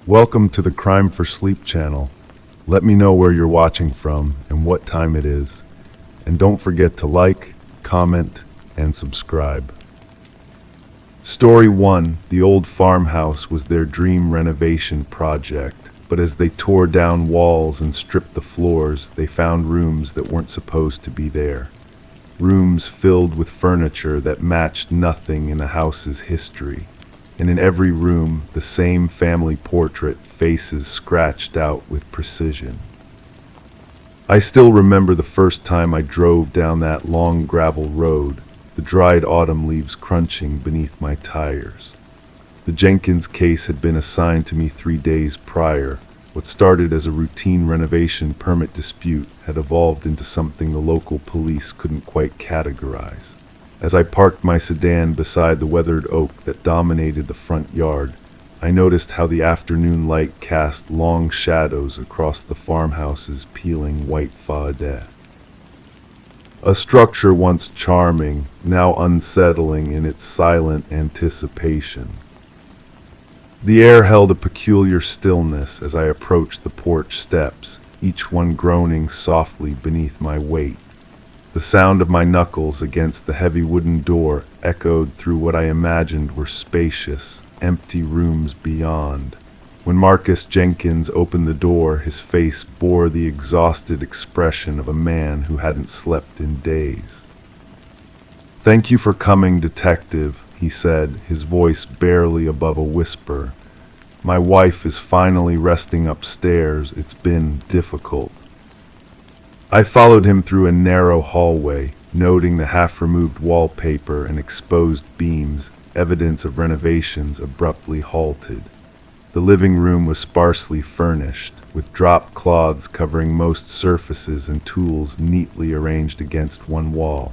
Welcome to the Crime for Sleep channel. Let me know where you're watching from and what time it is. And don't forget to like, comment, and subscribe. Story 1. The old farmhouse was their dream renovation project, but as they tore down walls and stripped the floors, they found rooms that weren't supposed to be there. Rooms filled with furniture that matched nothing in the house's history. And in every room, the same family portrait, faces scratched out with precision. I still remember the first time I drove down that long gravel road, the dried autumn leaves crunching beneath my tires. The Jenkins case had been assigned to me 3 days prior. What started as a routine renovation permit dispute had evolved into something the local police couldn't quite categorize. As I parked my sedan beside the weathered oak that dominated the front yard, I noticed how the afternoon light cast long shadows across the farmhouse's peeling white façade. A structure once charming, now unsettling in its silent anticipation. The air held a peculiar stillness as I approached the porch steps, each one groaning softly beneath my weight. The sound of my knuckles against the heavy wooden door echoed through what I imagined were spacious, empty rooms beyond. When Marcus Jenkins opened the door, his face bore the exhausted expression of a man who hadn't slept in days. "Thank you for coming, detective," he said, his voice barely above a whisper. "My wife is finally resting upstairs. It's been difficult." I followed him through a narrow hallway, noting the half-removed wallpaper and exposed beams, evidence of renovations abruptly halted. The living room was sparsely furnished, with drop cloths covering most surfaces and tools neatly arranged against one wall.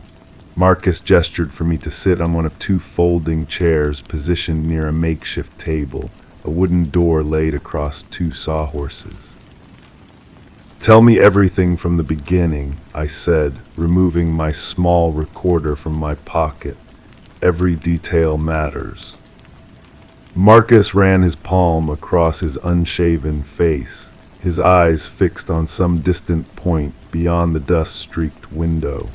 Marcus gestured for me to sit on one of 2 folding chairs positioned near a makeshift table, a wooden door laid across 2 sawhorses. "Tell me everything from the beginning," I said, removing my small recorder from my pocket. "Every detail matters." Marcus ran his palm across his unshaven face, his eyes fixed on some distant point beyond the dust-streaked window.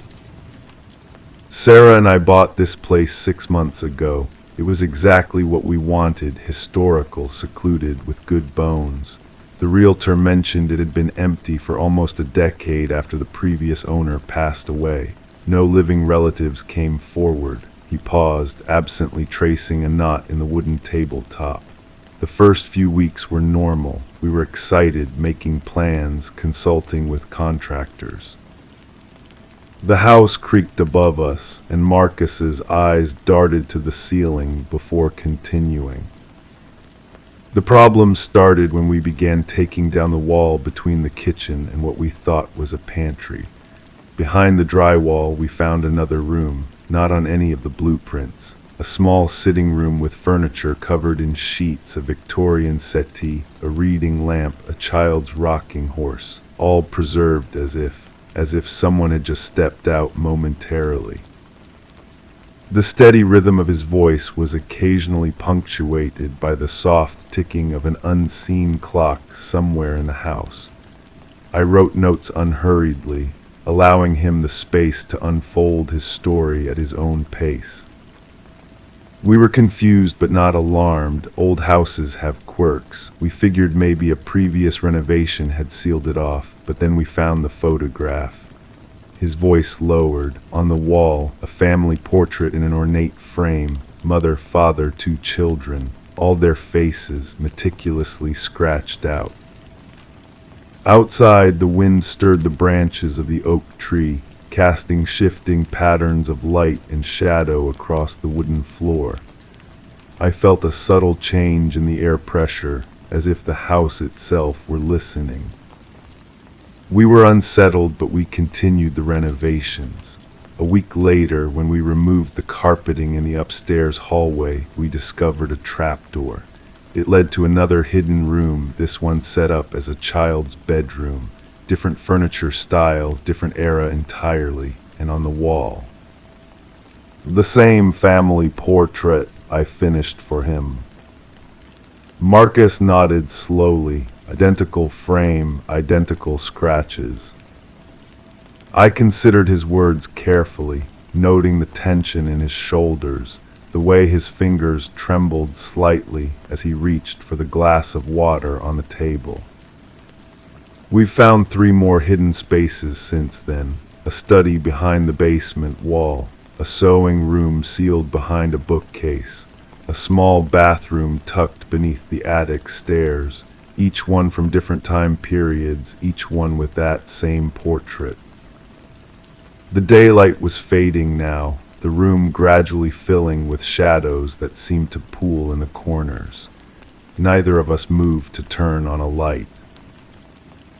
"Sarah and I bought this place 6 months ago. It was exactly what we wanted, historical, secluded, with good bones. The realtor mentioned it had been empty for almost a decade after the previous owner passed away. No living relatives came forward." He paused, absently tracing a knot in the wooden tabletop. "The first few weeks were normal. We were excited, making plans, consulting with contractors." The house creaked above us, and Marcus's eyes darted to the ceiling before continuing. "The problem started when we began taking down the wall between the kitchen and what we thought was a pantry. Behind the drywall, we found another room, not on any of the blueprints. A small sitting room with furniture covered in sheets, a Victorian settee, a reading lamp, a child's rocking horse, all preserved as if someone had just stepped out momentarily." The steady rhythm of his voice was occasionally punctuated by the soft ticking of an unseen clock somewhere in the house. I wrote notes unhurriedly, allowing him the space to unfold his story at his own pace. "We were confused but not alarmed. Old houses have quirks. We figured maybe a previous renovation had sealed it off, but then we found the photograph." His voice lowered. On the wall, a family portrait in an ornate frame, mother, father, 2 children, all their faces meticulously scratched out. Outside, the wind stirred the branches of the oak tree, casting shifting patterns of light and shadow across the wooden floor. I felt a subtle change in the air pressure, as if the house itself were listening. We were unsettled, but we continued the renovations. A week later, when we removed the carpeting in the upstairs hallway, we discovered a trapdoor. It led to another hidden room, this one set up as a child's bedroom. Different furniture style, different era entirely, and on the wall, the same family portrait. I finished for him. Marcus nodded slowly. Identical frame, identical scratches. I considered his words carefully, noting the tension in his shoulders, the way his fingers trembled slightly as he reached for the glass of water on the table. We've found 3 more hidden spaces since then: a study behind the basement wall, a sewing room sealed behind a bookcase, a small bathroom tucked beneath the attic stairs, each one from different time periods, each one with that same portrait. The daylight was fading now, the room gradually filling with shadows that seemed to pool in the corners. Neither of us moved to turn on a light.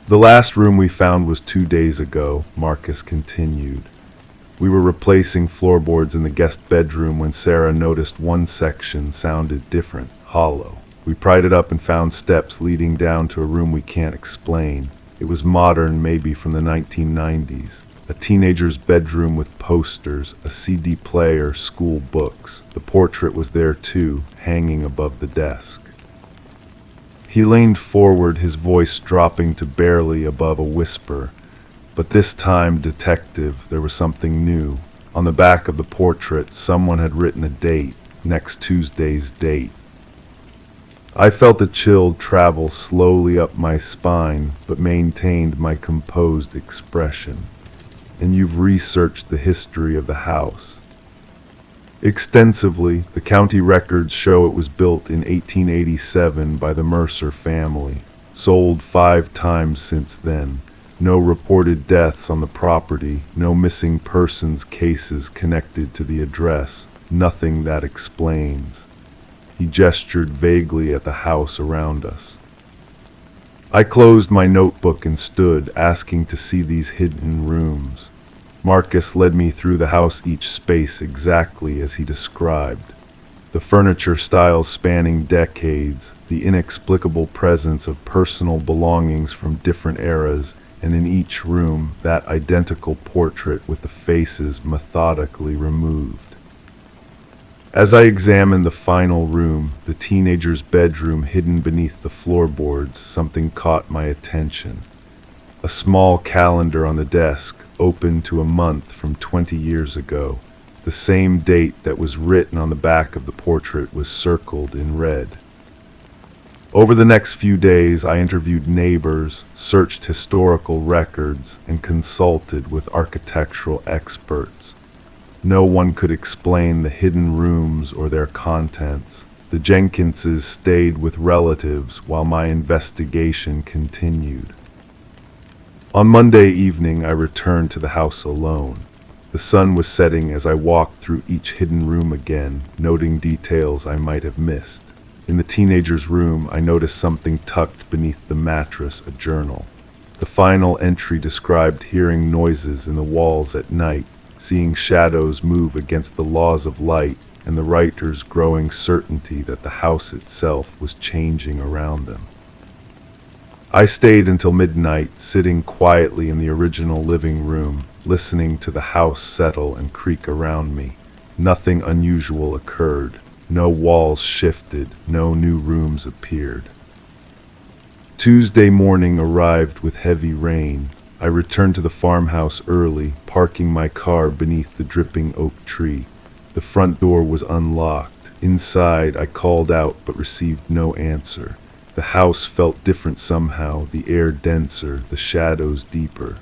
The last room we found was 2 days ago, Marcus continued. We were replacing floorboards in the guest bedroom when Sarah noticed one section sounded different, hollow. We pried it up and found steps leading down to a room we can't explain. It was modern, maybe from the 1990s. A teenager's bedroom with posters, a CD player, school books. The portrait was there too, hanging above the desk. He leaned forward, his voice dropping to barely above a whisper. But this time, detective, there was something new. On the back of the portrait, someone had written a date, next Tuesday's date. I felt a chill travel slowly up my spine, but maintained my composed expression. And you've researched the history of the house. Extensively, the county records show it was built in 1887 by the Mercer family, sold 5 times since then. No reported deaths on the property, no missing persons cases connected to the address, nothing that explains. He gestured vaguely at the house around us. I closed my notebook and stood, asking to see these hidden rooms. Marcus led me through the house, each space exactly as he described. The furniture styles spanning decades, the inexplicable presence of personal belongings from different eras, and in each room, that identical portrait with the faces methodically removed. As I examined the final room, the teenager's bedroom hidden beneath the floorboards, something caught my attention. A small calendar on the desk, open to a month from 20 years ago. The same date that was written on the back of the portrait was circled in red. Over the next few days, I interviewed neighbors, searched historical records, and consulted with architectural experts. No one could explain the hidden rooms or their contents. The Jenkinses stayed with relatives while my investigation continued. On Monday evening, I returned to the house alone. The sun was setting as I walked through each hidden room again, noting details I might have missed. In the teenager's room, I noticed something tucked beneath the mattress, a journal. The final entry described hearing noises in the walls at night, seeing shadows move against the laws of light, and the writer's growing certainty that the house itself was changing around them. I stayed until midnight, sitting quietly in the original living room, listening to the house settle and creak around me. Nothing unusual occurred. No walls shifted, no new rooms appeared. Tuesday morning arrived with heavy rain. I returned to the farmhouse early, parking my car beneath the dripping oak tree. The front door was unlocked. Inside, I called out but received no answer. The house felt different somehow, the air denser, the shadows deeper.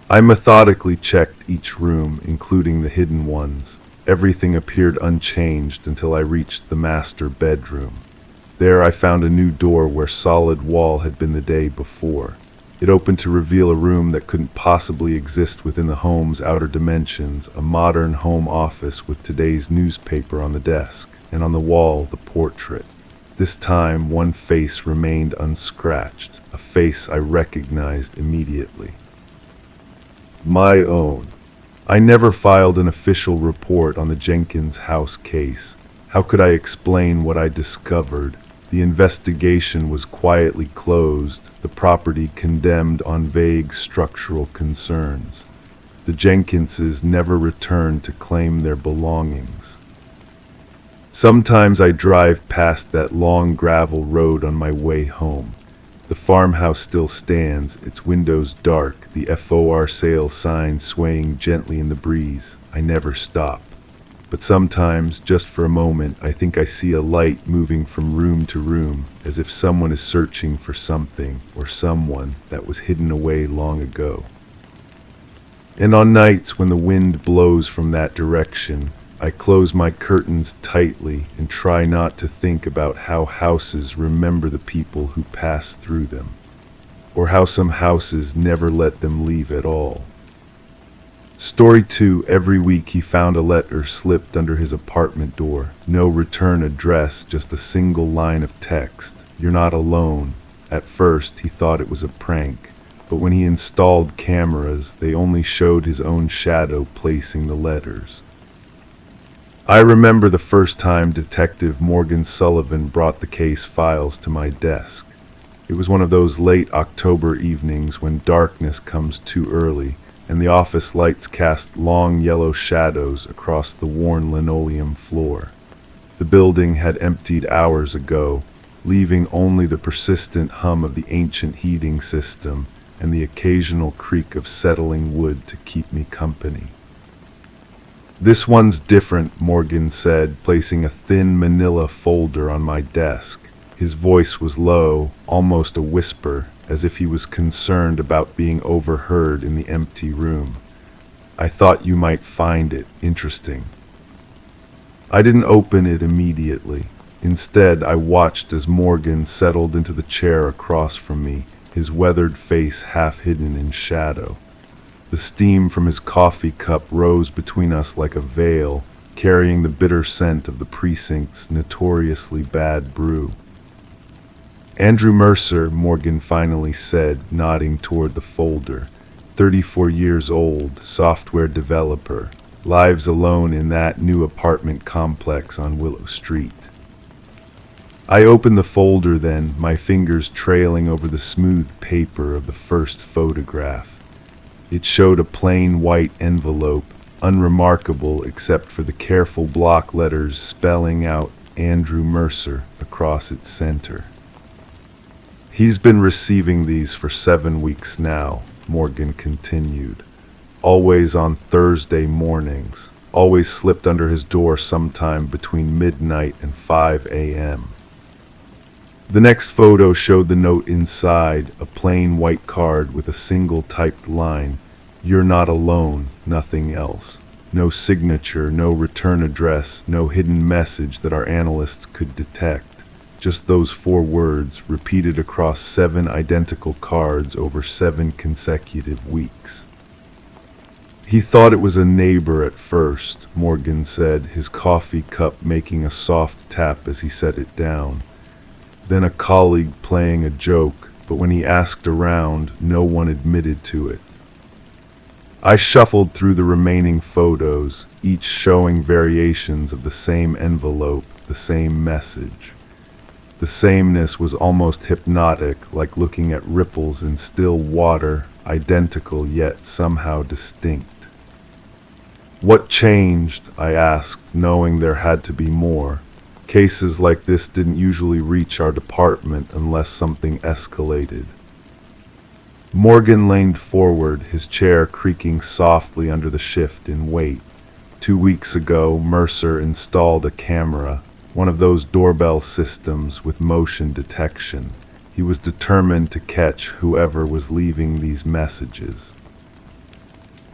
I methodically checked each room, including the hidden ones. Everything appeared unchanged until I reached the master bedroom. There I found a new door where solid wall had been the day before. It opened to reveal a room that couldn't possibly exist within the home's outer dimensions, a modern home office with today's newspaper on the desk, and on the wall the portrait. This time one face remained unscratched, a face I recognized immediately. My own. I never filed an official report on the Jenkins house case. How could I explain what I discovered? The investigation was quietly closed, the property condemned on vague structural concerns. The Jenkinses never returned to claim their belongings. Sometimes I drive past that long gravel road on my way home. The farmhouse still stands, its windows dark, the FOR sale sign swaying gently in the breeze. I never stop. But sometimes, just for a moment, I think I see a light moving from room to room, as if someone is searching for something or someone that was hidden away long ago. And on nights when the wind blows from that direction, I close my curtains tightly and try not to think about how houses remember the people who pass through them, or how some houses never let them leave at all. Story 2. Every week he found a letter slipped under his apartment door. No return address, just a single line of text. You're not alone. At first he thought it was a prank, but when he installed cameras, they only showed his own shadow placing the letters. I remember the first time Detective Morgan Sullivan brought the case files to my desk. It was one of those late October evenings when darkness comes too early, and the office lights cast long yellow shadows across the worn linoleum floor. The building had emptied hours ago, leaving only the persistent hum of the ancient heating system and the occasional creak of settling wood to keep me company. "This one's different," Morgan said, placing a thin manila folder on my desk. His voice was low, almost a whisper, as if he was concerned about being overheard in the empty room. "I thought you might find it interesting." I didn't open it immediately. Instead, I watched as Morgan settled into the chair across from me, his weathered face half hidden in shadow. The steam from his coffee cup rose between us like a veil, carrying the bitter scent of the precinct's notoriously bad brew. "Andrew Mercer," Morgan finally said, nodding toward the folder. 34 years old, software developer, lives alone in that new apartment complex on Willow Street. I opened the folder then, my fingers trailing over the smooth paper of the first photograph. It showed a plain white envelope, unremarkable except for the careful block letters spelling out Andrew Mercer across its center. "He's been receiving these for 7 weeks now," Morgan continued. "Always on Thursday mornings, always slipped under his door sometime between midnight and 5 a.m. The next photo showed the note inside, a plain white card with a single typed line, "You're not alone, nothing else." No signature, no return address, no hidden message that our analysts could detect. Just those 4 words, repeated across 7 identical cards over 7 consecutive weeks. "He thought it was a neighbor at first," Morgan said, his coffee cup making a soft tap as he set it down. "Then a colleague playing a joke, but when he asked around, no one admitted to it." I shuffled through the remaining photos, each showing variations of the same envelope, the same message. The sameness was almost hypnotic, like looking at ripples in still water, identical yet somehow distinct. "What changed?" I asked, knowing there had to be more. Cases like this didn't usually reach our department unless something escalated. Morgan leaned forward, his chair creaking softly under the shift in weight. 2 weeks ago, Mercer installed a camera, one of those doorbell systems with motion detection. He was determined to catch whoever was leaving these messages.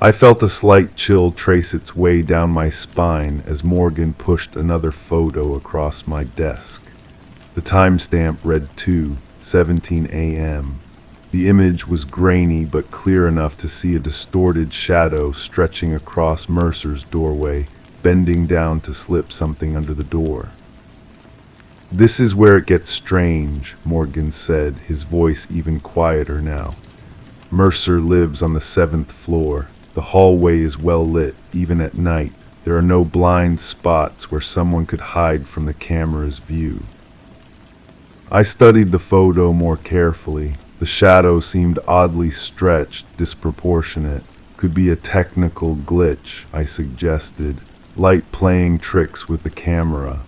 I felt a slight chill trace its way down my spine as Morgan pushed another photo across my desk. The timestamp read 2:17 a.m. The image was grainy but clear enough to see a distorted shadow stretching across Mercer's doorway, bending down to slip something under the door. "This is where it gets strange," Morgan said, his voice even quieter now. "Mercer lives on the 7th floor. The hallway is well lit, even at night. There are no blind spots where someone could hide from the camera's view." I studied the photo more carefully. The shadow seemed oddly stretched, disproportionate. "Could be a technical glitch," I suggested. "Light playing tricks with the camera."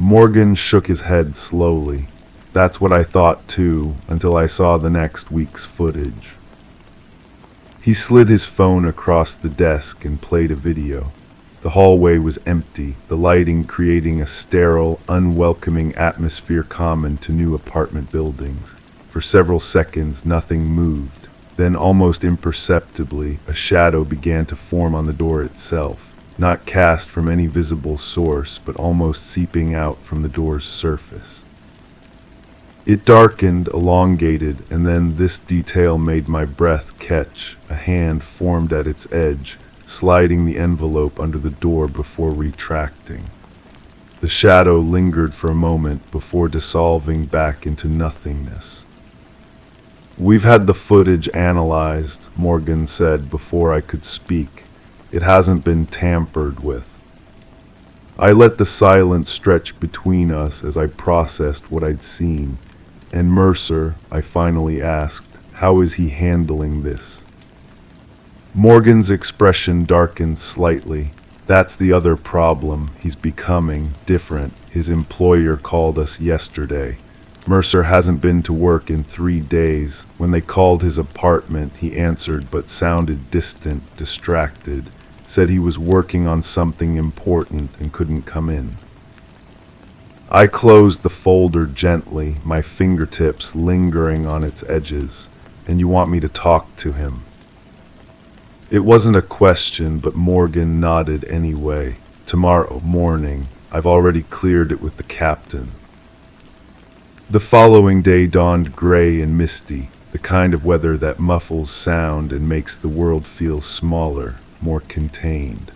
Morgan shook his head slowly. That's what I thought too, until I saw the next week's footage. He slid his phone across the desk and played a video. The hallway was empty, the lighting creating a sterile, unwelcoming atmosphere common to new apartment buildings. For several seconds, nothing moved. Then, almost imperceptibly, a shadow began to form on the door itself, not cast from any visible source, but almost seeping out from the door's surface. It darkened, elongated, and then this detail made my breath catch. A hand formed at its edge, sliding the envelope under the door before retracting. The shadow lingered for a moment before dissolving back into nothingness. "We've had the footage analyzed," Morgan said before I could speak. "It hasn't been tampered with." I let the silence stretch between us as I processed what I'd seen. "And Mercer," I finally asked, "how is he handling this?" Morgan's expression darkened slightly. "That's the other problem. He's becoming different. His employer called us yesterday. Mercer hasn't been to work in 3 days. When they called his apartment, he answered but sounded distant, distracted. Said he was working on something important and couldn't come in." I closed the folder gently, my fingertips lingering on its edges. "And you want me to talk to him?" It wasn't a question, but Morgan nodded anyway. "Tomorrow morning. I've already cleared it with the captain." The following day dawned gray and misty, the kind of weather that muffles sound and makes the world feel smaller, more contained.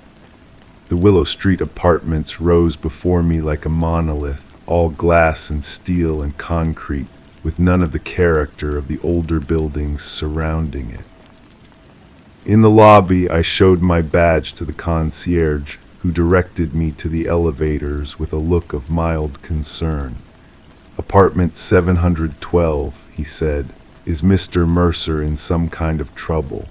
The Willow Street apartments rose before me like a monolith, all glass and steel and concrete, with none of the character of the older buildings surrounding it. In the lobby, I showed my badge to the concierge, who directed me to the elevators with a look of mild concern. "Apartment 712, he said. "Is Mr. Mercer in some kind of trouble?"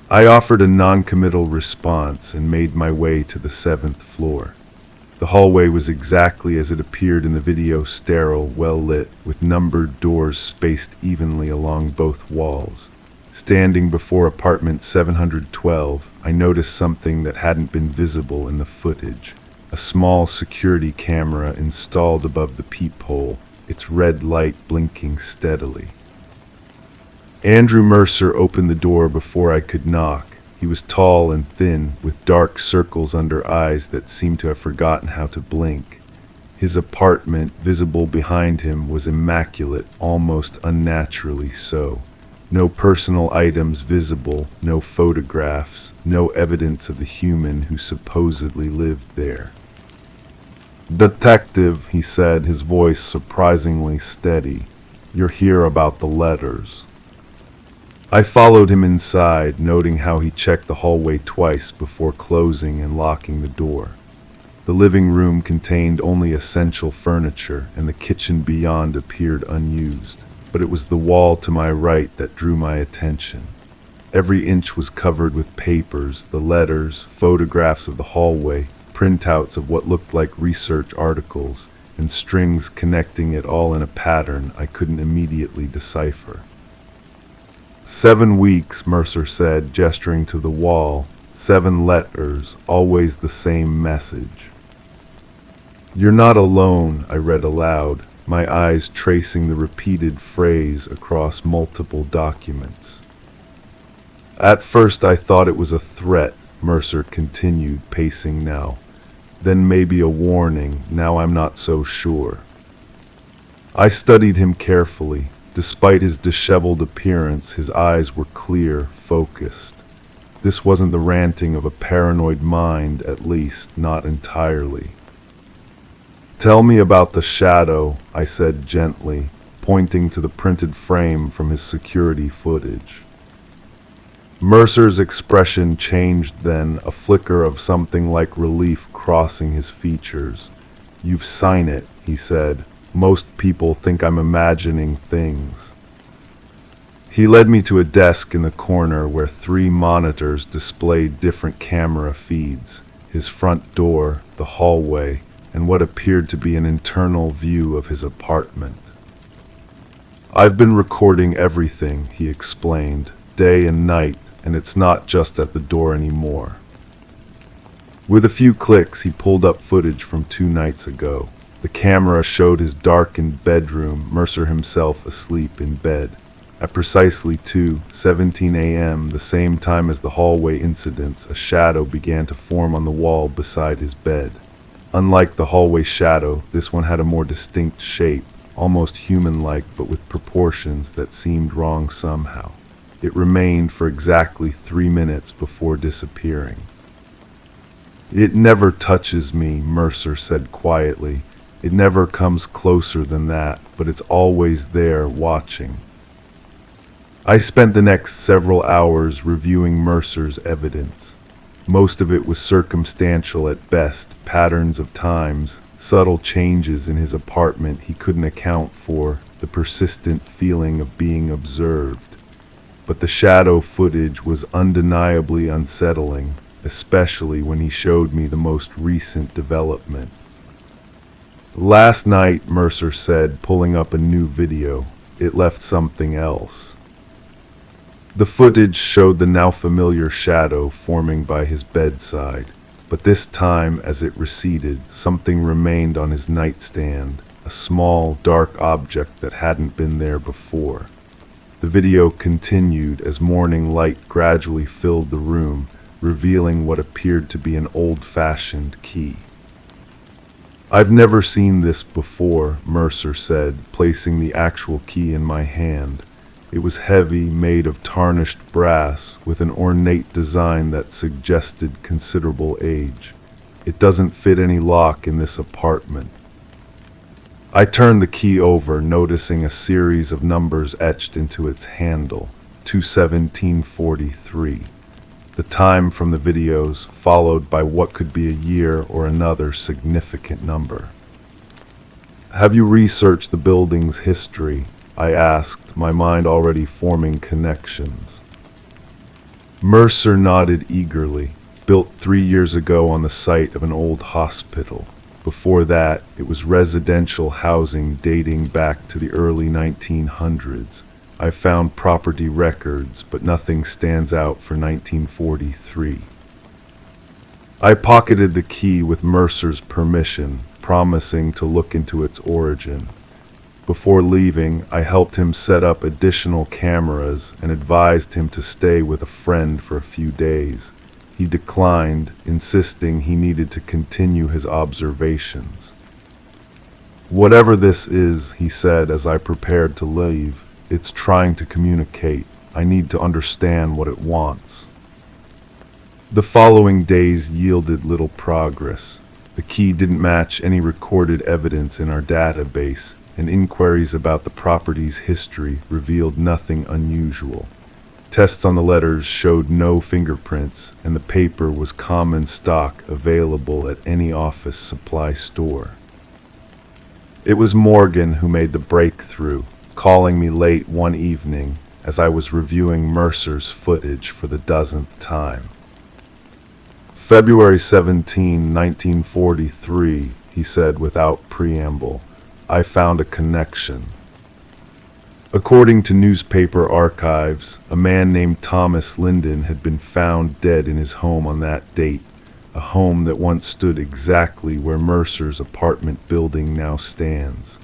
I offered a non-committal response and made my way to the 7th floor. The hallway was exactly as it appeared in the video, sterile, well lit, with numbered doors spaced evenly along both walls. Standing before apartment 712, I noticed something that hadn't been visible in the footage. A small security camera installed above the peephole, its red light blinking steadily. Andrew Mercer opened the door before I could knock. He was tall and thin, with dark circles under eyes that seemed to have forgotten how to blink. His apartment, visible behind him, was immaculate, almost unnaturally so. No personal items visible, no photographs, no evidence of the human who supposedly lived there. "Detective," he said, his voice surprisingly steady. "You're here about the letters." I followed him inside, noting how he checked the hallway twice before closing and locking the door. The living room contained only essential furniture, and the kitchen beyond appeared unused. But it was the wall to my right that drew my attention. Every inch was covered with papers, the letters, photographs of the hallway, printouts of what looked like research articles, and strings connecting it all in a pattern I couldn't immediately decipher. 7 weeks, Mercer said, gesturing to the wall. 7 letters, always the same message. "You're not alone," I read aloud, my eyes tracing the repeated phrase across multiple documents. "At first I thought it was a threat," Mercer continued, pacing now. "Then maybe a warning, now I'm not so sure." I studied him carefully. Despite his disheveled appearance, his eyes were clear, focused. This wasn't the ranting of a paranoid mind, at least, not entirely. "Tell me about the shadow," I said gently, pointing to the printed frame from his security footage. Mercer's expression changed then, a flicker of something like relief crossing his features. "You've seen it," he said. "Most people think I'm imagining things." He led me to a desk in the corner where 3 monitors displayed different camera feeds. His front door, the hallway, and what appeared to be an internal view of his apartment. "I've been recording everything," he explained, "day and night, and it's not just at the door anymore." With a few clicks, he pulled up footage from 2 nights ago. The camera showed his darkened bedroom, Mercer himself asleep in bed. At precisely 2:17 a.m., the same time as the hallway incidents, a shadow began to form on the wall beside his bed. Unlike the hallway shadow, this one had a more distinct shape, almost human-like, but with proportions that seemed wrong somehow. It remained for exactly 3 minutes before disappearing. "It never touches me," Mercer said quietly. "It never comes closer than that, but it's always there watching." I spent the next several hours reviewing Mercer's evidence. Most of it was circumstantial at best, patterns of times, subtle changes in his apartment he couldn't account for, the persistent feeling of being observed. But the shadow footage was undeniably unsettling, especially when he showed me the most recent development. "Last night," Mercer said, pulling up a new video, "it left something else." The footage showed the now familiar shadow forming by his bedside, but this time, as it receded, something remained on his nightstand, a small, dark object that hadn't been there before. The video continued as morning light gradually filled the room, revealing what appeared to be an old-fashioned key. "I've never seen this before," Mercer said, placing the actual key in my hand. It was heavy, made of tarnished brass, with an ornate design that suggested considerable age. "It doesn't fit any lock in this apartment." I turned the key over, noticing a series of numbers etched into its handle, 21743. The time from the videos, followed by what could be a year or another significant number. "Have you researched the building's history?" I asked, my mind already forming connections. Mercer nodded eagerly. "Built 3 years ago on the site of an old hospital. Before that, it was residential housing dating back to the early 1900s. I found property records, but nothing stands out for 1943. I pocketed the key with Mercer's permission, promising to look into its origin. Before leaving, I helped him set up additional cameras and advised him to stay with a friend for a few days. He declined, insisting he needed to continue his observations. "Whatever this is," he said as I prepared to leave, "it's trying to communicate. I need to understand what it wants." The following days yielded little progress. The key didn't match any recorded evidence in our database, and inquiries about the property's history revealed nothing unusual. Tests on the letters showed no fingerprints, and the paper was common stock available at any office supply store. It was Morgan who made the breakthrough, calling me late one evening as I was reviewing Mercer's footage for the dozenth time. "February 17, 1943, he said without preamble. "I found a connection." According to newspaper archives, a man named Thomas Linden had been found dead in his home on that date, a home that once stood exactly where Mercer's apartment building now stands.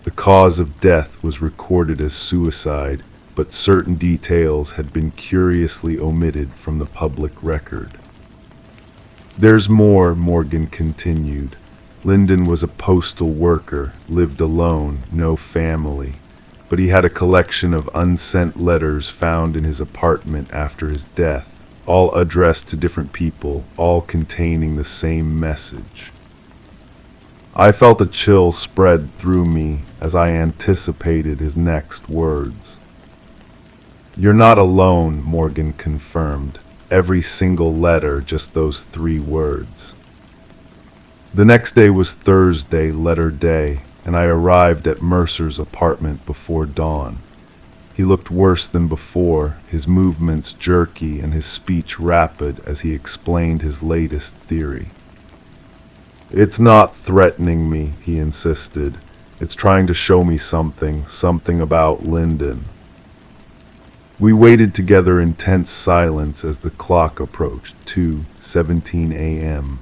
The cause of death was recorded as suicide, but certain details had been curiously omitted from the public record. "There's more," Morgan continued. "Linden was a postal worker, lived alone, no family. But he had a collection of unsent letters found in his apartment after his death, all addressed to different people, all containing the same message." I felt a chill spread through me as I anticipated his next words. "You're not alone," Morgan confirmed. "Every single letter, just those 3 words." The next day was Thursday, letter day, and I arrived at Mercer's apartment before dawn. He looked worse than before, his movements jerky and his speech rapid as he explained his latest theory. "It's not threatening me," he insisted. "It's trying to show me something about Lyndon." We waited together in tense silence as the clock approached 2:17 a.m.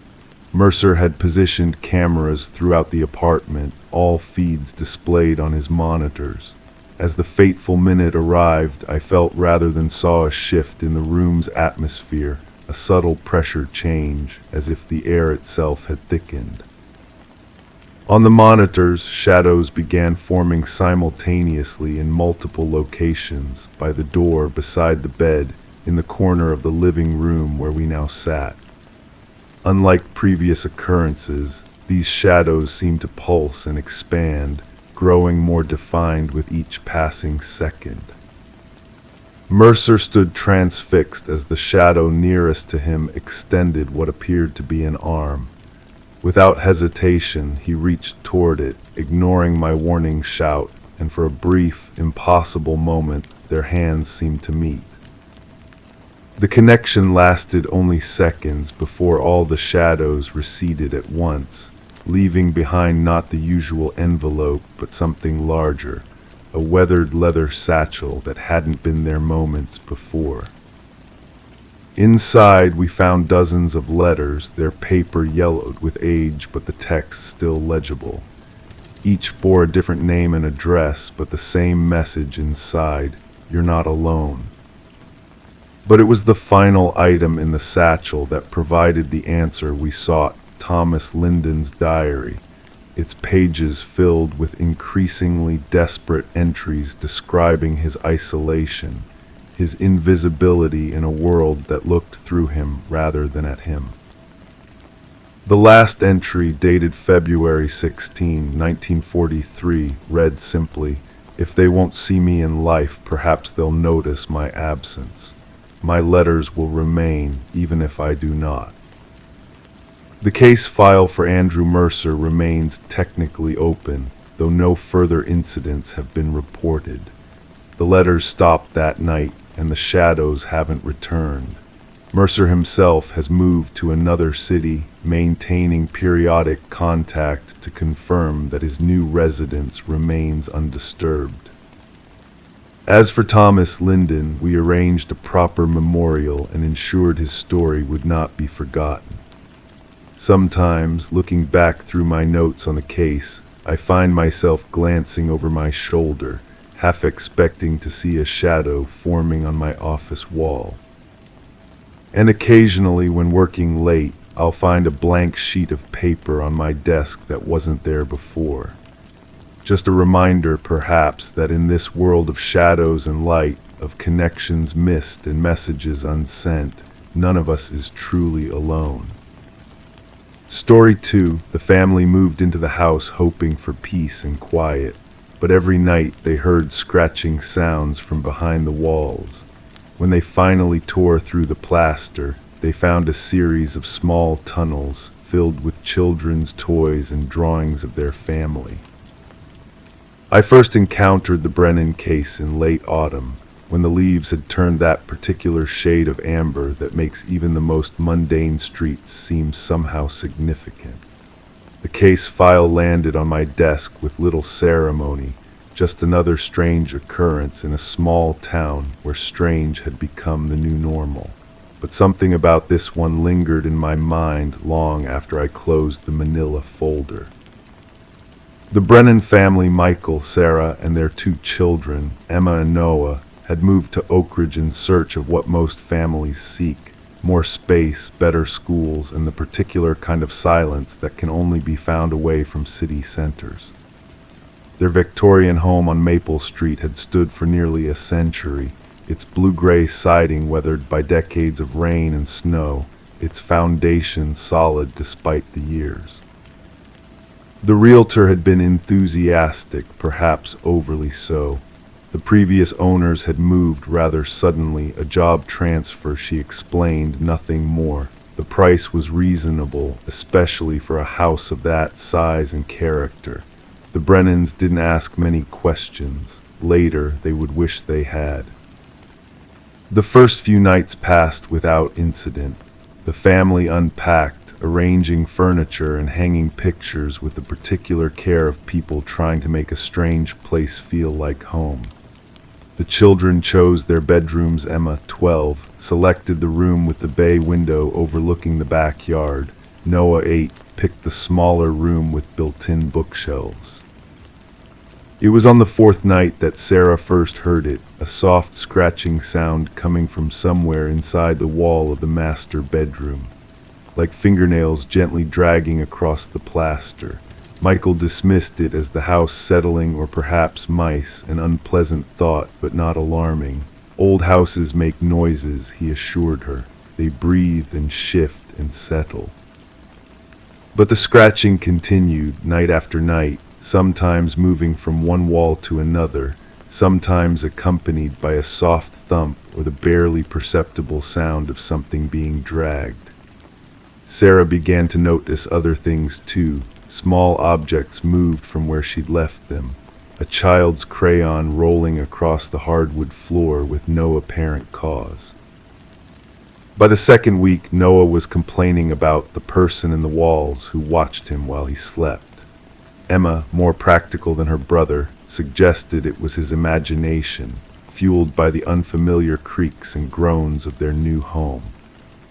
Mercer had positioned cameras throughout the apartment, all feeds displayed on his monitors. As the fateful minute arrived, I felt rather than saw a shift in the room's atmosphere, a subtle pressure change, as if the air itself had thickened. On the monitors, shadows began forming simultaneously in multiple locations, by the door, beside the bed, in the corner of the living room where we now sat. Unlike previous occurrences, these shadows seemed to pulse and expand, growing more defined with each passing second. Mercer stood transfixed as the shadow nearest to him extended what appeared to be an arm. Without hesitation, he reached toward it, ignoring my warning shout, and for a brief, impossible moment, their hands seemed to meet. The connection lasted only seconds before all the shadows receded at once, leaving behind not the usual envelope but something larger, a weathered leather satchel that hadn't been there moments before. Inside, we found dozens of letters, their paper yellowed with age but the text still legible. Each bore a different name and address, but the same message inside: "You're not alone." But it was the final item in the satchel that provided the answer we sought: Thomas Lyndon's diary, its pages filled with increasingly desperate entries describing his isolation, his invisibility in a world that looked through him rather than at him. The last entry, dated February 16, 1943, read simply, "If they won't see me in life, perhaps they'll notice my absence. My letters will remain, even if I do not." The case file for Andrew Mercer remains technically open, though no further incidents have been reported. The letters stopped that night, and the shadows haven't returned. Mercer himself has moved to another city, maintaining periodic contact to confirm that his new residence remains undisturbed. As for Thomas Lyndon, we arranged a proper memorial and ensured his story would not be forgotten. Sometimes, looking back through my notes on the case, I find myself glancing over my shoulder, half expecting to see a shadow forming on my office wall. And occasionally, when working late, I'll find a blank sheet of paper on my desk that wasn't there before. Just a reminder, perhaps, that in this world of shadows and light, of connections missed and messages unsent, none of us is truly alone. Story 2. The family moved into the house hoping for peace and quiet, but every night they heard scratching sounds from behind the walls. When they finally tore through the plaster, they found a series of small tunnels filled with children's toys and drawings of their family. I first encountered the Brennan case in late autumn, when the leaves had turned that particular shade of amber that makes even the most mundane streets seem somehow significant. The case file landed on my desk with little ceremony, just another strange occurrence in a small town where strange had become the new normal. But something about this one lingered in my mind long after I closed the manila folder. The Brennan family, Michael, Sarah, and their 2 children, Emma and Noah, had moved to Oak Ridge in search of what most families seek: more space, better schools, and the particular kind of silence that can only be found away from city centers. Their Victorian home on Maple Street had stood for nearly a century, its blue-gray siding weathered by decades of rain and snow, its foundation solid despite the years. The realtor had been enthusiastic, perhaps overly so. The previous owners had moved rather suddenly, a job transfer, she explained, nothing more. The price was reasonable, especially for a house of that size and character. The Brennans didn't ask many questions. Later, they would wish they had. The first few nights passed without incident. The family unpacked, arranging furniture and hanging pictures with the particular care of people trying to make a strange place feel like home. The children chose their bedrooms. Emma, 12, selected the room with the bay window overlooking the backyard. Noah, 8, picked the smaller room with built-in bookshelves. It was on the fourth night that Sarah first heard it, a soft scratching sound coming from somewhere inside the wall of the master bedroom, like fingernails gently dragging across the plaster. Michael dismissed it as the house settling or perhaps mice, an unpleasant thought but not alarming. Old houses make noises, he assured her. They breathe and shift and settle. But the scratching continued, night after night, sometimes moving from one wall to another, sometimes accompanied by a soft thump or the barely perceptible sound of something being dragged. Sarah began to notice other things too. Small objects moved from where she'd left them, a child's crayon rolling across the hardwood floor with no apparent cause. By the second week, Noah was complaining about the person in the walls who watched him while he slept. Emma, more practical than her brother, suggested it was his imagination, fueled by the unfamiliar creaks and groans of their new home.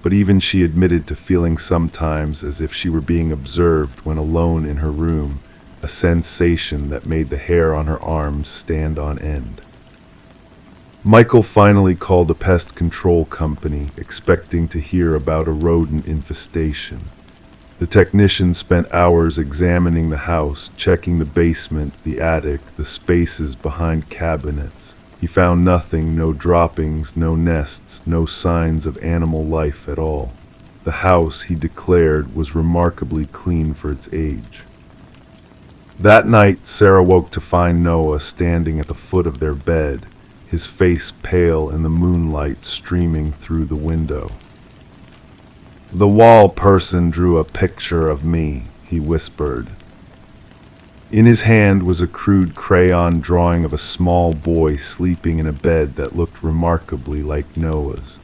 But even she admitted to feeling sometimes as if she were being observed when alone in her room, a sensation that made the hair on her arms stand on end. Michael finally called a pest control company, expecting to hear about a rodent infestation. The technician spent hours examining the house, checking the basement, the attic, the spaces behind cabinets. He found nothing, no droppings, no nests, no signs of animal life at all. The house, he declared, was remarkably clean for its age. That night, Sarah woke to find Noah standing at the foot of their bed, his face pale in the moonlight streaming through the window. "The wall person drew a picture of me," he whispered. In his hand was a crude crayon drawing of a small boy sleeping in a bed that looked remarkably like Noah's.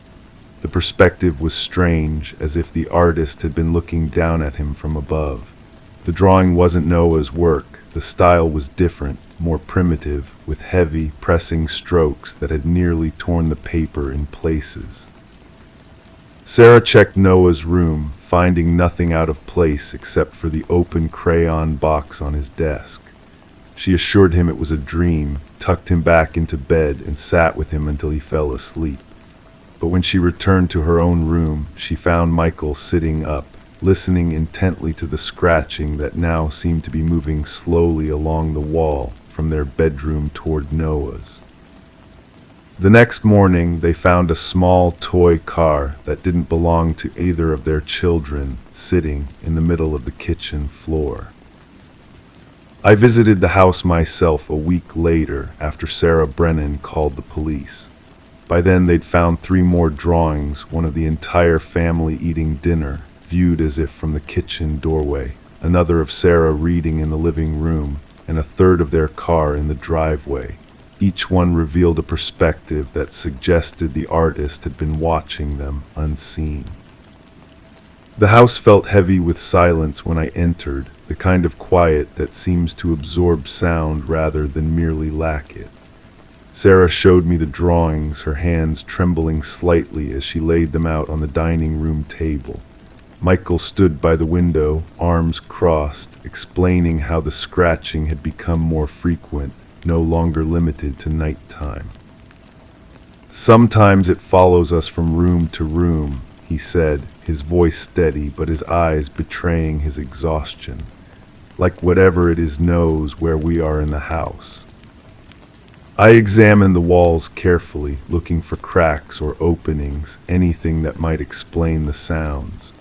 The perspective was strange, as if the artist had been looking down at him from above. The drawing wasn't Noah's work. The style was different, more primitive, with heavy, pressing strokes that had nearly torn the paper in places. Sarah checked Noah's room, finding nothing out of place except for the open crayon box on his desk. She assured him it was a dream, tucked him back into bed, and sat with him until he fell asleep. But when she returned to her own room, she found Michael sitting up, listening intently to the scratching that now seemed to be moving slowly along the wall from their bedroom toward Noah's. The next morning, they found a small toy car that didn't belong to either of their children sitting in the middle of the kitchen floor. I visited the house myself a week later after Sarah Brennan called the police. By then, they'd found 3 more drawings, one of the entire family eating dinner, viewed as if from the kitchen doorway, another of Sarah reading in the living room, and a third of their car in the driveway. Each one revealed a perspective that suggested the artist had been watching them unseen. The house felt heavy with silence when I entered, the kind of quiet that seems to absorb sound rather than merely lack it. Sarah showed me the drawings, her hands trembling slightly as she laid them out on the dining room table. Michael stood by the window, arms crossed, explaining how the scratching had become more frequent, no longer limited to nighttime. "Sometimes it follows us from room to room," he said, his voice steady but his eyes betraying his exhaustion. "Like whatever it is knows where we are in the house." I examined the walls carefully, looking for cracks or openings, anything that might explain the sounds.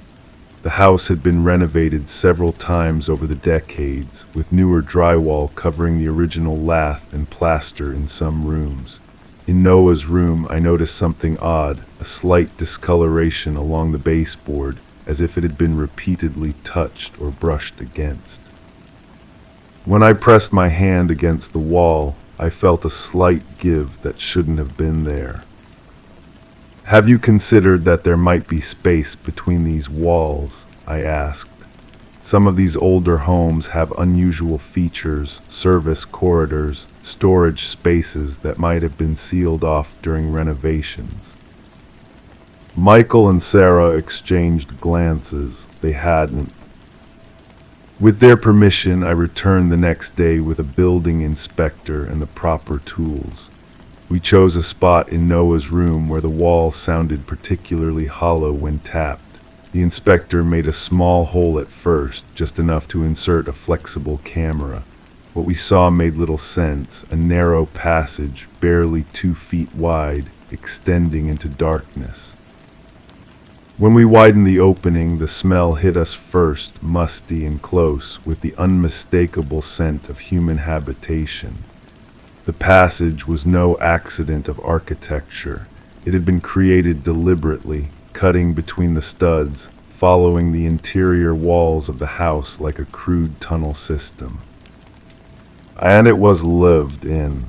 The house had been renovated several times over the decades, with newer drywall covering the original lath and plaster in some rooms. In Noah's room, I noticed something odd, a slight discoloration along the baseboard, as if it had been repeatedly touched or brushed against. When I pressed my hand against the wall, I felt a slight give that shouldn't have been there. Have you considered that there might be space between these walls? I asked. Some of these older homes have unusual features, service corridors, storage spaces that might have been sealed off during renovations. Michael and Sarah exchanged glances. They hadn't. With their permission, I returned the next day with a building inspector and the proper tools. We chose a spot in Noah's room where the wall sounded particularly hollow when tapped. The inspector made a small hole at first, just enough to insert a flexible camera. What we saw made little sense, a narrow passage, barely 2 feet wide, extending into darkness. When we widened the opening, the smell hit us first, musty and close, with the unmistakable scent of human habitation. The passage was no accident of architecture. It had been created deliberately, cutting between the studs, following the interior walls of the house like a crude tunnel system. And it was lived in.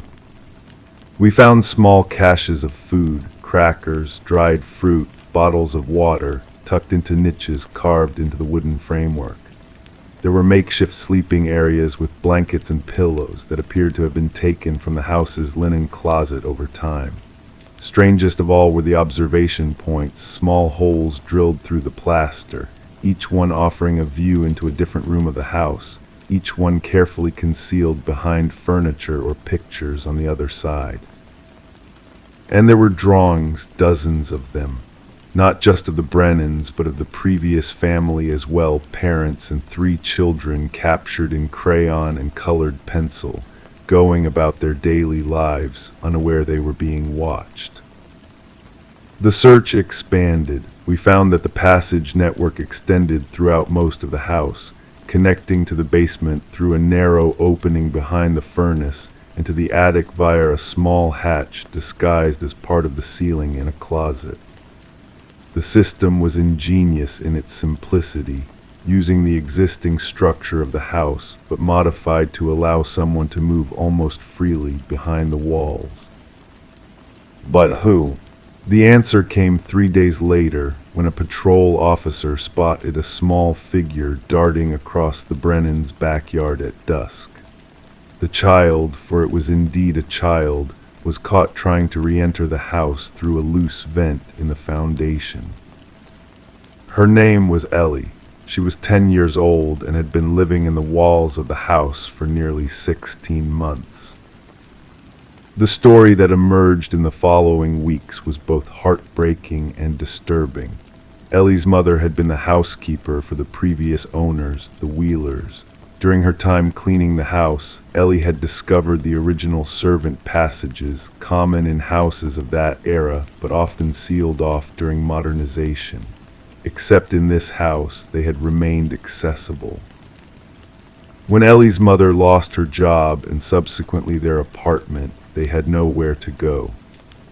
We found small caches of food, crackers, dried fruit, bottles of water, tucked into niches carved into the wooden framework. There were makeshift sleeping areas with blankets and pillows that appeared to have been taken from the house's linen closet over time. Strangest of all were the observation points, small holes drilled through the plaster, each one offering a view into a different room of the house, each one carefully concealed behind furniture or pictures on the other side. And there were drawings, dozens of them, not just of the Brennans, but of the previous family as well, parents and 3 children captured in crayon and colored pencil, going about their daily lives, unaware they were being watched. The search expanded. We found that the passage network extended throughout most of the house, connecting to the basement through a narrow opening behind the furnace and to the attic via a small hatch disguised as part of the ceiling in a closet. The system was ingenious in its simplicity, using the existing structure of the house, but modified to allow someone to move almost freely behind the walls. But who? The answer came 3 days later, when a patrol officer spotted a small figure darting across the Brennans' backyard at dusk. The child, for it was indeed a child, was caught trying to re-enter the house through a loose vent in the foundation. Her name was Ellie. She was 10 years old and had been living in the walls of the house for nearly 16 months. The story that emerged in the following weeks was both heartbreaking and disturbing. Ellie's mother had been the housekeeper for the previous owners, the Wheelers. During her time cleaning the house, Ellie had discovered the original servant passages, common in houses of that era, but often sealed off during modernization. Except in this house, they had remained accessible. When Ellie's mother lost her job and subsequently their apartment, they had nowhere to go.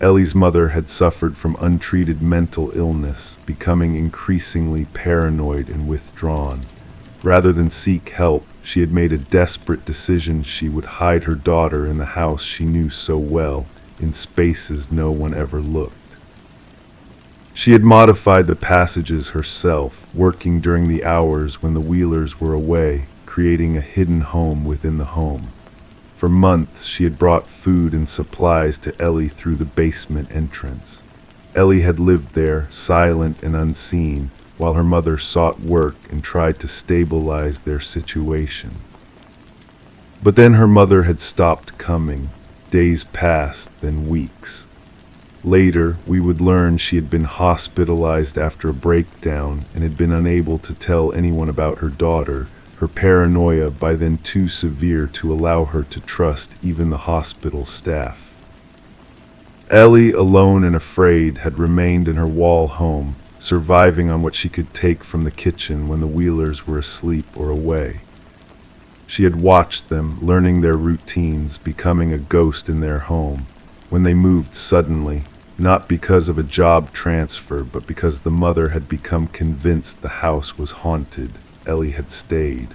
Ellie's mother had suffered from untreated mental illness, becoming increasingly paranoid and withdrawn. Rather than seek help, she had made a desperate decision she would hide her daughter in the house she knew so well, in spaces no one ever looked. She had modified the passages herself, working during the hours when the Wheelers were away, creating a hidden home within the home. For months, she had brought food and supplies to Ellie through the basement entrance. Ellie had lived there, silent and unseen, while her mother sought work and tried to stabilize their situation. But then her mother had stopped coming. Days passed, then weeks. Later, we would learn she had been hospitalized after a breakdown and had been unable to tell anyone about her daughter, her paranoia by then too severe to allow her to trust even the hospital staff. Ellie, alone and afraid, had remained in her wall home, surviving on what she could take from the kitchen when the Wheelers were asleep or away. She had watched them, learning their routines, becoming a ghost in their home. When they moved suddenly, not because of a job transfer, but because the mother had become convinced the house was haunted, Ellie had stayed.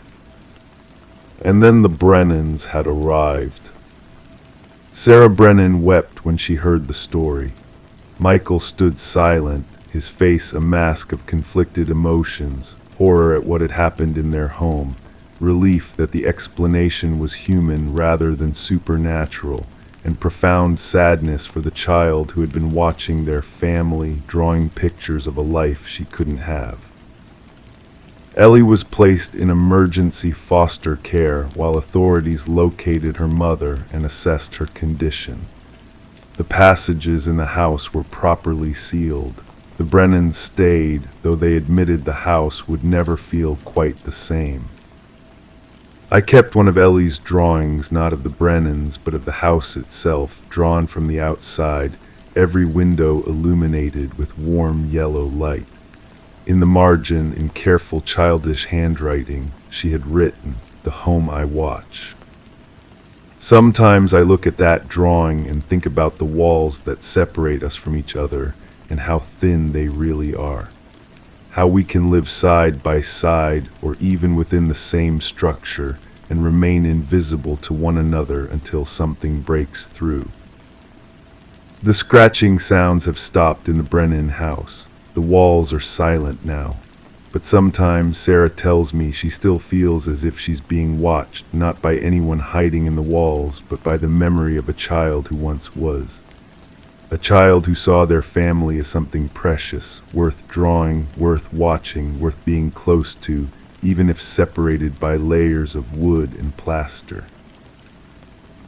And then the Brennans had arrived. Sarah Brennan wept when she heard the story. Michael stood silent, his face a mask of conflicted emotions, horror at what had happened in their home, relief that the explanation was human rather than supernatural, and profound sadness for the child who had been watching their family drawing pictures of a life she couldn't have. Ellie was placed in emergency foster care while authorities located her mother and assessed her condition. The passages in the house were properly sealed. The Brennans stayed, though they admitted the house would never feel quite the same. I kept one of Ellie's drawings, not of the Brennans, but of the house itself, drawn from the outside, every window illuminated with warm yellow light. In the margin, in careful childish handwriting, she had written, "The home I watch." Sometimes I look at that drawing and think about the walls that separate us from each other and how thin they really are. How we can live side by side or even within the same structure and remain invisible to one another until something breaks through. The scratching sounds have stopped in the Brennan house. The walls are silent now, but sometimes Sarah tells me she still feels as if she's being watched, not by anyone hiding in the walls, but by the memory of a child who once was. A child who saw their family as something precious, worth drawing, worth watching, worth being close to, even if separated by layers of wood and plaster.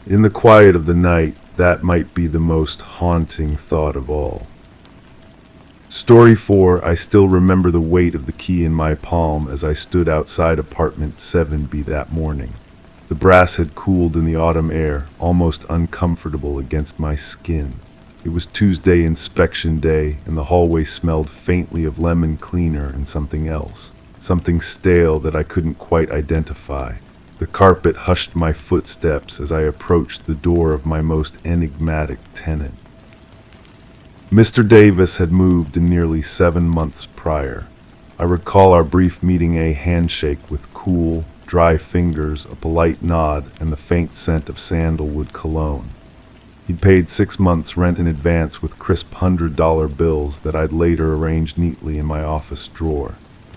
In the quiet of the night, that might be the most haunting thought of all. Story 4, I still remember the weight of the key in my palm as I stood outside apartment 7B that morning. The brass had cooled in the autumn air, almost uncomfortable against my skin. It was Tuesday inspection day, and the hallway smelled faintly of lemon cleaner and something else, something stale that I couldn't quite identify. The carpet hushed my footsteps as I approached the door of my most enigmatic tenant. Mr. Davis had moved in nearly 7 months prior. I recall our brief meeting, a handshake with cool, dry fingers, a polite nod, and the faint scent of sandalwood cologne. He'd paid 6 months' rent in advance with crisp $100 bills that I'd later arranged neatly in my office drawer.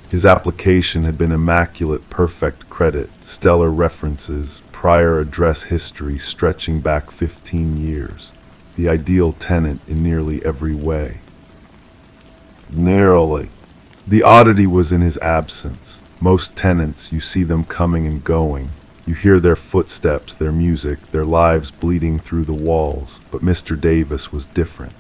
His application had been immaculate, perfect credit, stellar references, prior address history stretching back 15 years. The ideal tenant in nearly every way. Narrowly. The oddity was in his absence. Most tenants, you see them coming and going. You hear their footsteps, their music, their lives bleeding through the walls. But Mr. Davis was different.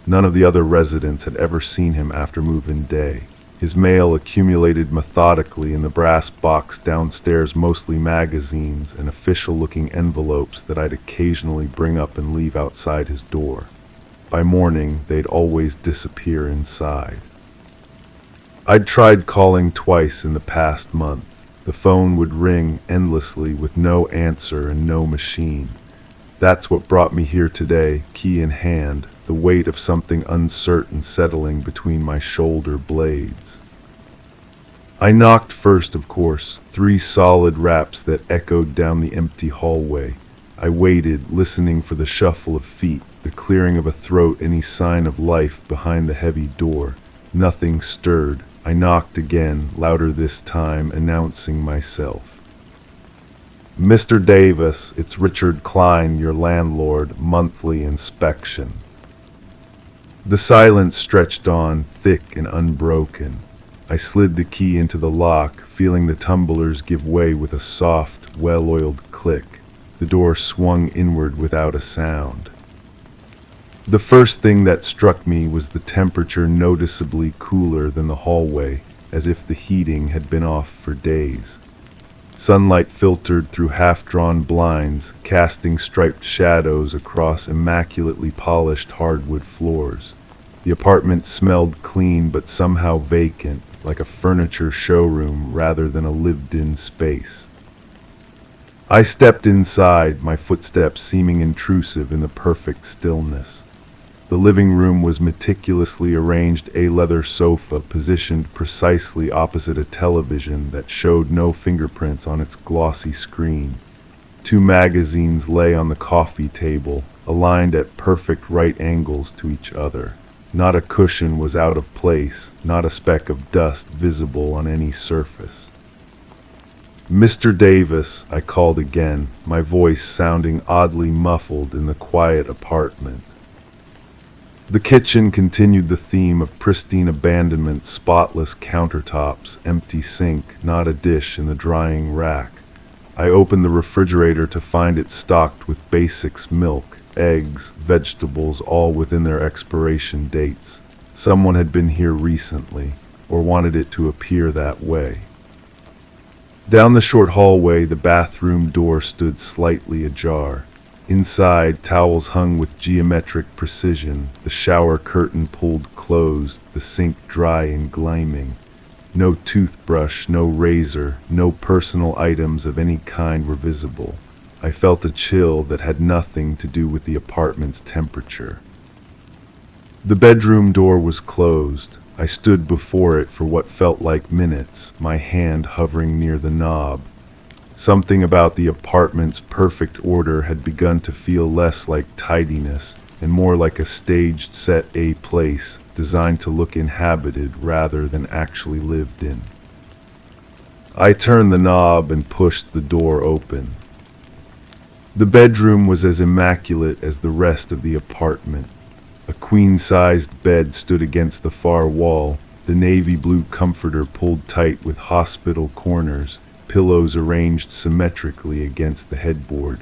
None of the other residents had ever seen him after move-in day. His mail accumulated methodically in the brass box downstairs, mostly magazines and official-looking envelopes that I'd occasionally bring up and leave outside his door. By morning, they'd always disappear inside. I'd tried calling twice in the past month. The phone would ring endlessly with no answer and no machine. That's what brought me here today, key in hand, the weight of something uncertain settling between my shoulder blades. I knocked first, of course, 3 solid raps that echoed down the empty hallway. I waited, listening for the shuffle of feet, the clearing of a throat, any sign of life behind the heavy door. Nothing stirred. I knocked again, louder this time, announcing myself. Mr. Davis, it's Richard Klein, your landlord, monthly inspection. The silence stretched on, thick and unbroken. I slid the key into the lock, feeling the tumblers give way with a soft, well-oiled click. The door swung inward without a sound. The first thing that struck me was the temperature noticeably cooler than the hallway, as if the heating had been off for days. Sunlight filtered through half-drawn blinds, casting striped shadows across immaculately polished hardwood floors. The apartment smelled clean but somehow vacant, like a furniture showroom rather than a lived-in space. I stepped inside, my footsteps seeming intrusive in the perfect stillness. The living room was meticulously arranged, a leather sofa positioned precisely opposite a television that showed no fingerprints on its glossy screen. 2 magazines lay on the coffee table, aligned at perfect right angles to each other. Not a cushion was out of place, not a speck of dust visible on any surface. "Mr. Davis," I called again, my voice sounding oddly muffled in the quiet apartment. The kitchen continued the theme of pristine abandonment, spotless countertops, empty sink, not a dish in the drying rack. I opened the refrigerator to find it stocked with basics: milk, eggs, vegetables, all within their expiration dates. Someone had been here recently, or wanted it to appear that way. Down the short hallway, the bathroom door stood slightly ajar. Inside, towels hung with geometric precision, the shower curtain pulled closed, the sink dry and gleaming. No toothbrush, no razor, no personal items of any kind were visible. I felt a chill that had nothing to do with the apartment's temperature. The bedroom door was closed. I stood before it for what felt like minutes, my hand hovering near the knob. Something about the apartment's perfect order had begun to feel less like tidiness and more like a staged set A place designed to look inhabited rather than actually lived in. I turned the knob and pushed the door open. The bedroom was as immaculate as the rest of the apartment. A queen-sized bed stood against the far wall, the navy blue comforter pulled tight with hospital corners, pillows arranged symmetrically against the headboard.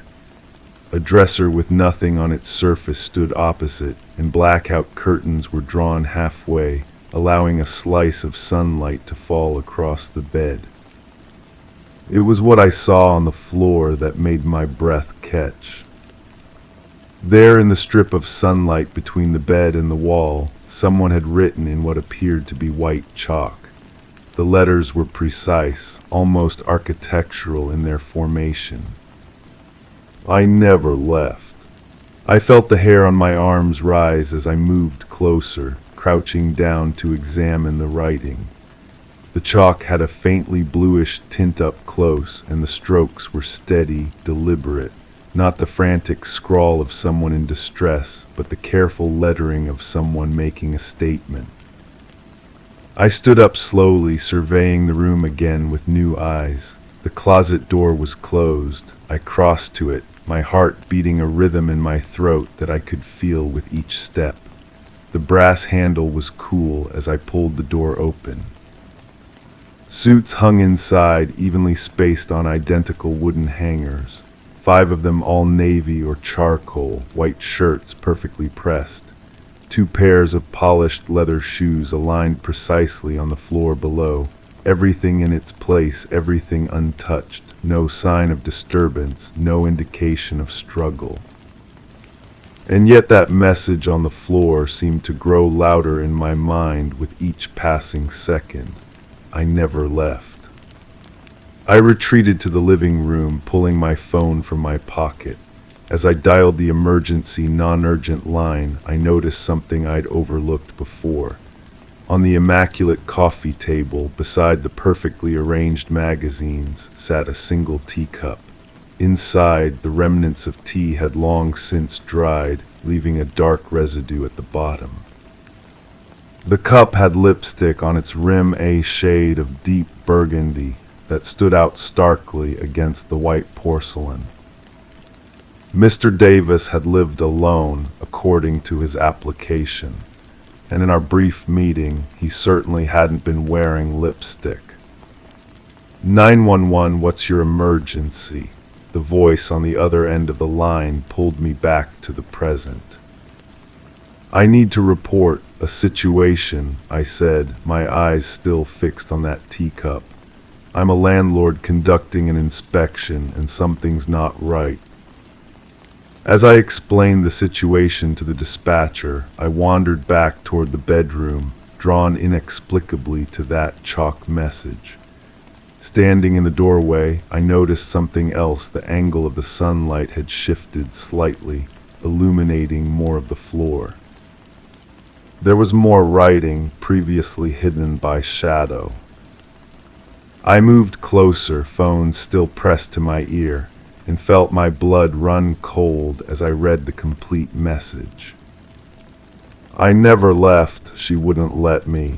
A dresser with nothing on its surface stood opposite, and blackout curtains were drawn halfway, allowing a slice of sunlight to fall across the bed. It was what I saw on the floor that made my breath catch. There, in the strip of sunlight between the bed and the wall, someone had written in what appeared to be white chalk. The letters were precise, almost architectural in their formation. "I never left." I felt the hair on my arms rise as I moved closer, crouching down to examine the writing. The chalk had a faintly bluish tint up close, and the strokes were steady, deliberate. Not the frantic scrawl of someone in distress, but the careful lettering of someone making a statement. I stood up slowly, surveying the room again with new eyes. The closet door was closed. I crossed to it, my heart beating a rhythm in my throat that I could feel with each step. The brass handle was cool as I pulled the door open. Suits hung inside, evenly spaced on identical wooden hangers. 5 of them all navy or charcoal, white shirts perfectly pressed. 2 pairs of polished leather shoes aligned precisely on the floor below. Everything in its place, everything untouched. No sign of disturbance, no indication of struggle. And yet that message on the floor seemed to grow louder in my mind with each passing second. I never left. I retreated to the living room, pulling my phone from my pocket. As I dialed the emergency non-urgent line, I noticed something I'd overlooked before. On the immaculate coffee table, beside the perfectly arranged magazines, sat a single teacup. Inside, the remnants of tea had long since dried, leaving a dark residue at the bottom. The cup had lipstick on its rim, a shade of deep burgundy that stood out starkly against the white porcelain. Mr. Davis had lived alone, according to his application, and in our brief meeting, he certainly hadn't been wearing lipstick. 911, what's your emergency? The voice on the other end of the line pulled me back to the present. I need to report a situation, I said, my eyes still fixed on that teacup. I'm a landlord conducting an inspection, and something's not right. As I explained the situation to the dispatcher, I wandered back toward the bedroom, drawn inexplicably to that chalk message. Standing in the doorway, I noticed something else. The angle of the sunlight had shifted slightly, illuminating more of the floor. There was more writing, previously hidden by shadow. I moved closer, phone still pressed to my ear, and felt my blood run cold as I read the complete message. I never left, she wouldn't let me.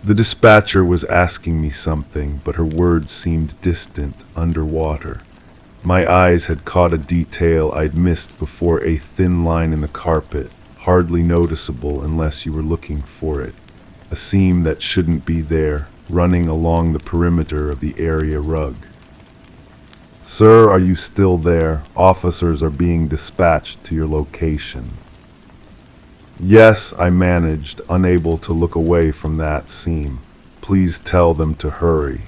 The dispatcher was asking me something, but her words seemed distant, underwater. My eyes had caught a detail I'd missed before, a thin line in the carpet, hardly noticeable unless you were looking for it. A seam that shouldn't be there, running along the perimeter of the area rug. Sir, are you still there? Officers are being dispatched to your location. Yes, I managed, unable to look away from that seam. Please tell them to hurry.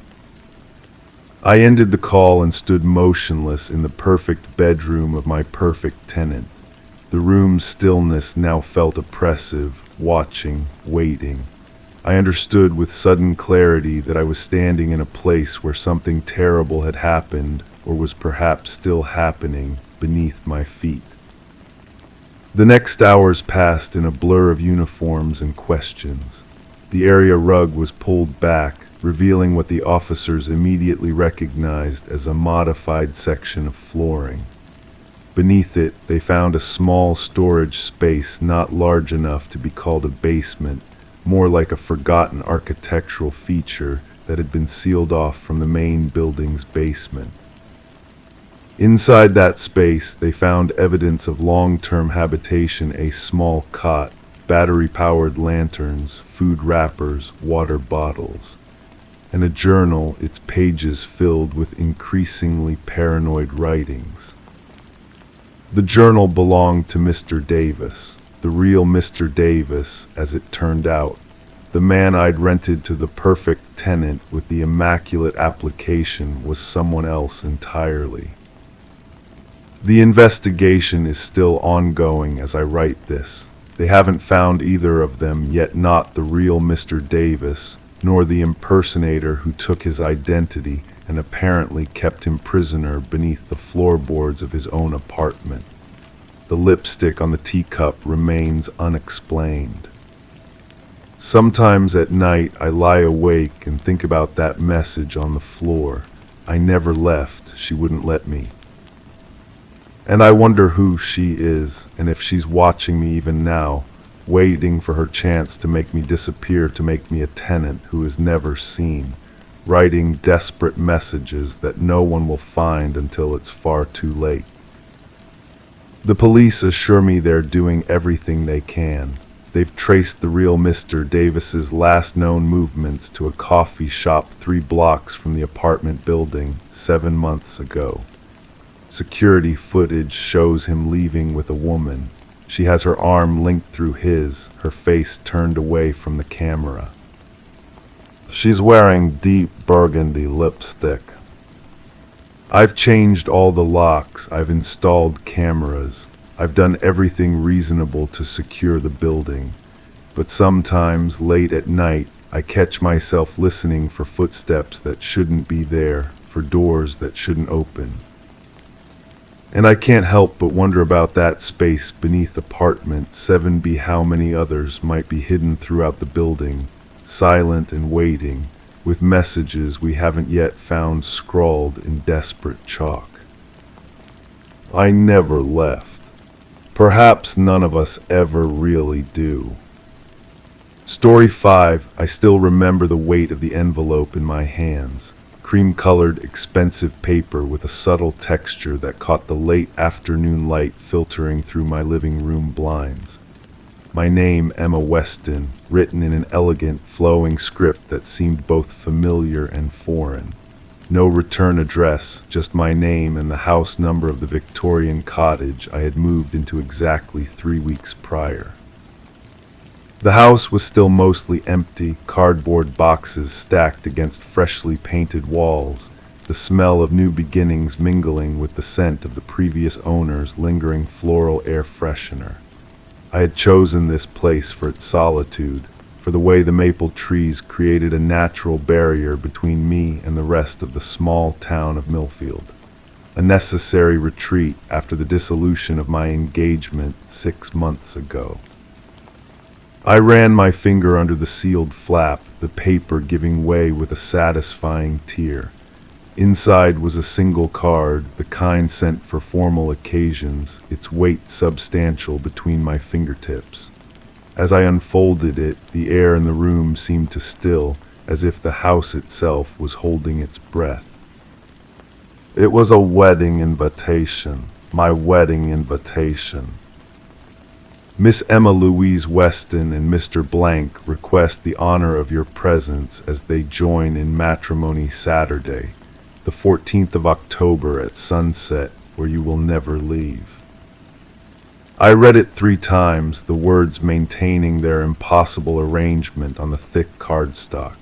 I ended the call and stood motionless in the perfect bedroom of my perfect tenant. The room's stillness now felt oppressive, watching, waiting. I understood with sudden clarity that I was standing in a place where something terrible had happened, or was perhaps still happening, beneath my feet. The next hours passed in a blur of uniforms and questions. The area rug was pulled back, revealing what the officers immediately recognized as a modified section of flooring. Beneath it, they found a small storage space not large enough to be called a basement, more like a forgotten architectural feature that had been sealed off from the main building's basement. Inside that space, they found evidence of long-term habitation: a small cot, battery-powered lanterns, food wrappers, water bottles, and a journal, its pages filled with increasingly paranoid writings. The journal belonged to Mr. Davis, the real Mr. Davis, as it turned out, the man I'd rented to the perfect tenant with the immaculate application was someone else entirely. The investigation is still ongoing as I write this. They haven't found either of them, yet not the real Mr. Davis, nor the impersonator who took his identity and apparently kept him prisoner beneath the floorboards of his own apartment. The lipstick on the teacup remains unexplained. Sometimes at night I lie awake and think about that message on the floor. I never left, she wouldn't let me. And I wonder who she is, and if she's watching me even now, waiting for her chance to make me disappear, to make me a tenant who is never seen, writing desperate messages that no one will find until it's far too late. The police assure me they're doing everything they can. They've traced the real Mr. Davis's last known movements to a coffee shop 3 blocks from the apartment building 7 months ago. Security footage shows him leaving with a woman. She has her arm linked through his, her face turned away from the camera. She's wearing deep burgundy lipstick. I've changed all the locks, I've installed cameras, I've done everything reasonable to secure the building. But sometimes, late at night, I catch myself listening for footsteps that shouldn't be there, for doors that shouldn't open. And I can't help but wonder about that space beneath apartment 7B. How many others might be hidden throughout the building, silent and waiting, with messages we haven't yet found scrawled in desperate chalk. I never left. Perhaps none of us ever really do. Story 5. I still remember the weight of the envelope in my hands. Cream-colored, expensive paper with a subtle texture that caught the late afternoon light filtering through my living room blinds. My name, Emma Weston, written in an elegant, flowing script that seemed both familiar and foreign. No return address, just my name and the house number of the Victorian cottage I had moved into exactly 3 weeks prior. The house was still mostly empty, cardboard boxes stacked against freshly painted walls, the smell of new beginnings mingling with the scent of the previous owner's lingering floral air freshener. I had chosen this place for its solitude, for the way the maple trees created a natural barrier between me and the rest of the small town of Millfield. A necessary retreat after the dissolution of my engagement 6 months ago. I ran my finger under the sealed flap, the paper giving way with a satisfying tear. Inside was a single card, the kind sent for formal occasions, its weight substantial between my fingertips. As I unfolded it, the air in the room seemed to still, as if the house itself was holding its breath. It was a wedding invitation, my wedding invitation. Miss Emma Louise Weston and Mr. Blank request the honor of your presence as they join in matrimony Saturday, the 14th of October at sunset, where you will never leave. I read it 3 times, the words maintaining their impossible arrangement on the thick cardstock.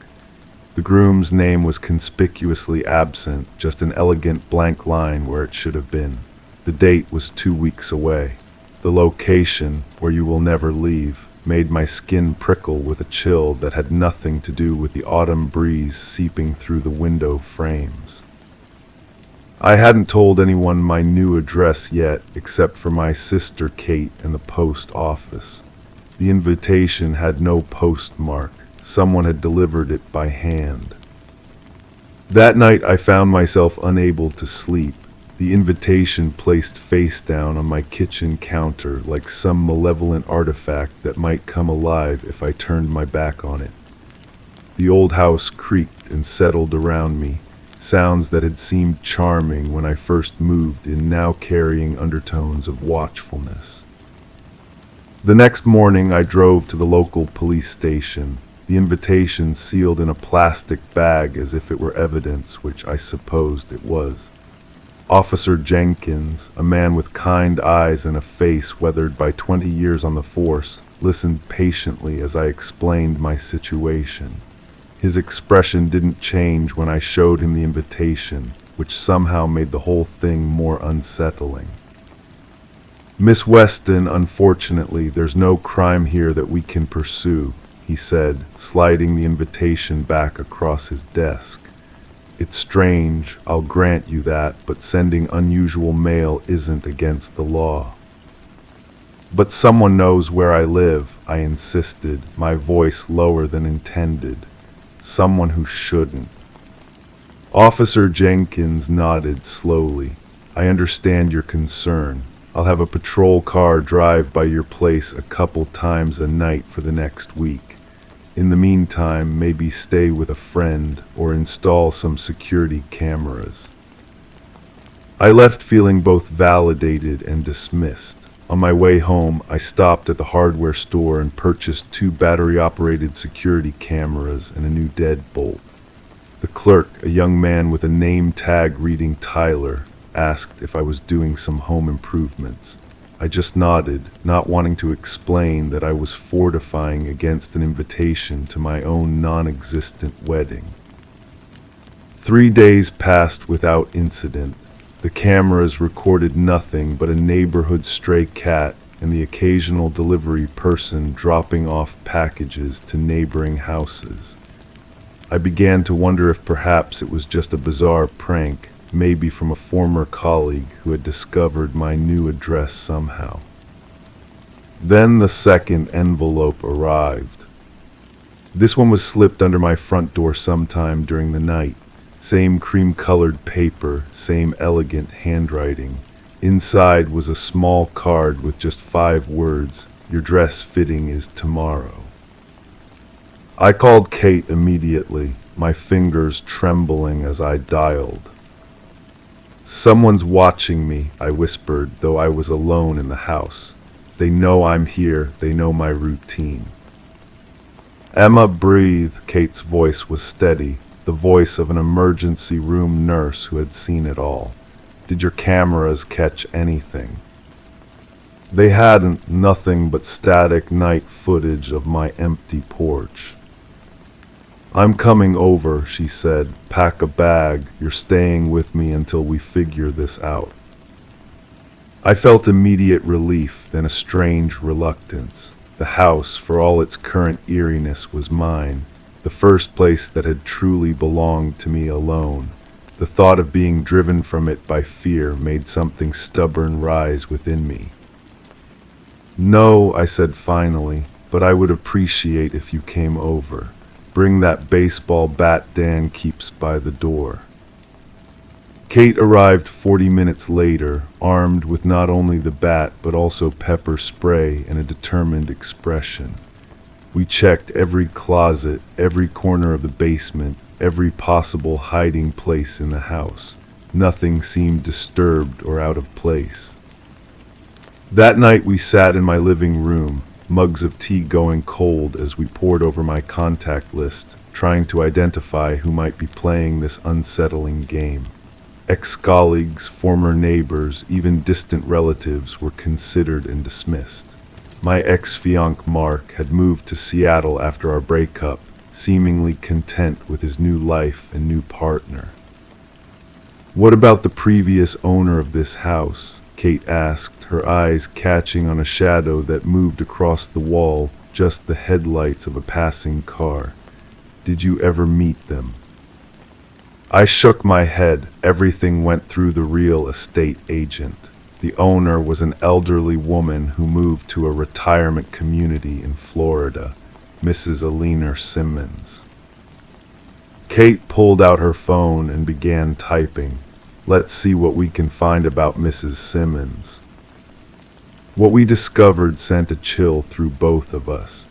The groom's name was conspicuously absent, just an elegant blank line where it should have been. The date was 2 weeks away. The location, where you will never leave, made my skin prickle with a chill that had nothing to do with the autumn breeze seeping through the window frames. I hadn't told anyone my new address yet, except for my sister Kate and the post office. The invitation had no postmark. Someone had delivered it by hand. That night I found myself unable to sleep, the invitation placed face down on my kitchen counter like some malevolent artifact that might come alive if I turned my back on it. The old house creaked and settled around me, sounds that had seemed charming when I first moved in now carrying undertones of watchfulness. The next morning I drove to the local police station, the invitation sealed in a plastic bag as if it were evidence, which I supposed it was. Officer Jenkins, a man with kind eyes and a face weathered by 20 years on the force, listened patiently as I explained my situation. His expression didn't change when I showed him the invitation, which somehow made the whole thing more unsettling. Miss Weston, unfortunately, there's no crime here that we can pursue, he said, sliding the invitation back across his desk. It's strange, I'll grant you that, but sending unusual mail isn't against the law. But someone knows where I live, I insisted, my voice lower than intended. Someone who shouldn't. Officer Jenkins nodded slowly. I understand your concern. I'll have a patrol car drive by your place a couple times a night for the next week. In the meantime, maybe stay with a friend or install some security cameras. I left feeling both validated and dismissed. On my way home, I stopped at the hardware store and purchased 2 battery-operated security cameras and a new deadbolt. The clerk, a young man with a name tag reading Tyler, asked if I was doing some home improvements. I just nodded, not wanting to explain that I was fortifying against an invitation to my own non-existent wedding. 3 days passed without incident. The cameras recorded nothing but a neighborhood stray cat and the occasional delivery person dropping off packages to neighboring houses. I began to wonder if perhaps it was just a bizarre prank, maybe from a former colleague who had discovered my new address somehow. Then the second envelope arrived. This one was slipped under my front door sometime during the night. Same cream-colored paper, same elegant handwriting. Inside was a small card with just 5 words, "Your dress fitting is tomorrow." I called Kate immediately, my fingers trembling as I dialed. "Someone's watching me," I whispered, though I was alone in the house. "They know I'm here, they know my routine." "Emma, breathe," Kate's voice was steady, the voice of an emergency room nurse who had seen it all. "Did your cameras catch anything?" They hadn't, nothing but static night footage of my empty porch. "I'm coming over," she said. "Pack a bag. You're staying with me until we figure this out." I felt immediate relief, then a strange reluctance. The house, for all its current eeriness, was mine, the first place that had truly belonged to me alone. The thought of being driven from it by fear made something stubborn rise within me. "No," I said finally, "but I would appreciate if you came over. Bring that baseball bat Dan keeps by the door." Kate arrived 40 minutes later, armed with not only the bat but also pepper spray and a determined expression. We checked every closet, every corner of the basement, every possible hiding place in the house. Nothing seemed disturbed or out of place. That night we sat in my living room, mugs of tea going cold as we pored over my contact list, trying to identify who might be playing this unsettling game. Ex-colleagues, former neighbors, even distant relatives were considered and dismissed. My ex-fiancé Mark had moved to Seattle after our breakup, seemingly content with his new life and new partner. "What about the previous owner of this house?" Kate asked, her eyes catching on a shadow that moved across the wall, just the headlights of a passing car. "Did you ever meet them?" I shook my head. Everything went through the real estate agent. The owner was an elderly woman who moved to a retirement community in Florida, Mrs. Alina Simmons. Kate pulled out her phone and began typing. "Let's see what we can find about Mrs. Simmons." What we discovered sent a chill through both of us.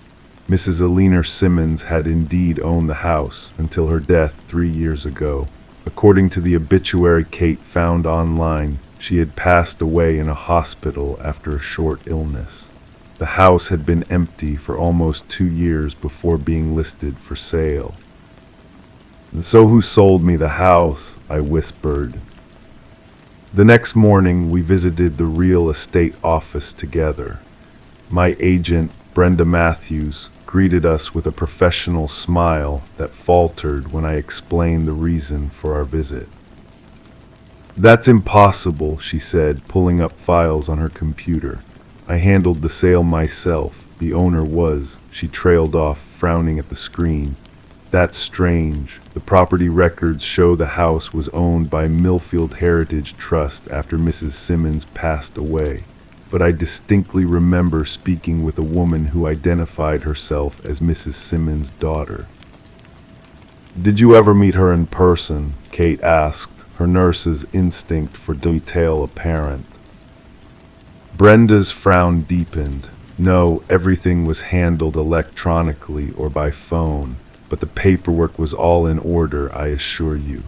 Mrs. Alina Simmons had indeed owned the house until her death 3 years ago. According to the obituary Kate found online, she had passed away in a hospital after a short illness. The house had been empty for almost 2 years before being listed for sale. "So who sold me the house?" I whispered. The next morning, we visited the real estate office together. My agent, Brenda Matthews, greeted us with a professional smile that faltered when I explained the reason for our visit. "That's impossible," she said, pulling up files on her computer. "I handled the sale myself. The owner was," she trailed off, frowning at the screen. "That's strange. The property records show the house was owned by Millfield Heritage Trust after Mrs. Simmons passed away. But I distinctly remember speaking with a woman who identified herself as Mrs. Simmons' daughter." "Did you ever meet her in person?" Kate asked, her nurse's instinct for detail apparent. Brenda's frown deepened. "No, everything was handled electronically or by phone, but the paperwork was all in order, I assure you."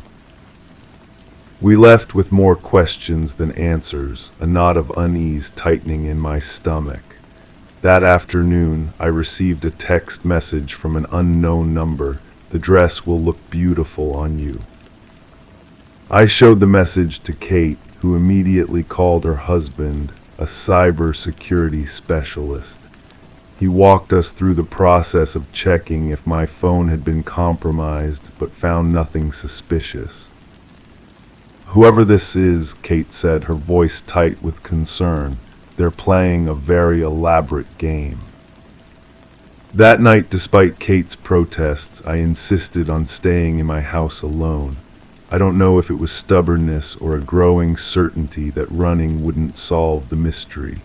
We left with more questions than answers, a knot of unease tightening in my stomach. That afternoon, I received a text message from an unknown number. "The dress will look beautiful on you." I showed the message to Kate, who immediately called her husband, a cybersecurity specialist. He walked us through the process of checking if my phone had been compromised, but found nothing suspicious. "Whoever this is," Kate said, her voice tight with concern, "they're playing a very elaborate game." That night, despite Kate's protests, I insisted on staying in my house alone. I don't know if it was stubbornness or a growing certainty that running wouldn't solve the mystery.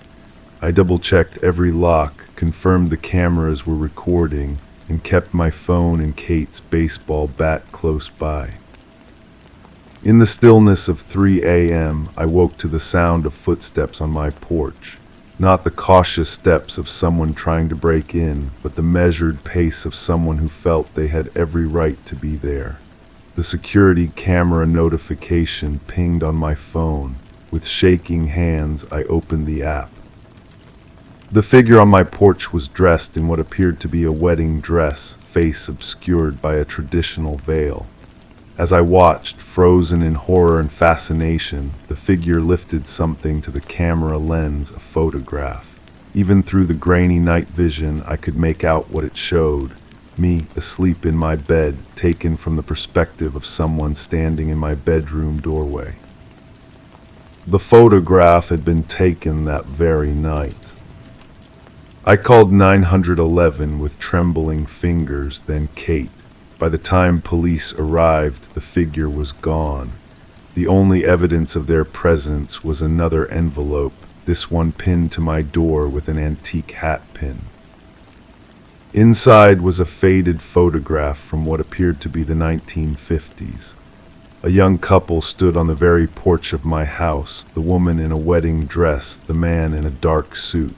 I double-checked every lock, confirmed the cameras were recording, and kept my phone and Kate's baseball bat close by. In the stillness of 3 a.m., I woke to the sound of footsteps on my porch. Not the cautious steps of someone trying to break in, but the measured pace of someone who felt they had every right to be there. The security camera notification pinged on my phone. With shaking hands, I opened the app. The figure on my porch was dressed in what appeared to be a wedding dress, face obscured by a traditional veil. As I watched, frozen in horror and fascination, the figure lifted something to the camera lens, a photograph. Even through the grainy night vision, I could make out what it showed. Me, asleep in my bed, taken from the perspective of someone standing in my bedroom doorway. The photograph had been taken that very night. I called 911 with trembling fingers, then Kate. By the time police arrived, the figure was gone. The only evidence of their presence was another envelope, this one pinned to my door with an antique hat pin. Inside was a faded photograph from what appeared to be the 1950s. A young couple stood on the very porch of my house, the woman in a wedding dress, the man in a dark suit.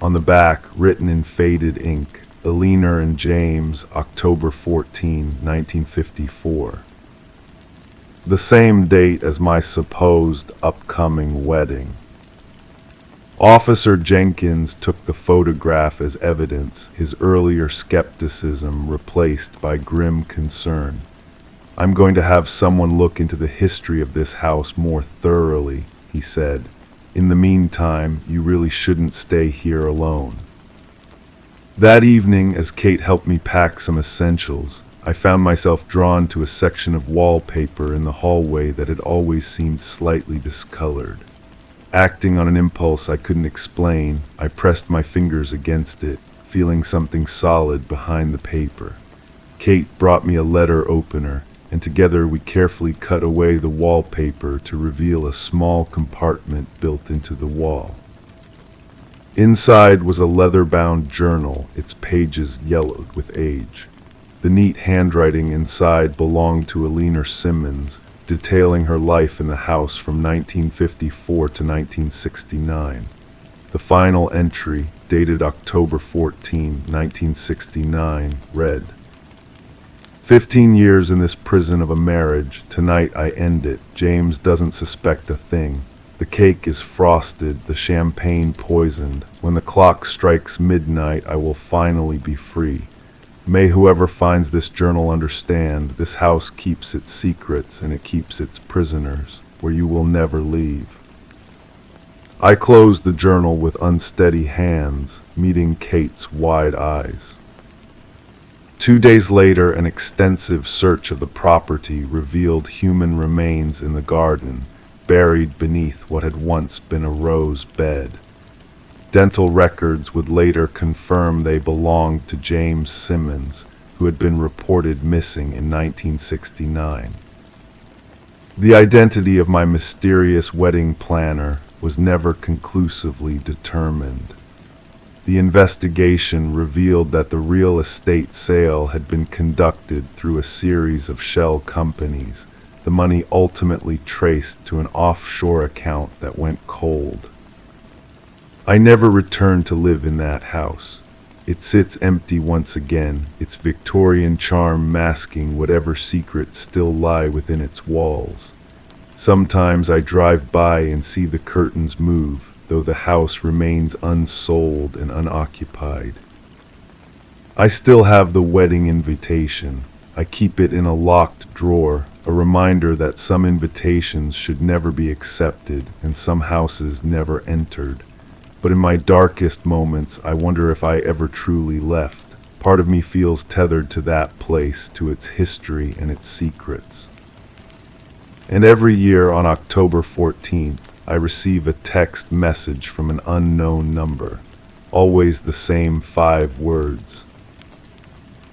On the back, written in faded ink, Eleanor and James, October 14, 1954. The same date as my supposed upcoming wedding. Officer Jenkins took the photograph as evidence, his earlier skepticism replaced by grim concern. "I'm going to have someone look into the history of this house more thoroughly," he said. "In the meantime, you really shouldn't stay here alone." That evening, as Kate helped me pack some essentials, I found myself drawn to a section of wallpaper in the hallway that had always seemed slightly discolored. Acting on an impulse I couldn't explain, I pressed my fingers against it, feeling something solid behind the paper. Kate brought me a letter opener, and together we carefully cut away the wallpaper to reveal a small compartment built into the wall. Inside was a leather-bound journal, its pages yellowed with age. The neat handwriting inside belonged to Eleanor Simmons, detailing her life in the house from 1954 to 1969. The final entry, dated October 14, 1969, read, "15 years in this prison of a marriage. Tonight I end it. James doesn't suspect a thing. The cake is frosted, the champagne poisoned. When the clock strikes midnight, I will finally be free. May whoever finds this journal understand, this house keeps its secrets and it keeps its prisoners, where you will never leave." I closed the journal with unsteady hands, meeting Kate's wide eyes. 2 days later, an extensive search of the property revealed human remains in the garden, buried beneath what had once been a rose bed. Dental records would later confirm they belonged to James Simmons, who had been reported missing in 1969. The identity of my mysterious wedding planner was never conclusively determined. The investigation revealed that the real estate sale had been conducted through a series of shell companies, the money ultimately traced to an offshore account that went cold. I never returned to live in that house. It sits empty once again, its Victorian charm masking whatever secrets still lie within its walls. Sometimes I drive by and see the curtains move, though the house remains unsold and unoccupied. I still have the wedding invitation. I keep it in a locked drawer, a reminder that some invitations should never be accepted and some houses never entered. But in my darkest moments, I wonder if I ever truly left. Part of me feels tethered to that place, to its history and its secrets. And every year on October 14th, I receive a text message from an unknown number. Always the same 5 words.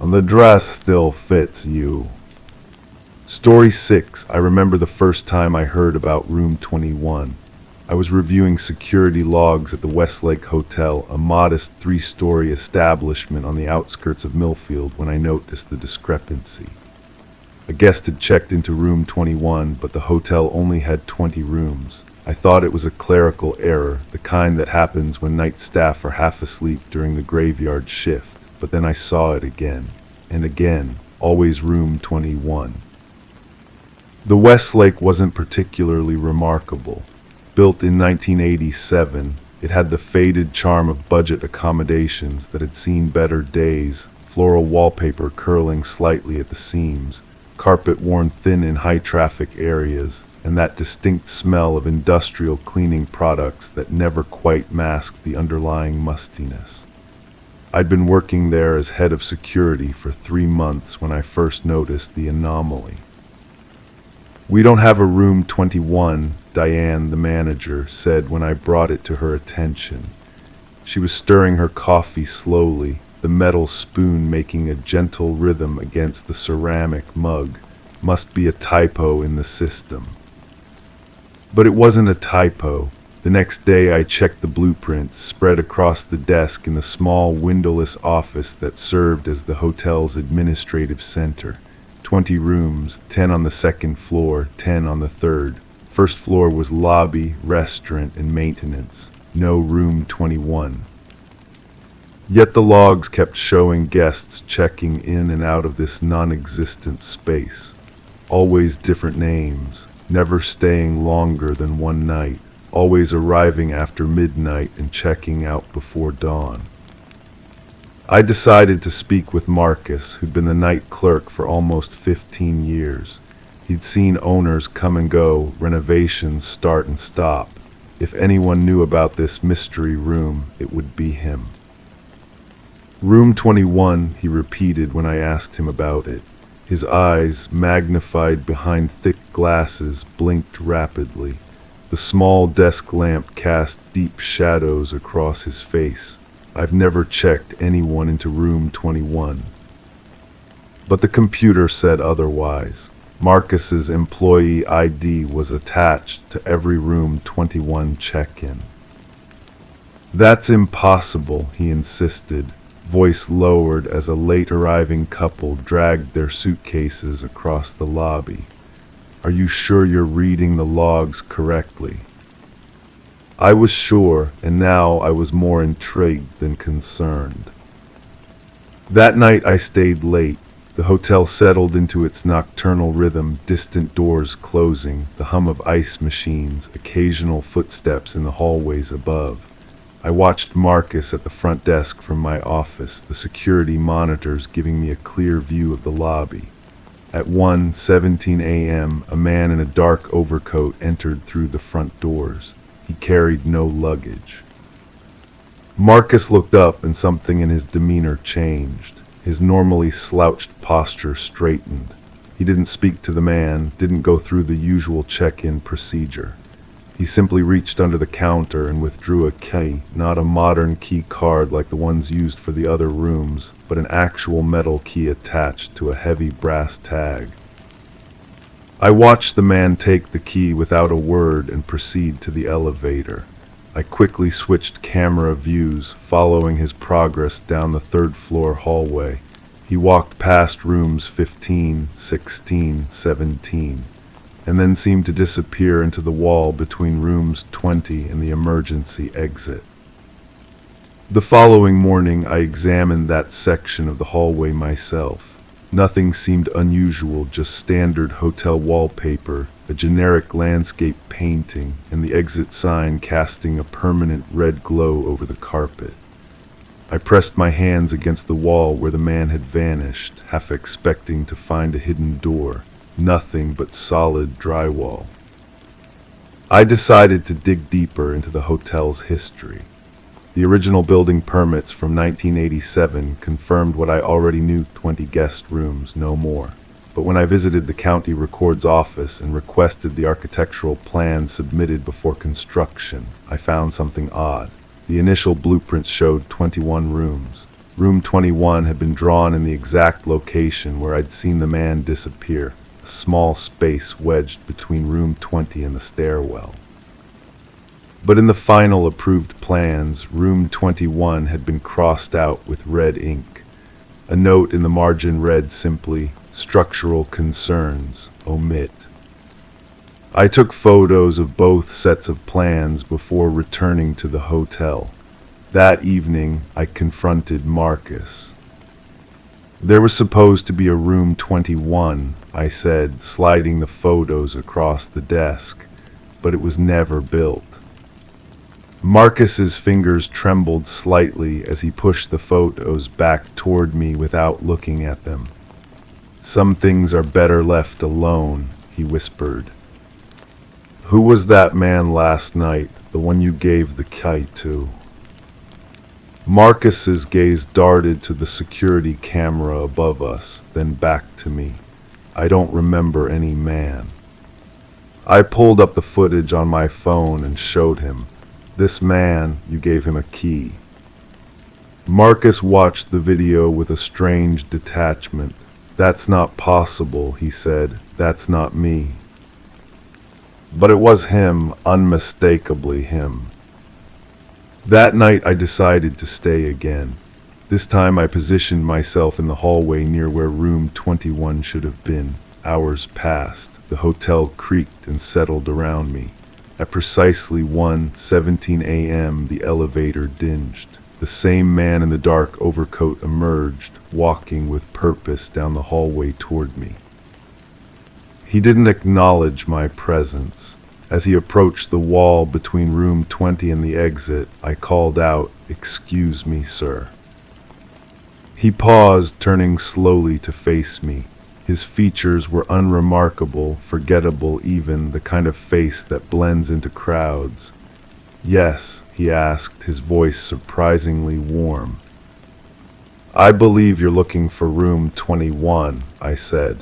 "The dress still fits you." Story 6. I remember the first time I heard about Room 21. I was reviewing security logs at the Westlake Hotel, a modest 3-story establishment on the outskirts of Millfield, when I noticed the discrepancy. A guest had checked into room 21, but the hotel only had 20 rooms. I thought it was a clerical error, the kind that happens when night staff are half asleep during the graveyard shift, but then I saw it again, and again, always room 21. The Westlake wasn't particularly remarkable. Built in 1987, it had the faded charm of budget accommodations that had seen better days, floral wallpaper curling slightly at the seams, carpet worn thin in high-traffic areas, and that distinct smell of industrial cleaning products that never quite masked the underlying mustiness. I'd been working there as head of security for 3 months when I first noticed the anomaly. "We don't have a room 21, Diane, the manager, said when I brought it to her attention. She was stirring her coffee slowly, the metal spoon making a gentle rhythm against the ceramic mug. Must be a typo in the system. But it wasn't a typo. The next day I checked the blueprints spread across the desk in the small windowless office that served as the hotel's administrative center. 20 rooms, 10 on the second floor, 10 on the third. First floor was lobby, restaurant, and maintenance. No room 21. Yet the logs kept showing guests checking in and out of this non-existent space. Always different names, never staying longer than one night, always arriving after midnight and checking out before dawn. I decided to speak with Marcus, who'd been the night clerk for almost 15 years. He'd seen owners come and go, renovations start and stop. If anyone knew about this mystery room, it would be him. Room 21, he repeated when I asked him about it. His eyes, magnified behind thick glasses, blinked rapidly. The small desk lamp cast deep shadows across his face. I've never checked anyone into room 21. But the computer said otherwise. Marcus's employee ID was attached to every room 21 check-in. That's impossible, he insisted, voice lowered as a late-arriving couple dragged their suitcases across the lobby. Are you sure you're reading the logs correctly? I was sure, and now I was more intrigued than concerned. That night I stayed late. The hotel settled into its nocturnal rhythm, distant doors closing, the hum of ice machines, occasional footsteps in the hallways above. I watched Marcus at the front desk from my office, the security monitors giving me a clear view of the lobby. At 1:17 a.m., a man in a dark overcoat entered through the front doors. He carried no luggage. Marcus looked up and something in his demeanor changed. His normally slouched posture straightened. He didn't speak to the man, didn't go through the usual check-in procedure. He simply reached under the counter and withdrew a key, not a modern key card like the ones used for the other rooms, but an actual metal key attached to a heavy brass tag. I watched the man take the key without a word and proceed to the elevator. I quickly switched camera views, following his progress down the third-floor hallway. He walked past rooms 15, 16, 17. And then seemed to disappear into the wall between rooms 20 and the emergency exit. The following morning, I examined that section of the hallway myself. Nothing seemed unusual, just standard hotel wallpaper, a generic landscape painting, and the exit sign casting a permanent red glow over the carpet. I pressed my hands against the wall where the man had vanished, half expecting to find a hidden door. Nothing but solid drywall. I decided to dig deeper into the hotel's history. The original building permits from 1987 confirmed what I already knew: 20 guest rooms, no more. But when I visited the county records office and requested the architectural plans submitted before construction, I found something odd. The initial blueprints showed 21 rooms. Room 21 had been drawn in the exact location where I'd seen the man disappear. Small space wedged between room 20 and the stairwell. But in the final approved plans, room 21 had been crossed out with red ink. A note in the margin read simply, "Structural concerns, omit." I took photos of both sets of plans before returning to the hotel. That evening, I confronted Marcus. There was supposed to be a room 21, I said, sliding the photos across the desk, but it was never built. Marcus's fingers trembled slightly as he pushed the photos back toward me without looking at them. "Some things are better left alone," he whispered. "Who was that man last night, the one you gave the key to?" Marcus's gaze darted to the security camera above us, then back to me. "I don't remember any man." I pulled up the footage on my phone and showed him. "This man, you gave him a key." Marcus watched the video with a strange detachment. "That's not possible," he said. "That's not me." But it was him, unmistakably him. That night I decided to stay again. This time I positioned myself in the hallway near where room 21 should have been. Hours passed. The hotel creaked and settled around me. At precisely 1:17 a.m., the elevator dinged. The same man in the dark overcoat emerged, walking with purpose down the hallway toward me. He didn't acknowledge my presence. As he approached the wall between room 20 and the exit, I called out, "Excuse me, sir." He paused, turning slowly to face me. His features were unremarkable, forgettable even, the kind of face that blends into crowds. "Yes," he asked, his voice surprisingly warm. "I believe you're looking for room 21, I said.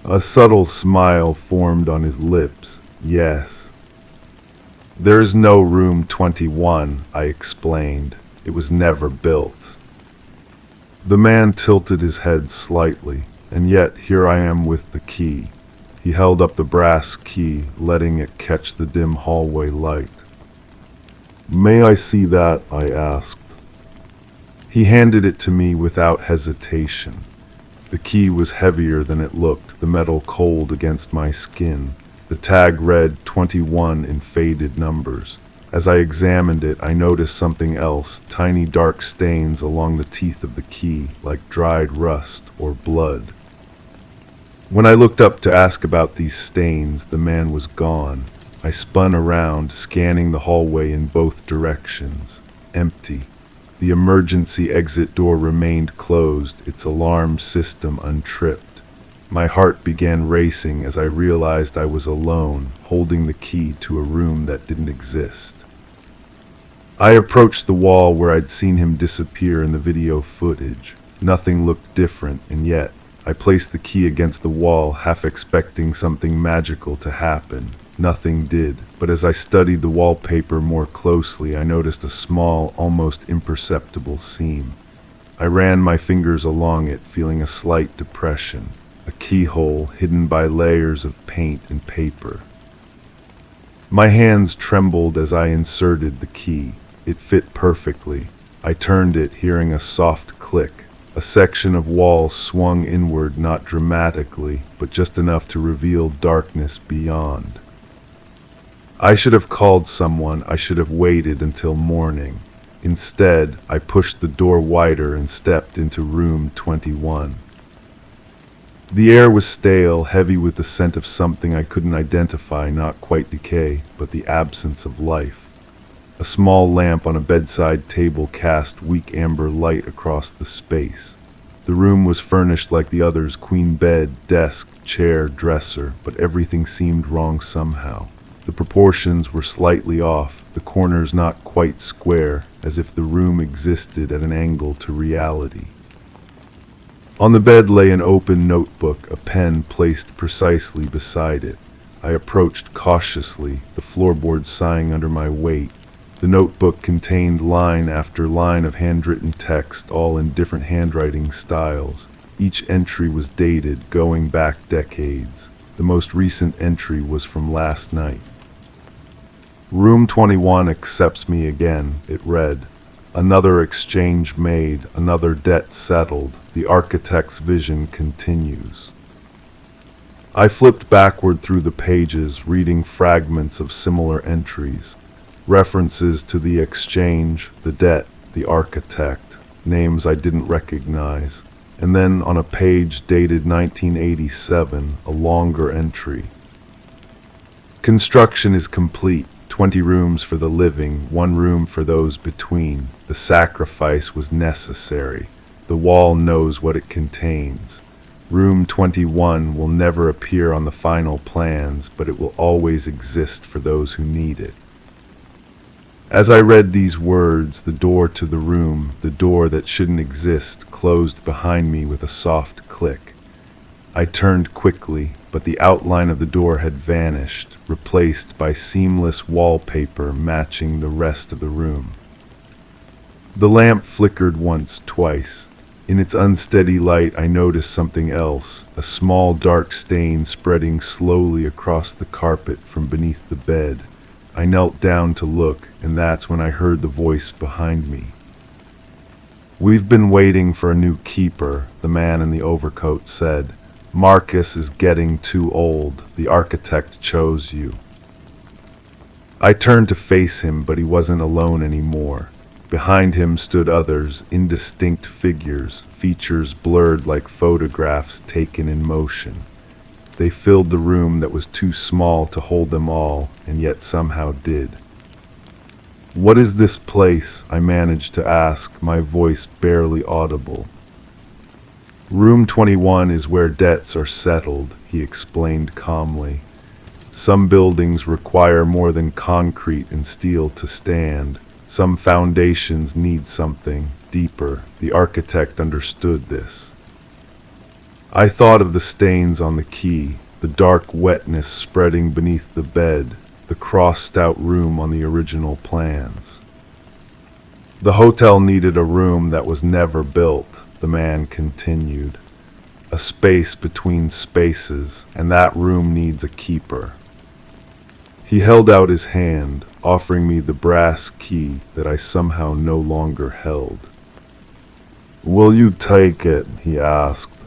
A subtle smile formed on his lips. "Yes." "There is no room 21, I explained. "It was never built." The man tilted his head slightly, and yet here I am with the key. He held up the brass key, letting it catch the dim hallway light. "May I see that?" I asked. He handed it to me without hesitation. The key was heavier than it looked, the metal cold against my skin. The tag read 21 in faded numbers. As I examined it, I noticed something else, tiny dark stains along the teeth of the key, like dried rust or blood. When I looked up to ask about these stains, the man was gone. I spun around, scanning the hallway in both directions. Empty. The emergency exit door remained closed, its alarm system untripped. My heart began racing as I realized I was alone, holding the key to a room that didn't exist. I approached the wall where I'd seen him disappear in the video footage. Nothing looked different, and yet I placed the key against the wall, half expecting something magical to happen. Nothing did, but as I studied the wallpaper more closely, I noticed a small, almost imperceptible seam. I ran my fingers along it, feeling a slight depression, a keyhole hidden by layers of paint and paper. My hands trembled as I inserted the key. It fit perfectly. I turned it, hearing a soft click. A section of wall swung inward, not dramatically, but just enough to reveal darkness beyond. I should have called someone. I should have waited until morning. Instead, I pushed the door wider and stepped into room 21. The air was stale, heavy with the scent of something I couldn't identify, not quite decay, but the absence of life. A small lamp on a bedside table cast weak amber light across the space. The room was furnished like the others, queen bed, desk, chair, dresser, but everything seemed wrong somehow. The proportions were slightly off, the corners not quite square, as if the room existed at an angle to reality. On the bed lay an open notebook, a pen placed precisely beside it. I approached cautiously, the floorboards sighing under my weight. The notebook contained line after line of handwritten text, all in different handwriting styles. Each entry was dated, going back decades. The most recent entry was from last night. "Room 21 accepts me again," it read. "Another exchange made, another debt settled. The architect's vision continues." I flipped backward through the pages, reading fragments of similar entries. References to the exchange, the debt, the architect, names I didn't recognize. And then on a page dated 1987, a longer entry. "Construction is complete. 20 rooms for the living, 1 room for those between. The sacrifice was necessary. The wall knows what it contains. Room 21 will never appear on the final plans, but it will always exist for those who need it." As I read these words, the door to the room, the door that shouldn't exist, closed behind me with a soft click. I turned quickly, but the outline of the door had vanished, replaced by seamless wallpaper matching the rest of the room. The lamp flickered once, twice. In its unsteady light, I noticed something else, a small dark stain spreading slowly across the carpet from beneath the bed. I knelt down to look, and that's when I heard the voice behind me. "We've been waiting for a new keeper," the man in the overcoat said. "Marcus is getting too old. The architect chose you." I turned to face him, but he wasn't alone anymore. Behind him stood others, indistinct figures, features blurred like photographs taken in motion. They filled the room that was too small to hold them all, and yet somehow did. "What is this place?" I managed to ask, my voice barely audible. "Room 21 is where debts are settled," he explained calmly. "Some buildings require more than concrete and steel to stand. Some foundations need something deeper. The architect understood this." I thought of the stains on the key, the dark wetness spreading beneath the bed, the crossed-out room on the original plans. "The hotel needed a room that was never built," the man continued. "A space between spaces, and that room needs a keeper." He held out his hand, offering me the brass key that I somehow no longer held. "Will you take it?" he asked.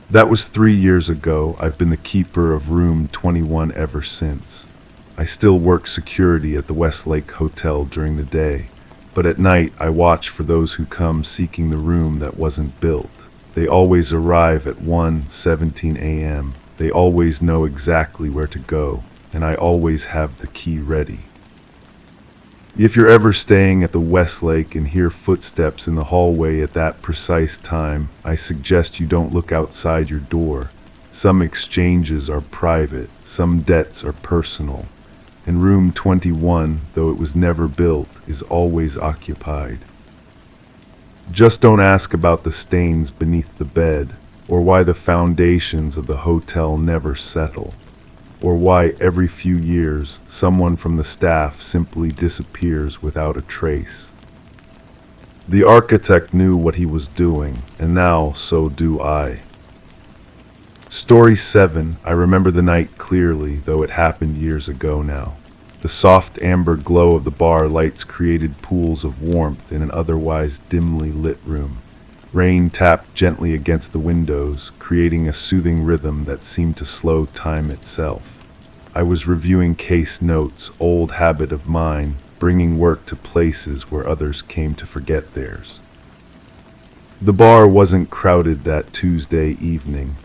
That was 3 years ago. I've been the keeper of room 21 ever since. I still work security at the Westlake Hotel during the day, but at night I watch for those who come seeking the room that wasn't built. They always arrive at 1:17 a.m. They always know exactly where to go, and I always have the key ready. If you're ever staying at the Westlake and hear footsteps in the hallway at that precise time, I suggest you don't look outside your door. Some exchanges are private, some debts are personal, and room 21, though it was never built, is always occupied. Just don't ask about the stains beneath the bed, or why the foundations of the hotel never settle, or why every few years someone from the staff simply disappears without a trace. The architect knew what he was doing, and now so do I. Story 7. I remember the night clearly, though it happened years ago now. The soft amber glow of the bar lights created pools of warmth in an otherwise dimly lit room. Rain tapped gently against the windows, creating a soothing rhythm that seemed to slow time itself. I was reviewing case notes, old habit of mine, bringing work to places where others came to forget theirs. The bar wasn't crowded that Tuesday evening.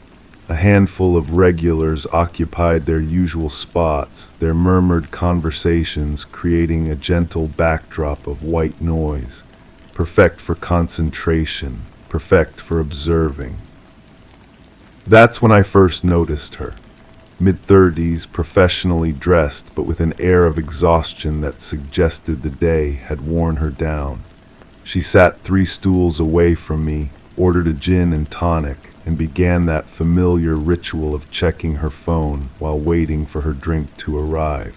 A handful of regulars occupied their usual spots, their murmured conversations creating a gentle backdrop of white noise, perfect for concentration, perfect for observing. That's when I first noticed her. Mid-30s, professionally dressed, but with an air of exhaustion that suggested the day had worn her down. She sat 3 stools away from me, ordered a gin and tonic, and began that familiar ritual of checking her phone while waiting for her drink to arrive.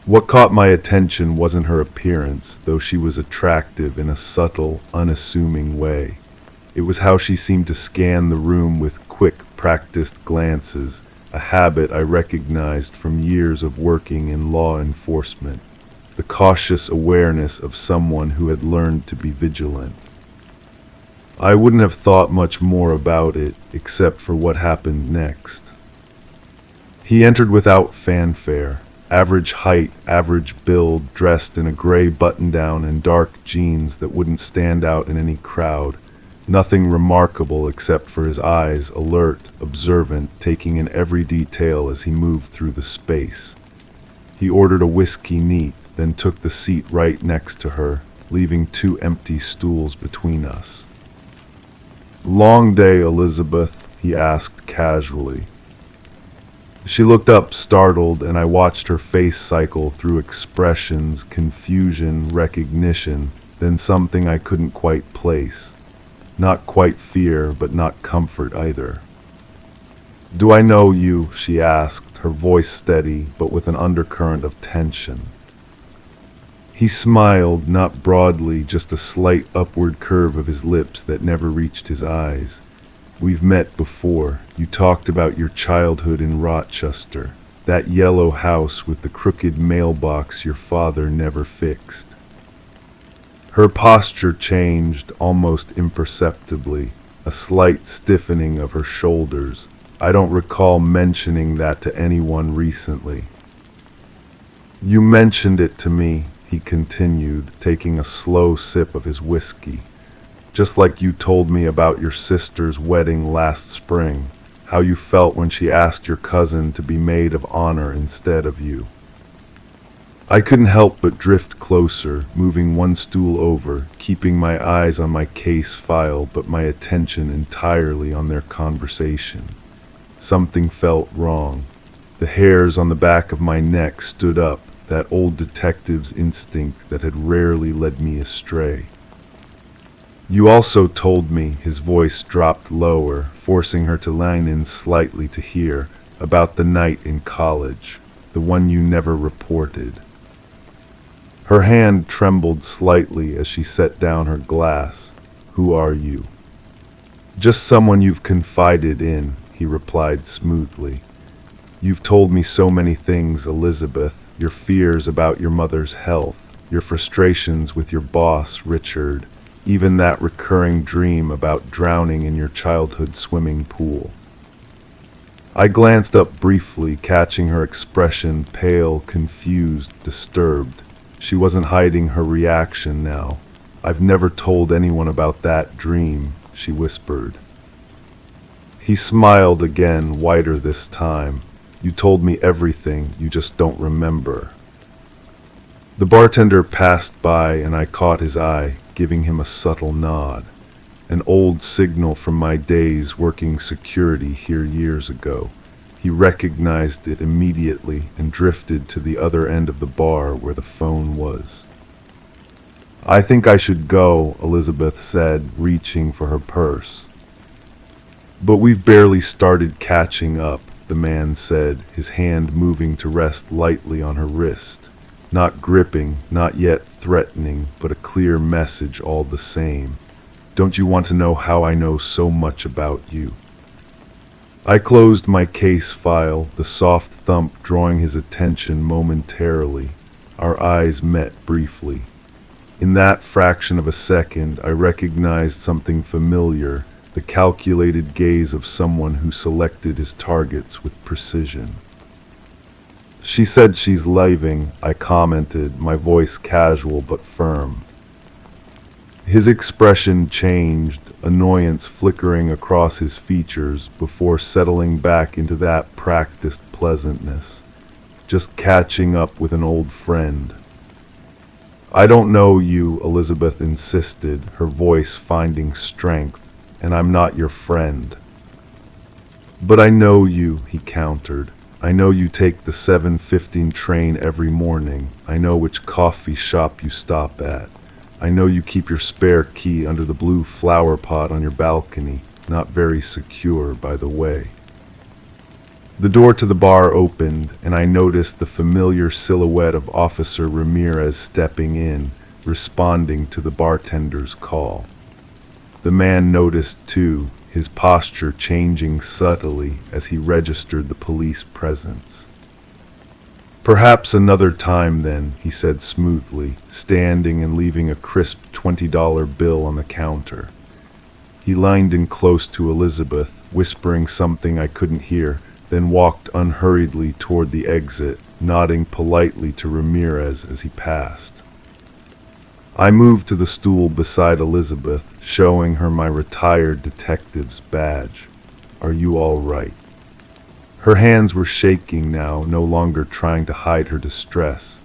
What caught my attention wasn't her appearance, though she was attractive in a subtle, unassuming way. It was how she seemed to scan the room with quick, practiced glances, a habit I recognized from years of working in law enforcement, the cautious awareness of someone who had learned to be vigilant. I wouldn't have thought much more about it, except for what happened next. He entered without fanfare. Average height, average build, dressed in a gray button-down and dark jeans that wouldn't stand out in any crowd. Nothing remarkable except for his eyes, alert, observant, taking in every detail as he moved through the space. He ordered a whiskey neat, then took the seat right next to her, leaving 2 empty stools between us. "Long day, Elizabeth?" he asked casually. She looked up, startled, and I watched her face cycle through expressions, confusion, recognition, then something I couldn't quite place. Not quite fear, but not comfort either. "Do I know you?" she asked, her voice steady, but with an undercurrent of tension. He smiled, not broadly, just a slight upward curve of his lips that never reached his eyes. "We've met before. You talked about your childhood in Rochester, that yellow house with the crooked mailbox your father never fixed." Her posture changed almost imperceptibly, a slight stiffening of her shoulders. I don't recall mentioning that to anyone recently. You mentioned it to me, he continued, taking a slow sip of his whiskey. Just like you told me about your sister's wedding last spring, how you felt when she asked your cousin to be maid of honor instead of you. I couldn't help but drift closer, moving one stool over, keeping my eyes on my case file but my attention entirely on their conversation. Something felt wrong. The hairs on the back of my neck stood up, that old detective's instinct that had rarely led me astray. You also told me, his voice dropped lower, forcing her to lean in slightly to hear, about the night in college, the one you never reported. Her hand trembled slightly as she set down her glass. Who are you? Just someone you've confided in, he replied smoothly. You've told me so many things, Elizabeth, your fears about your mother's health, your frustrations with your boss, Richard, even that recurring dream about drowning in your childhood swimming pool. I glanced up briefly, catching her expression, pale, confused, disturbed. She wasn't hiding her reaction now. I've never told anyone about that dream, she whispered. He smiled again, wider this time. You told me everything, you just don't remember. The bartender passed by and I caught his eye, giving him a subtle nod. An old signal from my days working security here years ago. He recognized it immediately and drifted to the other end of the bar where the phone was. I think I should go, Elizabeth said, reaching for her purse. But we've barely started catching up, the man said, his hand moving to rest lightly on her wrist. Not gripping, not yet threatening, but a clear message all the same. Don't you want to know how I know so much about you? I closed my case file, the soft thump drawing his attention momentarily. Our eyes met briefly. In that fraction of a second, I recognized something familiar, the calculated gaze of someone who selected his targets with precision. She said she's leaving, I commented, my voice casual but firm. His expression changed, annoyance flickering across his features before settling back into that practiced pleasantness, just catching up with an old friend. I don't know you, Elizabeth insisted, her voice finding strength, and I'm not your friend. But I know you, he countered. I know you take the 7:15 train every morning. I know which coffee shop you stop at. I know you keep your spare key under the blue flower pot on your balcony, not very secure, by the way. The door to the bar opened, and I noticed the familiar silhouette of Officer Ramirez stepping in, responding to the bartender's call. The man noticed too, his posture changing subtly as he registered the police presence. Perhaps another time then, he said smoothly, standing and leaving a crisp $20 bill on the counter. He leaned in close to Elizabeth, whispering something I couldn't hear, then walked unhurriedly toward the exit, nodding politely to Ramirez as he passed. I moved to the stool beside Elizabeth, showing her my retired detective's badge. Are you all right? Her hands were shaking now, no longer trying to hide her distress.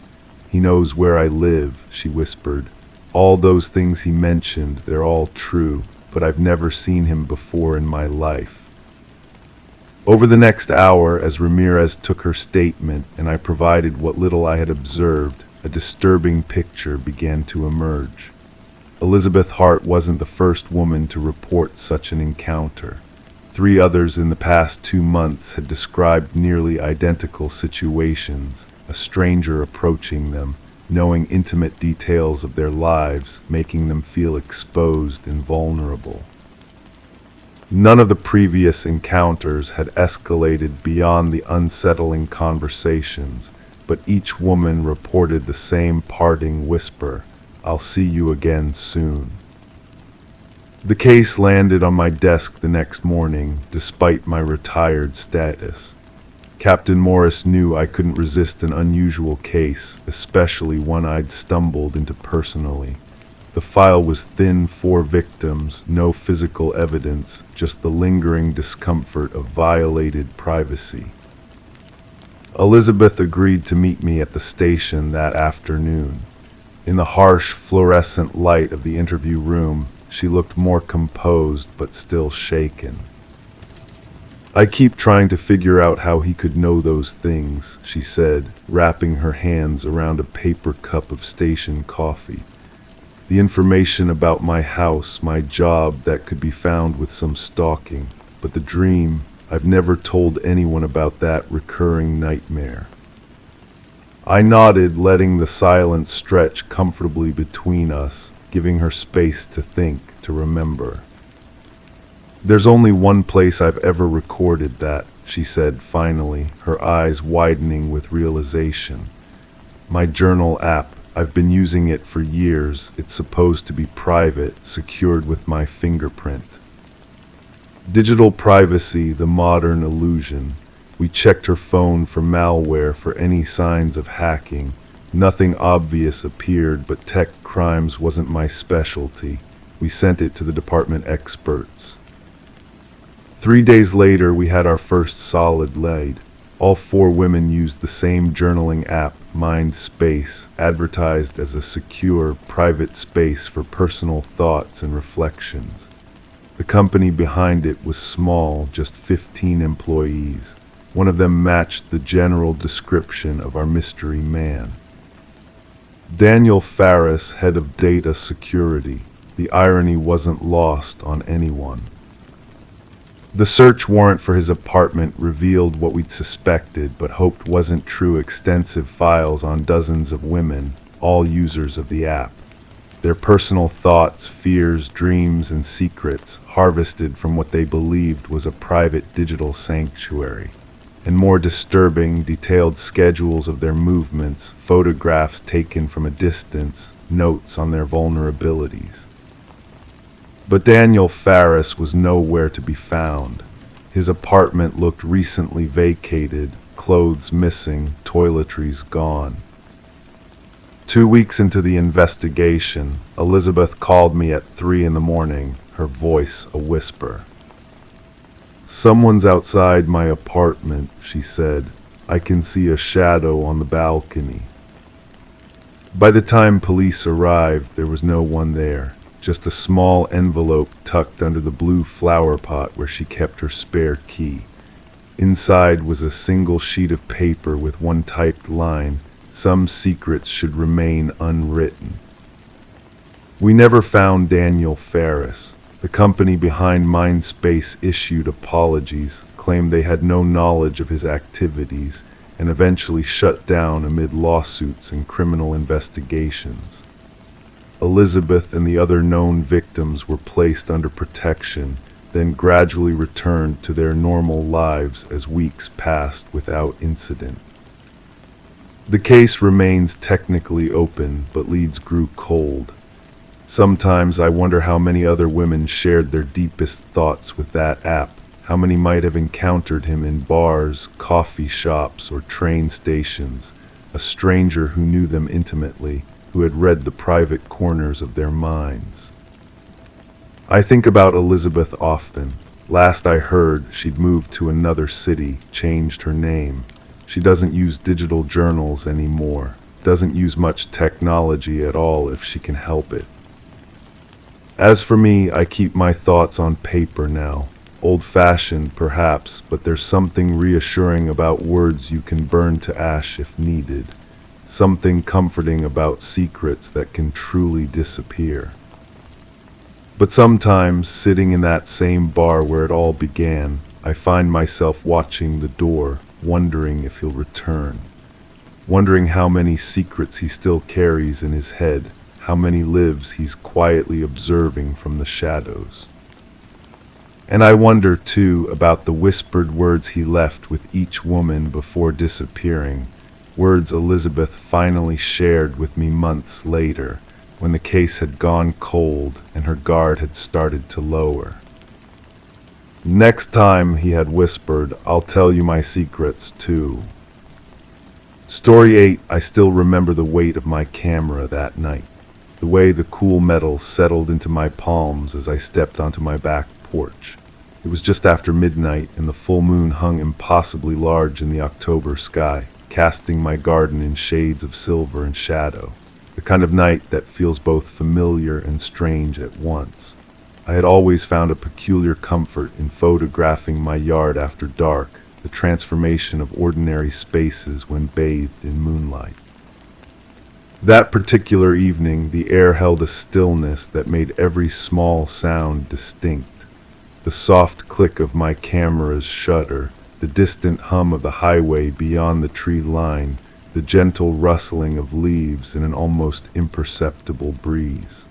He knows where I live, she whispered. All those things he mentioned, they're all true, but I've never seen him before in my life. Over the next hour, as Ramirez took her statement and I provided what little I had observed, a disturbing picture began to emerge. Elizabeth Hart wasn't the first woman to report such an encounter. 3 others in the past 2 months had described nearly identical situations, a stranger approaching them, knowing intimate details of their lives, making them feel exposed and vulnerable. None of the previous encounters had escalated beyond the unsettling conversations, but each woman reported the same parting whisper, I'll see you again soon. The case landed on my desk the next morning, despite my retired status. Captain Morris knew I couldn't resist an unusual case, especially one I'd stumbled into personally. The file was thin, 4 victims, no physical evidence, just the lingering discomfort of violated privacy. Elizabeth agreed to meet me at the station that afternoon. In the harsh, fluorescent light of the interview room, she looked more composed but still shaken. "I keep trying to figure out how he could know those things," she said, wrapping her hands around a paper cup of station coffee. "The information about my house, my job, that could be found with some stalking. But the dream, I've never told anyone about that recurring nightmare." I nodded, letting the silence stretch comfortably between us, giving her space to think, to remember. "There's only one place I've ever recorded that," she said finally, her eyes widening with realization. "My journal app. I've been using it for years. It's supposed to be private, secured with my fingerprint." Digital privacy, the modern illusion. We checked her phone for malware, for any signs of hacking. Nothing obvious appeared, but tech crimes wasn't my specialty. We sent it to the department experts. 3 days later, we had our first solid lead. All 4 women used the same journaling app, Mindspace, advertised as a secure, private space for personal thoughts and reflections. The company behind it was small, just 15 employees. One of them matched the general description of our mystery man. Daniel Farris, head of data security. The irony wasn't lost on anyone. The search warrant for his apartment revealed what we'd suspected, but hoped wasn't true: extensive files on dozens of women, all users of the app. Their personal thoughts, fears, dreams, and secrets harvested from what they believed was a private digital sanctuary. And more disturbing, detailed schedules of their movements, photographs taken from a distance, notes on their vulnerabilities. But Daniel Farris was nowhere to be found. His apartment looked recently vacated, clothes missing, toiletries gone. 2 weeks into the investigation, Elizabeth called me at 3 a.m, her voice a whisper. "Someone's outside my apartment," she said. "I can see a shadow on the balcony." By the time police arrived, there was no one there. Just a small envelope tucked under the blue flower pot where she kept her spare key. Inside was a single sheet of paper with one typed line: "Some secrets should remain unwritten." We never found Daniel Farris. The company behind Mindspace issued apologies, claimed they had no knowledge of his activities, and eventually shut down amid lawsuits and criminal investigations. Elizabeth and the other known victims were placed under protection, then gradually returned to their normal lives as weeks passed without incident. The case remains technically open, but leads grew cold. Sometimes I wonder how many other women shared their deepest thoughts with that app, how many might have encountered him in bars, coffee shops, or train stations, a stranger who knew them intimately, who had read the private corners of their minds. I think about Elizabeth often. Last I heard, she'd moved to another city, changed her name. She doesn't use digital journals anymore, doesn't use much technology at all if she can help it. As for me, I keep my thoughts on paper now. Old-fashioned, perhaps, but there's something reassuring about words you can burn to ash if needed. Something comforting about secrets that can truly disappear. But sometimes, sitting in that same bar where it all began, I find myself watching the door, wondering if he'll return. Wondering how many secrets he still carries in his head, how many lives he's quietly observing from the shadows. And I wonder, too, about the whispered words he left with each woman before disappearing. Words Elizabeth finally shared with me months later, when the case had gone cold and her guard had started to lower. "Next time," he had whispered, "I'll tell you my secrets, too." Story 8. I still remember the weight of my camera that night, the way the cool metal settled into my palms as I stepped onto my back porch. It was just after midnight, and the full moon hung impossibly large in the October sky, casting my garden in shades of silver and shadow, the kind of night that feels both familiar and strange at once. I had always found a peculiar comfort in photographing my yard after dark, the transformation of ordinary spaces when bathed in moonlight. That particular evening, the air held a stillness that made every small sound distinct. The soft click of my camera's shutter, the distant hum of the highway beyond the tree line, the gentle rustling of leaves in an almost imperceptible breeze.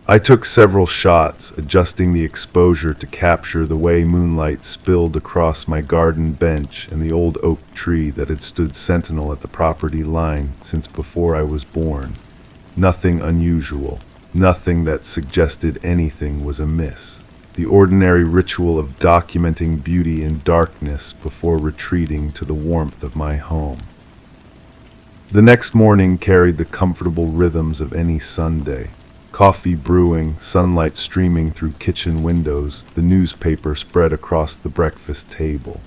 I took several shots, adjusting the exposure to capture the way moonlight spilled across my garden bench and the old oak tree that had stood sentinel at the property line since before I was born. Nothing unusual, nothing that suggested anything was amiss. The ordinary ritual of documenting beauty in darkness before retreating to the warmth of my home. The next morning carried the comfortable rhythms of any Sunday. Coffee brewing, sunlight streaming through kitchen windows, the newspaper spread across the breakfast table.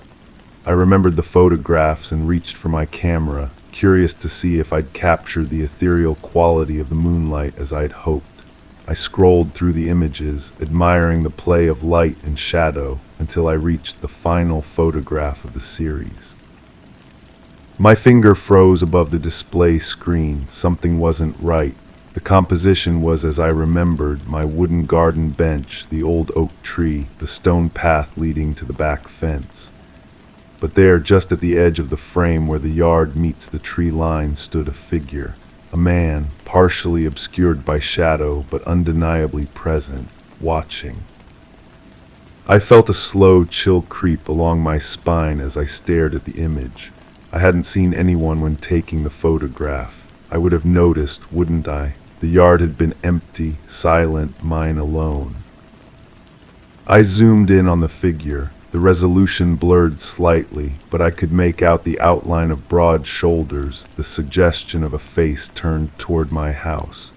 I remembered the photographs and reached for my camera, curious to see if I'd captured the ethereal quality of the moonlight as I'd hoped. I scrolled through the images, admiring the play of light and shadow, until I reached the final photograph of the series. My finger froze above the display screen. Something wasn't right. The composition was as I remembered: my wooden garden bench, the old oak tree, the stone path leading to the back fence. But there, just at the edge of the frame where the yard meets the tree line, stood a figure. A man, partially obscured by shadow, but undeniably present, watching. I felt a slow chill creep along my spine as I stared at the image. I hadn't seen anyone when taking the photograph. I would have noticed, wouldn't I? The yard had been empty, silent, mine alone. I zoomed in on the figure. The resolution blurred slightly, but I could make out the outline of broad shoulders, the suggestion of a face turned toward my house,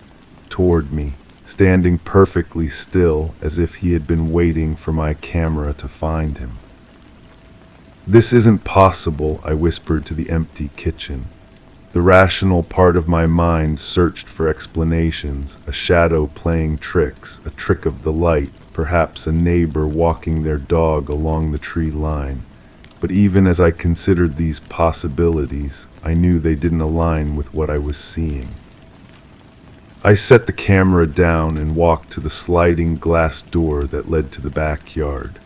toward me, standing perfectly still as if he had been waiting for my camera to find him. "This isn't possible," I whispered to the empty kitchen. The rational part of my mind searched for explanations, a shadow playing tricks, a trick of the light, perhaps a neighbor walking their dog along the tree line. But even as I considered these possibilities, I knew they didn't align with what I was seeing. I set the camera down and walked to the sliding glass door that led to the backyard.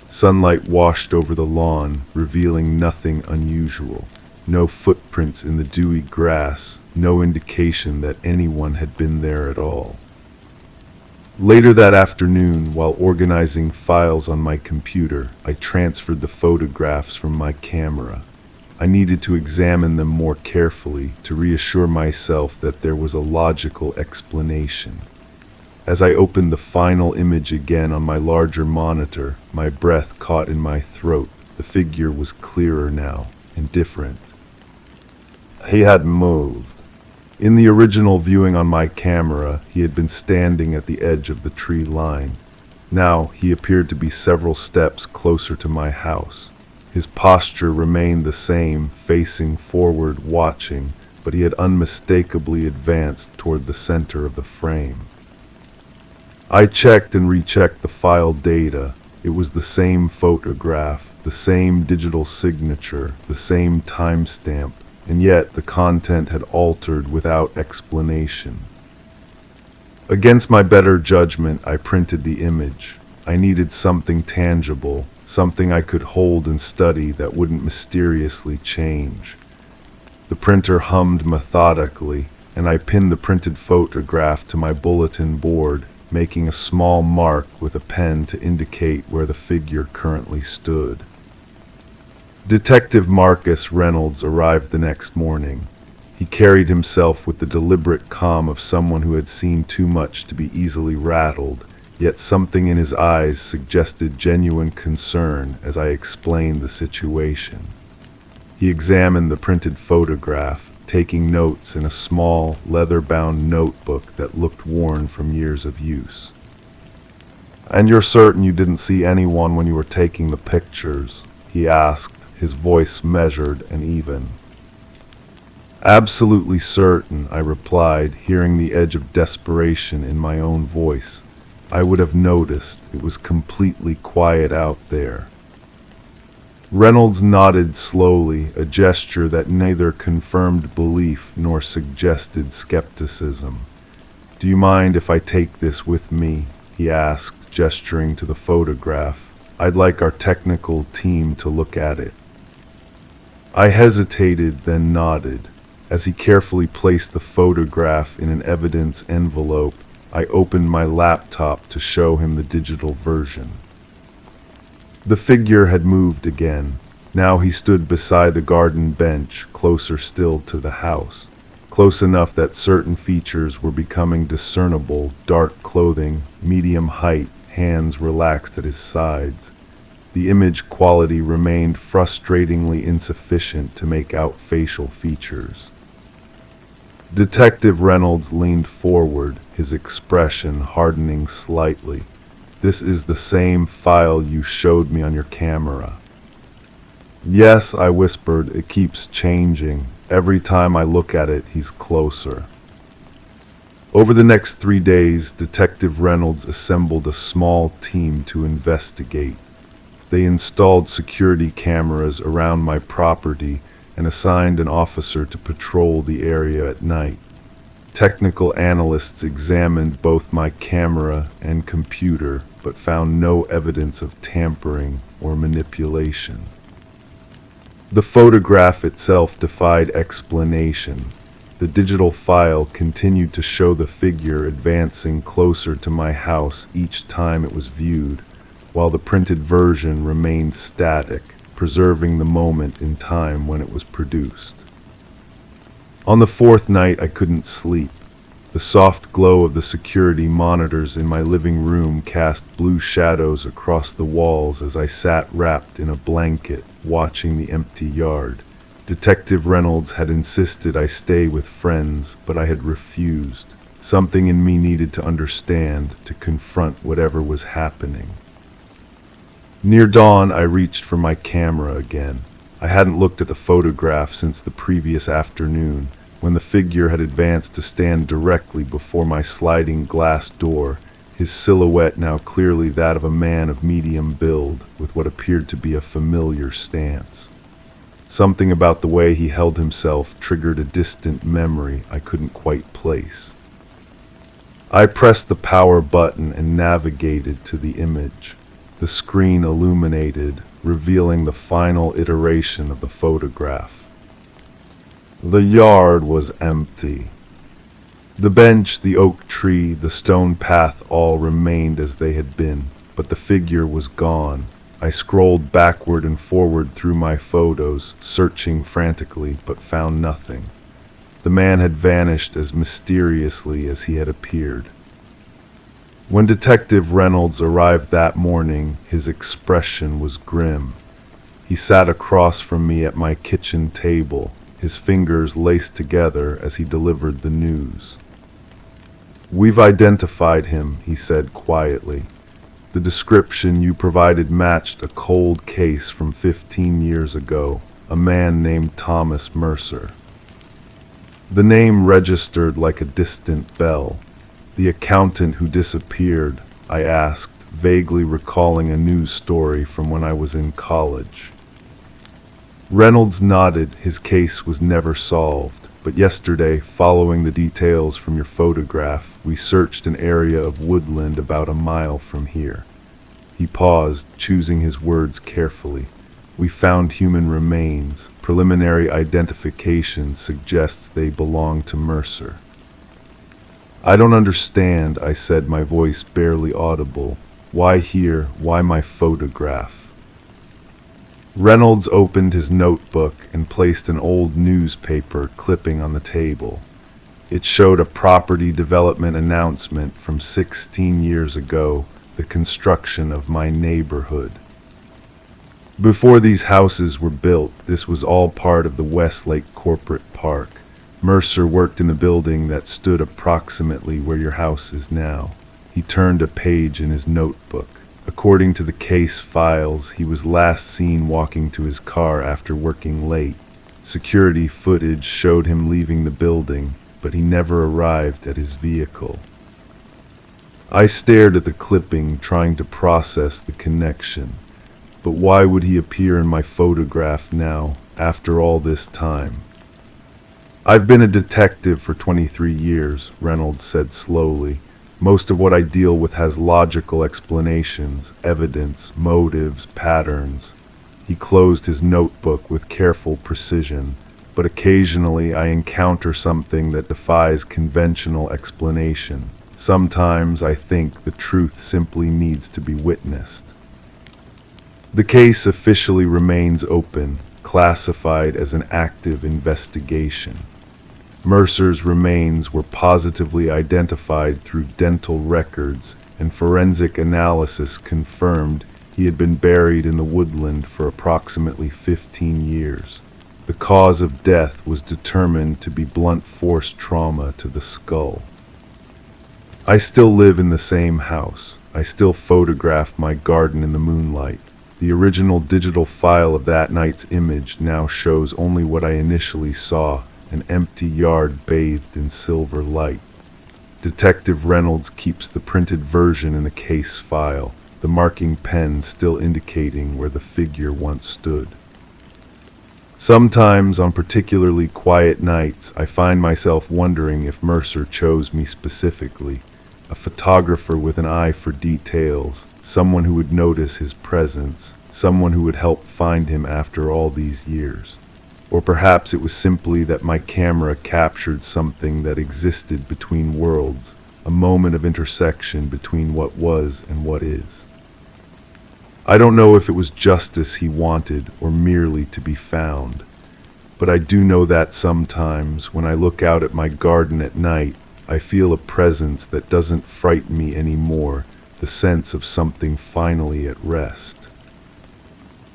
Sunlight washed over the lawn, revealing nothing unusual. No footprints in the dewy grass, no indication that anyone had been there at all. Later that afternoon, while organizing files on my computer, I transferred the photographs from my camera. I needed to examine them more carefully to reassure myself that there was a logical explanation. As I opened the final image again on my larger monitor, my breath caught in my throat. The figure was clearer now, and different. He had moved. In the original viewing on my camera, he had been standing at the edge of the tree line. Now he appeared to be several steps closer to my house. His posture remained the same, facing forward, watching, but he had unmistakably advanced toward the center of the frame. I checked and rechecked the file data. It was the same photograph, the same digital signature, the same timestamp. And yet the content had altered without explanation. Against my better judgment, I printed the image. I needed something tangible, something I could hold and study that wouldn't mysteriously change. The printer hummed methodically, and I pinned the printed photograph to my bulletin board, making a small mark with a pen to indicate where the figure currently stood. Detective Marcus Reynolds arrived the next morning. He carried himself with the deliberate calm of someone who had seen too much to be easily rattled, yet something in his eyes suggested genuine concern as I explained the situation. He examined the printed photograph, taking notes in a small, leather-bound notebook that looked worn from years of use. "And you're certain you didn't see anyone when you were taking the pictures?" he asked, his voice measured and even. "Absolutely certain," I replied, hearing the edge of desperation in my own voice. "I would have noticed. It was completely quiet out there." Reynolds nodded slowly, a gesture that neither confirmed belief nor suggested skepticism. "Do you mind if I take this with me?" he asked, gesturing to the photograph. "I'd like our technical team to look at it." I hesitated, then nodded. As he carefully placed the photograph in an evidence envelope, I opened my laptop to show him the digital version. The figure had moved again. Now he stood beside the garden bench, closer still to the house. Close enough that certain features were becoming discernible: dark clothing, medium height, hands relaxed at his sides. The image quality remained frustratingly insufficient to make out facial features. Detective Reynolds leaned forward, his expression hardening slightly. "This is the same file you showed me on your camera." "Yes," I whispered, "it keeps changing. Every time I look at it, he's closer." Over the next 3 days, Detective Reynolds assembled a small team to investigate. They installed security cameras around my property and assigned an officer to patrol the area at night. Technical analysts examined both my camera and computer, but found no evidence of tampering or manipulation. The photograph itself defied explanation. The digital file continued to show the figure advancing closer to my house each time it was viewed, while the printed version remained static, preserving the moment in time when it was produced. On the 4th night, I couldn't sleep. The soft glow of the security monitors in my living room cast blue shadows across the walls as I sat wrapped in a blanket, watching the empty yard. Detective Reynolds had insisted I stay with friends, but I had refused. Something in me needed to understand, to confront whatever was happening. Near dawn, I reached for my camera again. I hadn't looked at the photograph since the previous afternoon, when the figure had advanced to stand directly before my sliding glass door, his silhouette now clearly that of a man of medium build, with what appeared to be a familiar stance. Something about the way he held himself triggered a distant memory I couldn't quite place. I pressed the power button and navigated to the image. The screen illuminated, revealing the final iteration of the photograph. The yard was empty. The bench, the oak tree, the stone path all remained as they had been, but the figure was gone. I scrolled backward and forward through my photos, searching frantically, but found nothing. The man had vanished as mysteriously as he had appeared. When Detective Reynolds arrived that morning, his expression was grim. He sat across from me at my kitchen table, his fingers laced together as he delivered the news. "We've identified him," he said quietly. "The description you provided matched a cold case from 15 years ago, a man named Thomas Mercer." The name registered like a distant bell. "The accountant who disappeared?" I asked, vaguely recalling a news story from when I was in college. Reynolds nodded. His case was never solved, but yesterday, following the details from your photograph, we searched an area of woodland about a mile from here. He paused, choosing his words carefully. "We found human remains. Preliminary identification suggests they belong to Mercer." "I don't understand," I said, my voice barely audible. "Why here? Why my photograph?" Reynolds opened his notebook and placed an old newspaper clipping on the table. It showed a property development announcement from 16 years ago, the construction of my neighborhood. Before these houses were built, this was all part of the Westlake Corporate Park. Mercer worked in the building that stood approximately where your house is now. He turned a page in his notebook. According to the case files, he was last seen walking to his car after working late. Security footage showed him leaving the building, but he never arrived at his vehicle. I stared at the clipping, trying to process the connection. But why would he appear in my photograph now, after all this time? "I've been a detective for 23 years, Reynolds said slowly. "Most of what I deal with has logical explanations, evidence, motives, patterns." He closed his notebook with careful precision. "But occasionally I encounter something that defies conventional explanation. Sometimes I think the truth simply needs to be witnessed." The case officially remains open, classified as an active investigation. Mercer's remains were positively identified through dental records, and forensic analysis confirmed he had been buried in the woodland for approximately 15 years. The cause of death was determined to be blunt force trauma to the skull. I still live in the same house. I still photograph my garden in the moonlight. The original digital file of that night's image now shows only what I initially saw, an empty yard bathed in silver light. Detective Reynolds keeps the printed version in the case file, the marking pen still indicating where the figure once stood. Sometimes, on particularly quiet nights, I find myself wondering if Mercer chose me specifically, a photographer with an eye for details, someone who would notice his presence, someone who would help find him after all these years. Or perhaps it was simply that my camera captured something that existed between worlds, a moment of intersection between what was and what is. I don't know if it was justice he wanted or merely to be found, but I do know that sometimes when I look out at my garden at night, I feel a presence that doesn't frighten me anymore, the sense of something finally at rest.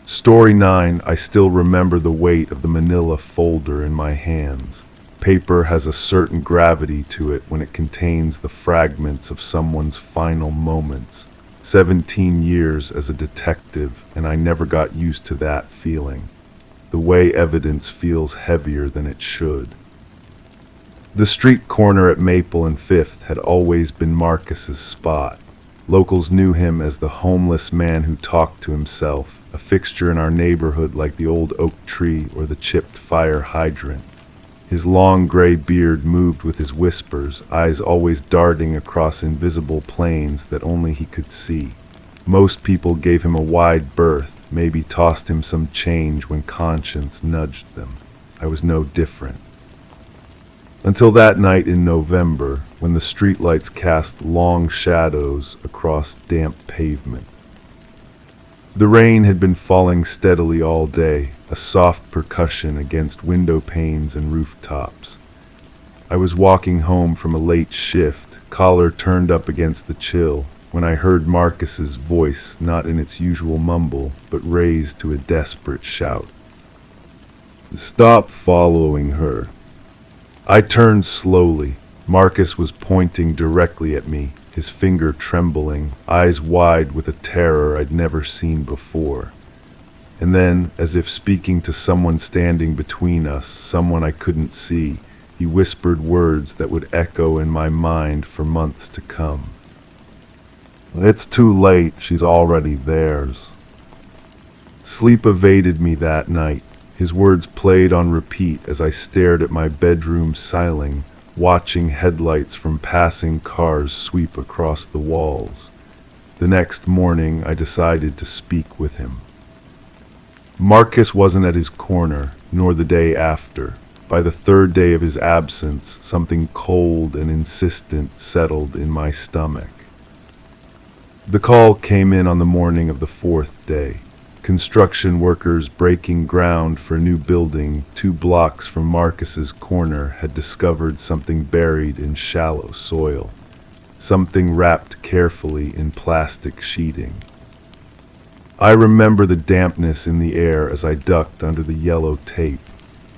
Story 9, I still remember the weight of the manila folder in my hands. Paper has a certain gravity to it when it contains the fragments of someone's final moments. 17 years as a detective, and I never got used to that feeling. The way evidence feels heavier than it should. The street corner at Maple and Fifth had always been Marcus's spot. Locals knew him as the homeless man who talked to himself, a fixture in our neighborhood like the old oak tree or the chipped fire hydrant. His long gray beard moved with his whispers, eyes always darting across invisible plains that only he could see. Most people gave him a wide berth, maybe tossed him some change when conscience nudged them. I was no different. Until that night in November, when the streetlights cast long shadows across damp pavement. The rain had been falling steadily all day, a soft percussion against window panes and rooftops. I was walking home from a late shift, collar turned up against the chill, when I heard Marcus's voice, not in its usual mumble, but raised to a desperate shout. "Stop following her." I turned slowly. Marcus was pointing directly at me, his finger trembling, eyes wide with a terror I'd never seen before. And then, as if speaking to someone standing between us, someone I couldn't see, he whispered words that would echo in my mind for months to come. "It's too late, she's already theirs." Sleep evaded me that night. His words played on repeat as I stared at my bedroom ceiling, watching headlights from passing cars sweep across the walls. The next morning, I decided to speak with him. Marcus wasn't at his corner, nor the day after. By the third day of his absence, something cold and insistent settled in my stomach. The call came in on the morning of the fourth day. Construction workers breaking ground for a new building 2 blocks from Marcus's corner had discovered something buried in shallow soil, something wrapped carefully in plastic sheeting. I remember the dampness in the air as I ducked under the yellow tape.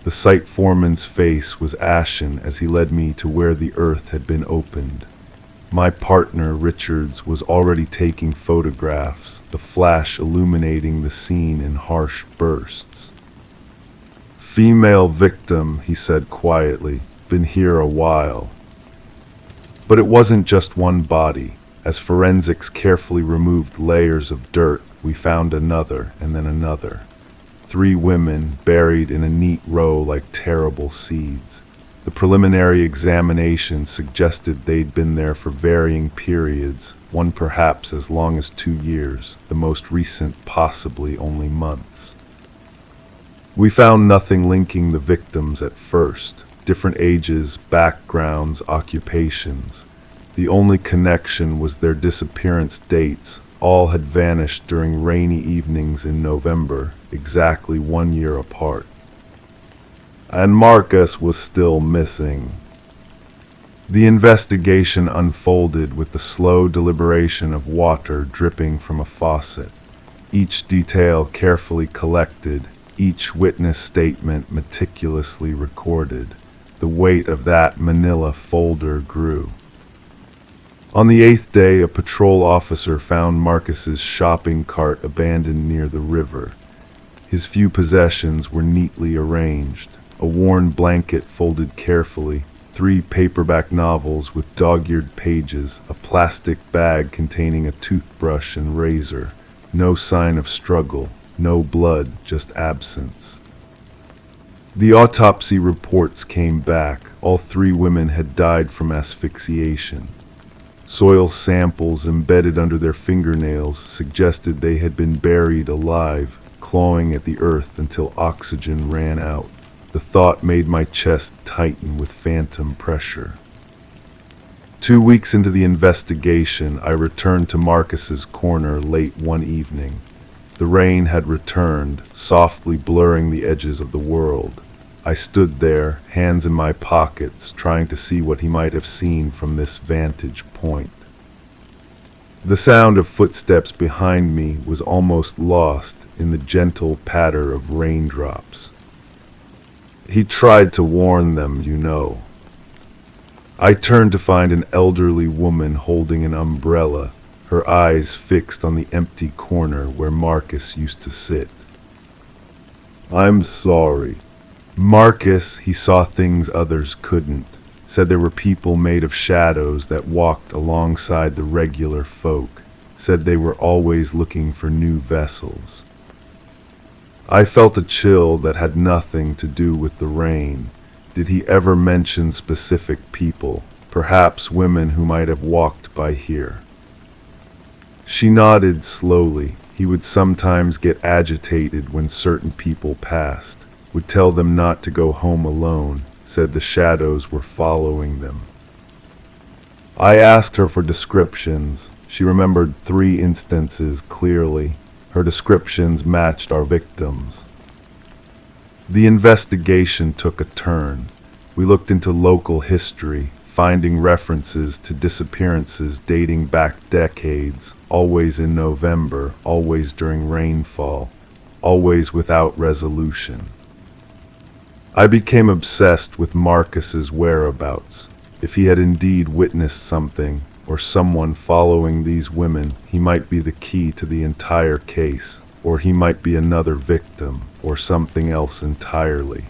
The site foreman's face was ashen as he led me to where the earth had been opened. My partner, Richards, was already taking photographs, the flash illuminating the scene in harsh bursts. "Female victim," he said quietly, "been here a while." But it wasn't just one body. As forensics carefully removed layers of dirt, we found another and then another. 3 women buried in a neat row like terrible seeds. The preliminary examination suggested they'd been there for varying periods, one perhaps as long as 2 years, the most recent possibly only months. We found nothing linking the victims at first. Different ages, backgrounds, occupations. The only connection was their disappearance dates. All had vanished during rainy evenings in November, exactly 1 year apart. And Marcus was still missing. The investigation unfolded with the slow deliberation of water dripping from a faucet. Each detail carefully collected, each witness statement meticulously recorded. The weight of that manila folder grew. On the 8th day, a patrol officer found Marcus's shopping cart abandoned near the river. His few possessions were neatly arranged. A worn blanket folded carefully, 3 paperback novels with dog-eared pages, a plastic bag containing a toothbrush and razor. No sign of struggle, no blood, just absence. The autopsy reports came back. All 3 women had died from asphyxiation. Soil samples embedded under their fingernails suggested they had been buried alive, clawing at the earth until oxygen ran out. The thought made my chest tighten with phantom pressure. 2 weeks into the investigation, I returned to Marcus's corner late one evening. The rain had returned, softly blurring the edges of the world. I stood there, hands in my pockets, trying to see what he might have seen from this vantage point. The sound of footsteps behind me was almost lost in the gentle patter of raindrops. He tried to warn them, you know. I turned to find an elderly woman holding an umbrella, her eyes fixed on the empty corner where Marcus used to sit. "I'm sorry." Marcus, he saw things others couldn't, said there were people made of shadows that walked alongside the regular folk, said they were always looking for new vessels. I felt a chill that had nothing to do with the rain. Did he ever mention specific people, perhaps women who might have walked by here? She nodded slowly. He would sometimes get agitated when certain people passed, would tell them not to go home alone, said the shadows were following them. I asked her for descriptions. She remembered 3 instances clearly. Her descriptions matched our victims. The investigation took a turn. We looked into local history, finding references to disappearances dating back decades, always in November, always during rainfall, always without resolution. I became obsessed with Marcus's whereabouts. If he had indeed witnessed something, or someone following these women, he might be the key to the entire case, or he might be another victim, or something else entirely.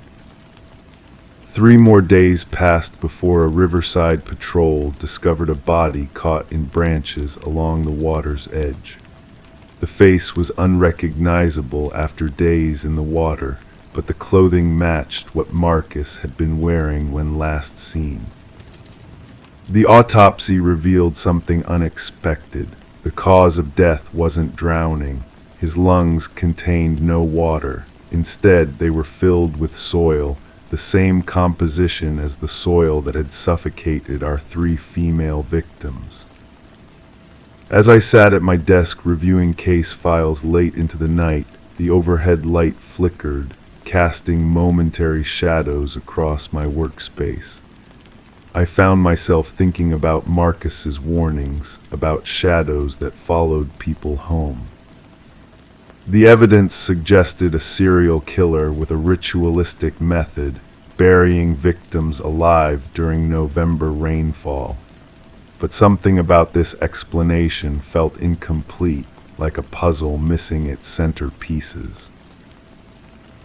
3 more days passed before a riverside patrol discovered a body caught in branches along the water's edge. The face was unrecognizable after days in the water, but the clothing matched what Marcus had been wearing when last seen. The autopsy revealed something unexpected. The cause of death wasn't drowning. His lungs contained no water. Instead, they were filled with soil, the same composition as the soil that had suffocated our 3 female victims. As I sat at my desk reviewing case files late into the night, The overhead light flickered, casting momentary shadows across my workspace. I found myself thinking about Marcus's warnings, about shadows that followed people home. The evidence suggested a serial killer with a ritualistic method, burying victims alive during November rainfall. But something about this explanation felt incomplete, like a puzzle missing its center pieces.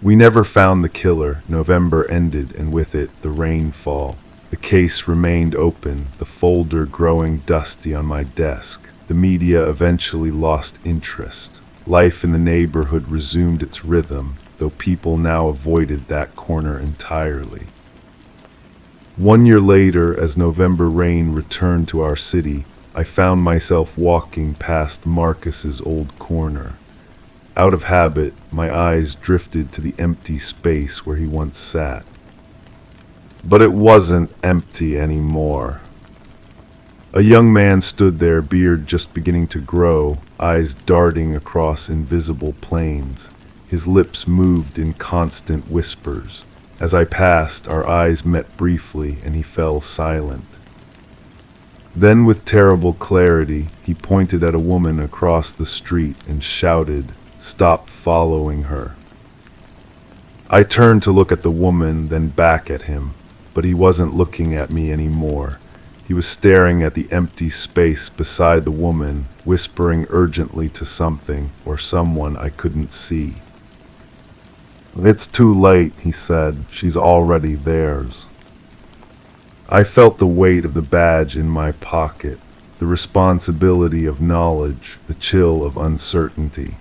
We never found the killer. November ended, and with it, the rainfall. The case remained open, the folder growing dusty on my desk. The media eventually lost interest. Life in the neighborhood resumed its rhythm, though people now avoided that corner entirely. 1 year later, as November rain returned to our city, I found myself walking past Marcus's old corner. Out of habit, my eyes drifted to the empty space where he once sat. But it wasn't empty anymore. A young man stood there, beard just beginning to grow, eyes darting across invisible plains. His lips moved in constant whispers. As I passed, our eyes met briefly, and he fell silent. Then, with terrible clarity, he pointed at a woman across the street and shouted, "Stop following her." I turned to look at the woman, then back at him. But he wasn't looking at me anymore. He was staring at the empty space beside the woman, whispering urgently to something or someone I couldn't see. "It's too late," he said. "She's already theirs." I felt the weight of the badge in my pocket, the responsibility of knowledge, the chill of uncertainty.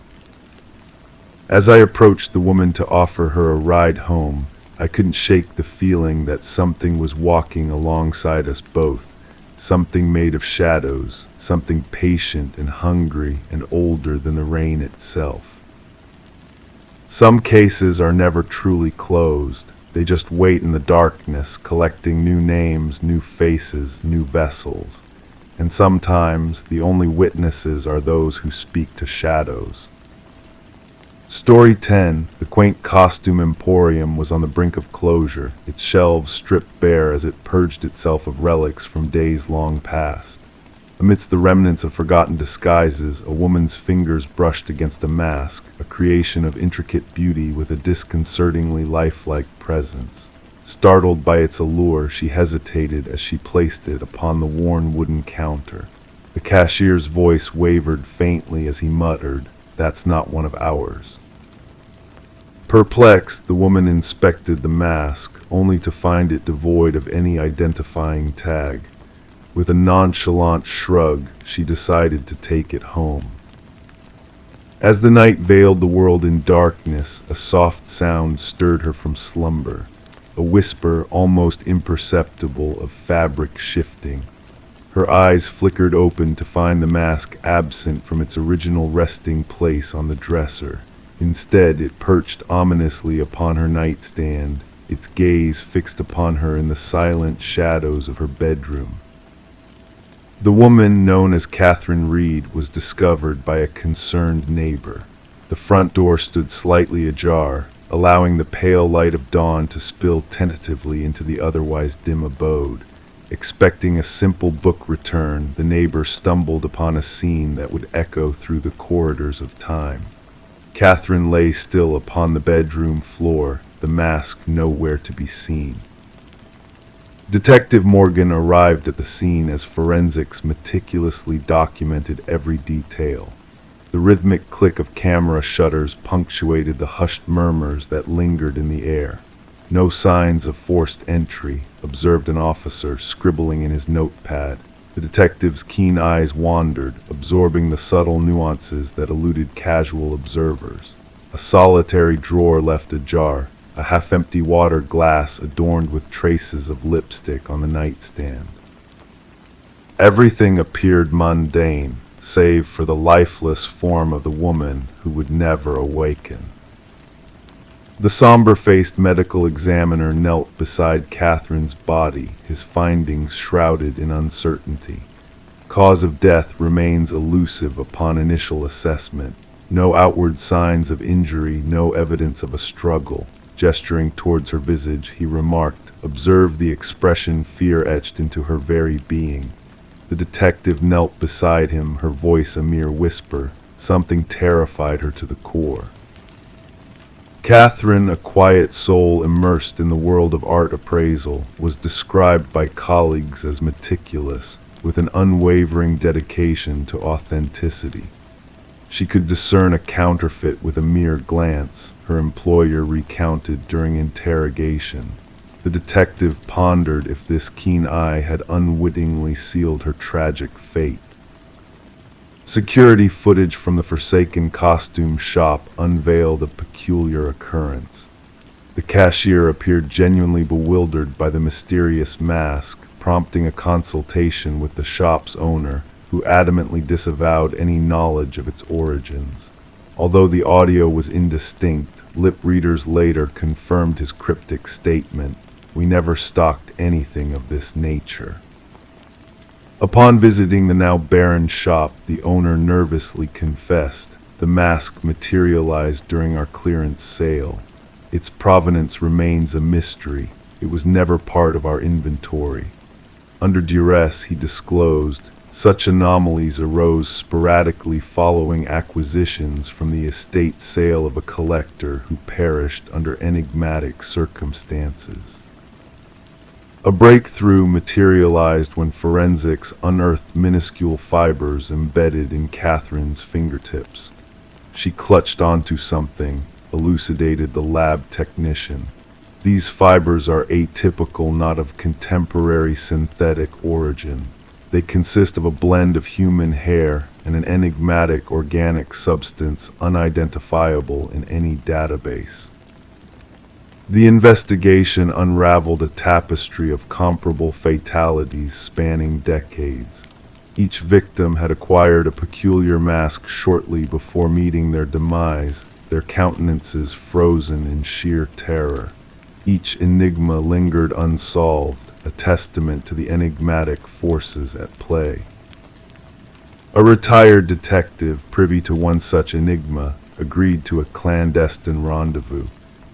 As I approached the woman to offer her a ride home, I couldn't shake the feeling that something was walking alongside us both, something made of shadows, something patient and hungry and older than the rain itself. Some cases are never truly closed. They just wait in the darkness, collecting new names, new faces, new vessels. And sometimes the only witnesses are those who speak to shadows. Story 10, the quaint costume emporium, was on the brink of closure, its shelves stripped bare as it purged itself of relics from days long past. Amidst the remnants of forgotten disguises, a woman's fingers brushed against a mask, a creation of intricate beauty with a disconcertingly lifelike presence. Startled by its allure, she hesitated as she placed it upon the worn wooden counter. The cashier's voice wavered faintly as he muttered, "That's not one of ours." Perplexed, the woman inspected the mask, only to find it devoid of any identifying tag. With a nonchalant shrug, she decided to take it home. As the night veiled the world in darkness, a soft sound stirred her from slumber, a whisper almost imperceptible of fabric shifting. Her eyes flickered open to find the mask absent from its original resting place on the dresser. Instead, it perched ominously upon her nightstand, its gaze fixed upon her in the silent shadows of her bedroom. The woman, known as Catherine Reed, was discovered by a concerned neighbor. The front door stood slightly ajar, allowing the pale light of dawn to spill tentatively into the otherwise dim abode. Expecting a simple book return, the neighbor stumbled upon a scene that would echo through the corridors of time. Catherine lay still upon the bedroom floor, the mask nowhere to be seen. Detective Morgan arrived at the scene as forensics meticulously documented every detail. The rhythmic click of camera shutters punctuated the hushed murmurs that lingered in the air. "No signs of forced entry," observed an officer, scribbling in his notepad. The detective's keen eyes wandered, absorbing the subtle nuances that eluded casual observers. A solitary drawer left ajar, a half-empty water glass adorned with traces of lipstick on the nightstand. Everything appeared mundane, save for the lifeless form of the woman who would never awaken. The somber-faced medical examiner knelt beside Catherine's body, his findings shrouded in uncertainty. Cause of death remains elusive upon initial assessment. No outward signs of injury, no evidence of a struggle. Gesturing towards her visage, he remarked, "Observe the expression fear etched into her very being." The detective knelt beside him, her voice a mere whisper. Something terrified her to the core. Catherine, a quiet soul immersed in the world of art appraisal, was described by colleagues as meticulous, with an unwavering dedication to authenticity. She could discern a counterfeit with a mere glance, her employer recounted during interrogation. The detective pondered if this keen eye had unwittingly sealed her tragic fate. Security footage from the forsaken costume shop unveiled a peculiar occurrence. The cashier appeared genuinely bewildered by the mysterious mask, prompting a consultation with the shop's owner, who adamantly disavowed any knowledge of its origins. Although the audio was indistinct, lip readers later confirmed his cryptic statement, "We never stocked anything of this nature." Upon visiting the now barren shop, the owner nervously confessed, "The mask materialized during our clearance sale. Its provenance remains a mystery. It was never part of our inventory." Under duress, he disclosed, "Such anomalies arose sporadically following acquisitions from the estate sale of a collector who perished under enigmatic circumstances." A breakthrough materialized when forensics unearthed minuscule fibers embedded in Catherine's fingertips. "She clutched onto something," elucidated the lab technician. "These fibers are atypical, not of contemporary synthetic origin. They consist of a blend of human hair and an enigmatic organic substance unidentifiable in any database." The investigation unraveled a tapestry of comparable fatalities spanning decades. Each victim had acquired a peculiar mask shortly before meeting their demise, their countenances frozen in sheer terror. Each enigma lingered unsolved, a testament to the enigmatic forces at play. A retired detective, privy to one such enigma, agreed to a clandestine rendezvous.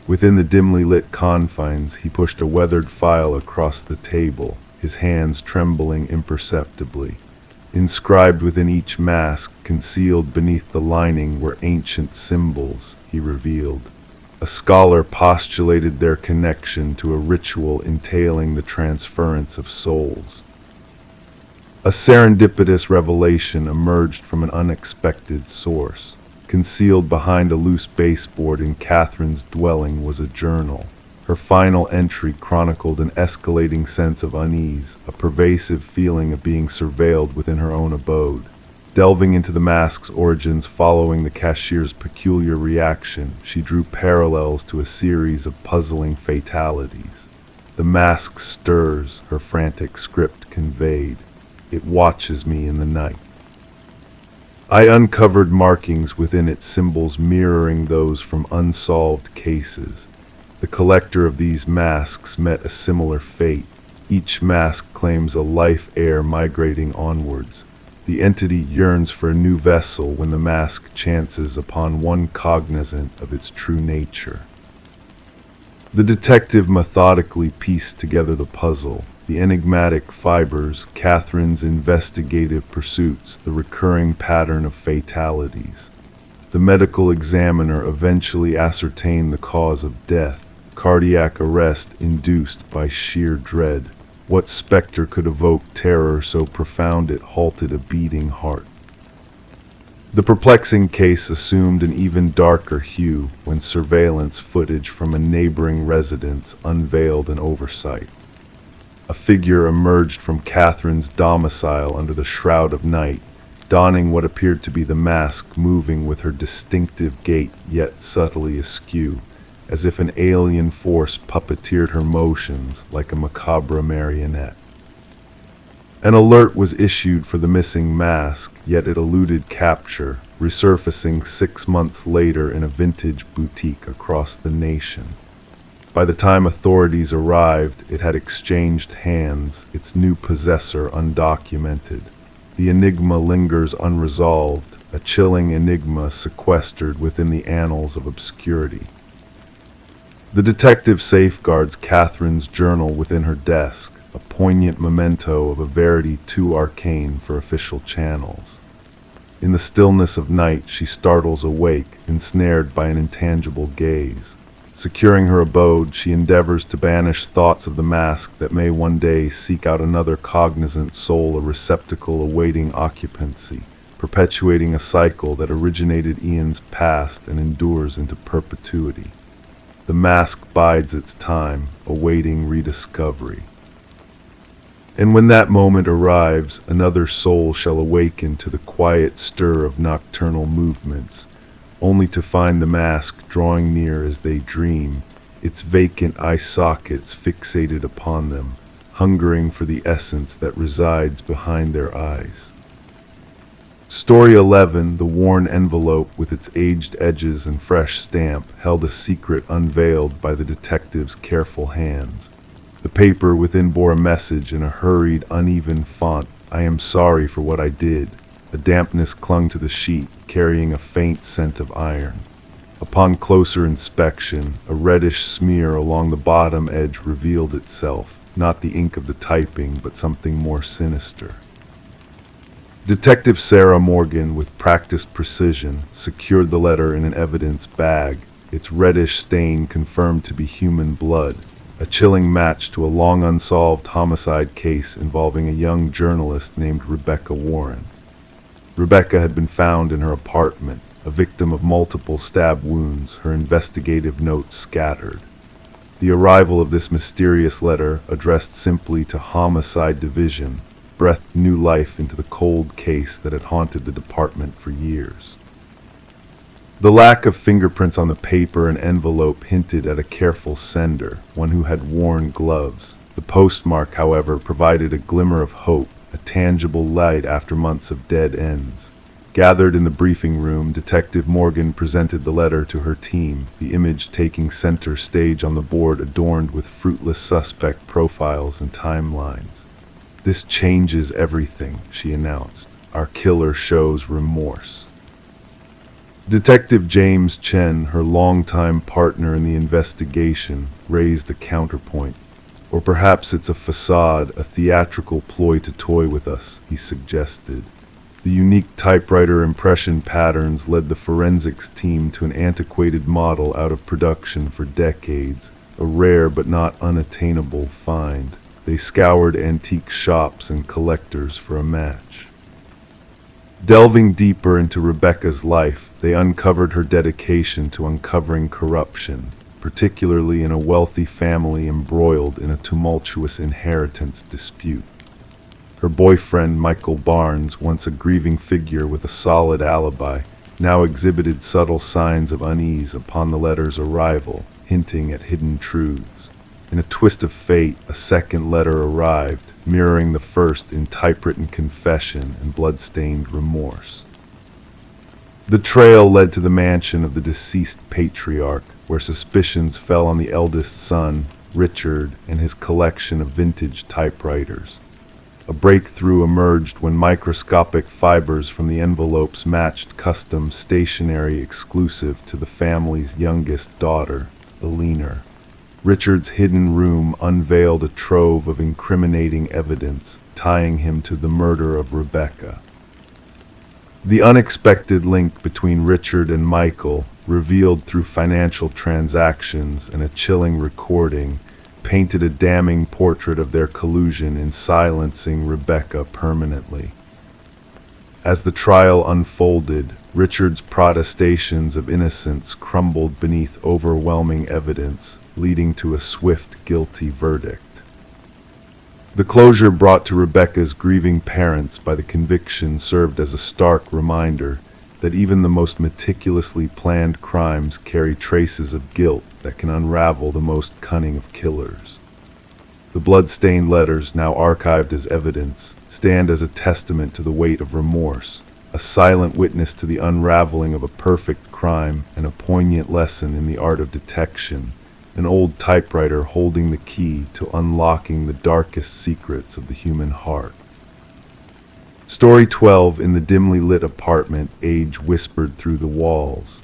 Within the dimly lit confines, he pushed a weathered file across the table, his hands trembling imperceptibly. Inscribed within each mask, concealed beneath the lining, were ancient symbols, he revealed. A scholar postulated their connection to a ritual entailing the transference of souls. A serendipitous revelation emerged from an unexpected source. Concealed behind a loose baseboard in Catherine's dwelling was a journal. Her final entry chronicled an escalating sense of unease, a pervasive feeling of being surveilled within her own abode. Delving into the mask's origins following the cashier's peculiar reaction, she drew parallels to a series of puzzling fatalities. "The mask stirs," her frantic script conveyed. "It watches me in the night." I uncovered markings within its symbols mirroring those from unsolved cases. The collector of these masks met a similar fate. Each mask claims a life heir migrating onwards. The entity yearns for a new vessel when the mask chances upon one cognizant of its true nature. The detective methodically pieced together the puzzle. The enigmatic fibers, Catherine's investigative pursuits, the recurring pattern of fatalities. The medical examiner eventually ascertained the cause of death, cardiac arrest induced by sheer dread. What specter could evoke terror so profound it halted a beating heart? The perplexing case assumed an even darker hue when surveillance footage from a neighboring residence unveiled an oversight. A figure emerged from Catherine's domicile under the shroud of night, donning what appeared to be the mask, moving with her distinctive gait yet subtly askew, as if an alien force puppeteered her motions like a macabre marionette. An alert was issued for the missing mask, yet it eluded capture, resurfacing 6 months later in a vintage boutique across the nation. By the time authorities arrived, it had exchanged hands, its new possessor undocumented. The enigma lingers unresolved, a chilling enigma sequestered within the annals of obscurity. The detective safeguards Catherine's journal within her desk, a poignant memento of a verity too arcane for official channels. In the stillness of night, she startles awake, ensnared by an intangible gaze. Securing her abode, she endeavors to banish thoughts of the mask that may one day seek out another cognizant soul, a receptacle awaiting occupancy, perpetuating a cycle that originated eons past and endures into perpetuity. The mask bides its time, awaiting rediscovery. And when that moment arrives, another soul shall awaken to the quiet stir of nocturnal movements, only to find the mask drawing near as they dream, its vacant eye sockets fixated upon them, hungering for the essence that resides behind their eyes. Story 11, the worn envelope with its aged edges and fresh stamp, held a secret unveiled by the detective's careful hands. The paper within bore a message in a hurried, uneven font: "I am sorry for what I did." A dampness clung to the sheet, carrying a faint scent of iron. Upon closer inspection, a reddish smear along the bottom edge revealed itself, not the ink of the typing, but something more sinister. Detective Sarah Morgan, with practiced precision, secured the letter in an evidence bag, its reddish stain confirmed to be human blood, a chilling match to a long unsolved homicide case involving a young journalist named Rebecca Warren. Rebecca had been found in her apartment, a victim of multiple stab wounds, her investigative notes scattered. The arrival of this mysterious letter, addressed simply to Homicide Division, breathed new life into the cold case that had haunted the department for years. The lack of fingerprints on the paper and envelope hinted at a careful sender, one who had worn gloves. The postmark, however, provided a glimmer of hope, a tangible light after months of dead ends. Gathered in the briefing room, Detective Morgan presented the letter to her team, the image taking center stage on the board adorned with fruitless suspect profiles and timelines. "This changes everything," she announced. "Our killer shows remorse." Detective James Chen, her longtime partner in the investigation, raised a counterpoint. "Or perhaps it's a facade, a theatrical ploy to toy with us," he suggested. The unique typewriter impression patterns led the forensics team to an antiquated model out of production for decades, a rare but not unattainable find. They scoured antique shops and collectors for a match. Delving deeper into Rebecca's life, they uncovered her dedication to uncovering corruption, particularly in a wealthy family embroiled in a tumultuous inheritance dispute. Her boyfriend, Michael Barnes, once a grieving figure with a solid alibi, now exhibited subtle signs of unease upon the letter's arrival, hinting at hidden truths. In a twist of fate, a second letter arrived, mirroring the first in typewritten confession and blood-stained remorse. The trail led to the mansion of the deceased patriarch, where suspicions fell on the eldest son, Richard, and his collection of vintage typewriters. A breakthrough emerged when microscopic fibers from the envelopes matched custom stationery exclusive to the family's youngest daughter, Eleanor. Richard's hidden room unveiled a trove of incriminating evidence, tying him to the murder of Rebecca. The unexpected link between Richard and Michael, revealed through financial transactions and a chilling recording, painted a damning portrait of their collusion in silencing Rebecca permanently. As the trial unfolded, Richard's protestations of innocence crumbled beneath overwhelming evidence, leading to a swift guilty verdict. The closure brought to Rebecca's grieving parents by the conviction served as a stark reminder that even the most meticulously planned crimes carry traces of guilt that can unravel the most cunning of killers. The blood-stained letters, now archived as evidence, stand as a testament to the weight of remorse, a silent witness to the unraveling of a perfect crime and a poignant lesson in the art of detection, an old typewriter holding the key to unlocking the darkest secrets of the human heart. Story 12. In the dimly lit apartment, age whispered through the walls.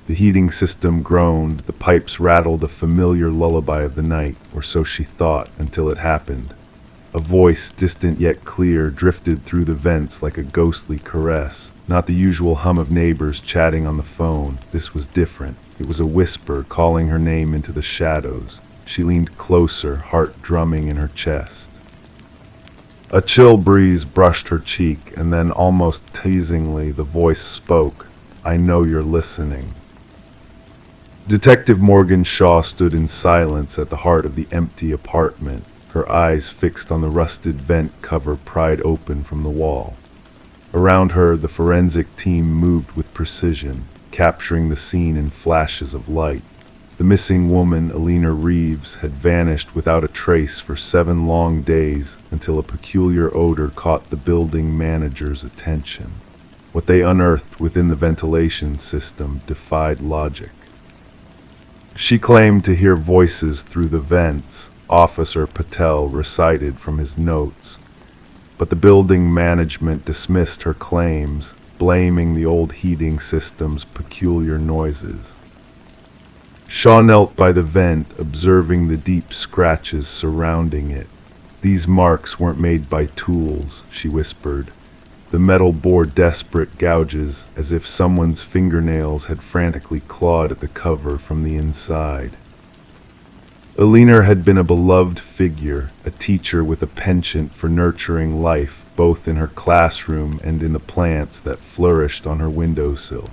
The heating system groaned, the pipes rattled a familiar lullaby of the night, or so she thought, until it happened. A voice, distant yet clear, drifted through the vents like a ghostly caress. Not the usual hum of neighbors chatting on the phone. This was different. It was a whisper, calling her name into the shadows. She leaned closer, heart drumming in her chest. A chill breeze brushed her cheek, and then, almost teasingly, the voice spoke. "I know you're listening." Detective Morgan Shaw stood in silence at the heart of the empty apartment, her eyes fixed on the rusted vent cover pried open from the wall. Around her, the forensic team moved with precision, capturing the scene in flashes of light. The missing woman, Alina Reeves, had vanished without a trace for 7 long days until a peculiar odor caught the building manager's attention. What they unearthed within the ventilation system defied logic. She claimed to hear voices through the vents, Officer Patel recited from his notes. But the building management dismissed her claims, blaming the old heating system's peculiar noises. Shaw knelt by the vent, observing the deep scratches surrounding it. "These marks weren't made by tools," she whispered. The metal bore desperate gouges, as if someone's fingernails had frantically clawed at the cover from the inside. Alina had been a beloved figure, a teacher with a penchant for nurturing life, both in her classroom and in the plants that flourished on her windowsill.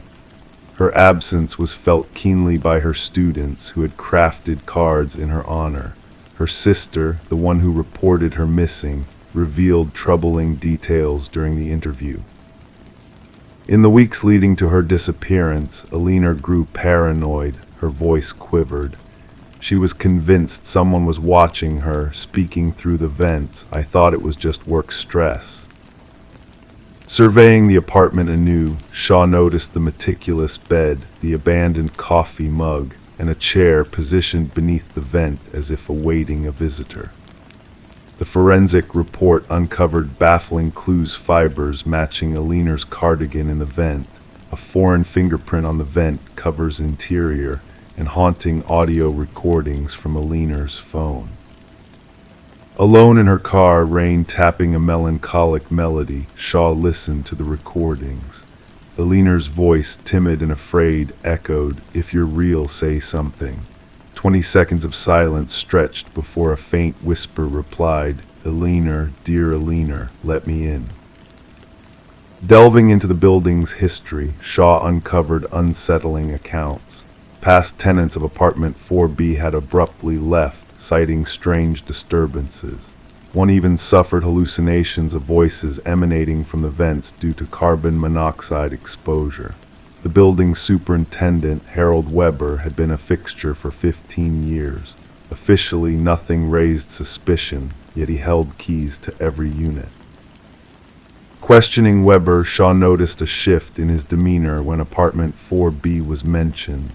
Her absence was felt keenly by her students, who had crafted cards in her honor. Her sister, the one who reported her missing, revealed troubling details during the interview. In the weeks leading to her disappearance, Alina grew paranoid, her voice quivered. She was convinced someone was watching her, speaking through the vents. "I thought it was just work stress." Surveying the apartment anew, Shaw noticed the meticulous bed, the abandoned coffee mug, and a chair positioned beneath the vent as if awaiting a visitor. The forensic report uncovered baffling clues, fibers matching Alina's cardigan in the vent, a foreign fingerprint on the vent cover's interior, and haunting audio recordings from Alina's phone. Alone in her car, rain tapping a melancholic melody, Shaw listened to the recordings. Alina's voice, timid and afraid, echoed, "If you're real, say something." 20 seconds of silence stretched before a faint whisper replied, "Alina, dear Alina, let me in." Delving into the building's history, Shaw uncovered unsettling accounts. Past tenants of apartment 4B had abruptly left, citing strange disturbances. One even suffered hallucinations of voices emanating from the vents due to carbon monoxide exposure. The building's superintendent, Harold Weber, had been a fixture for 15 years. Officially, nothing raised suspicion, yet he held keys to every unit. Questioning Weber, Shaw noticed a shift in his demeanor when apartment 4B was mentioned.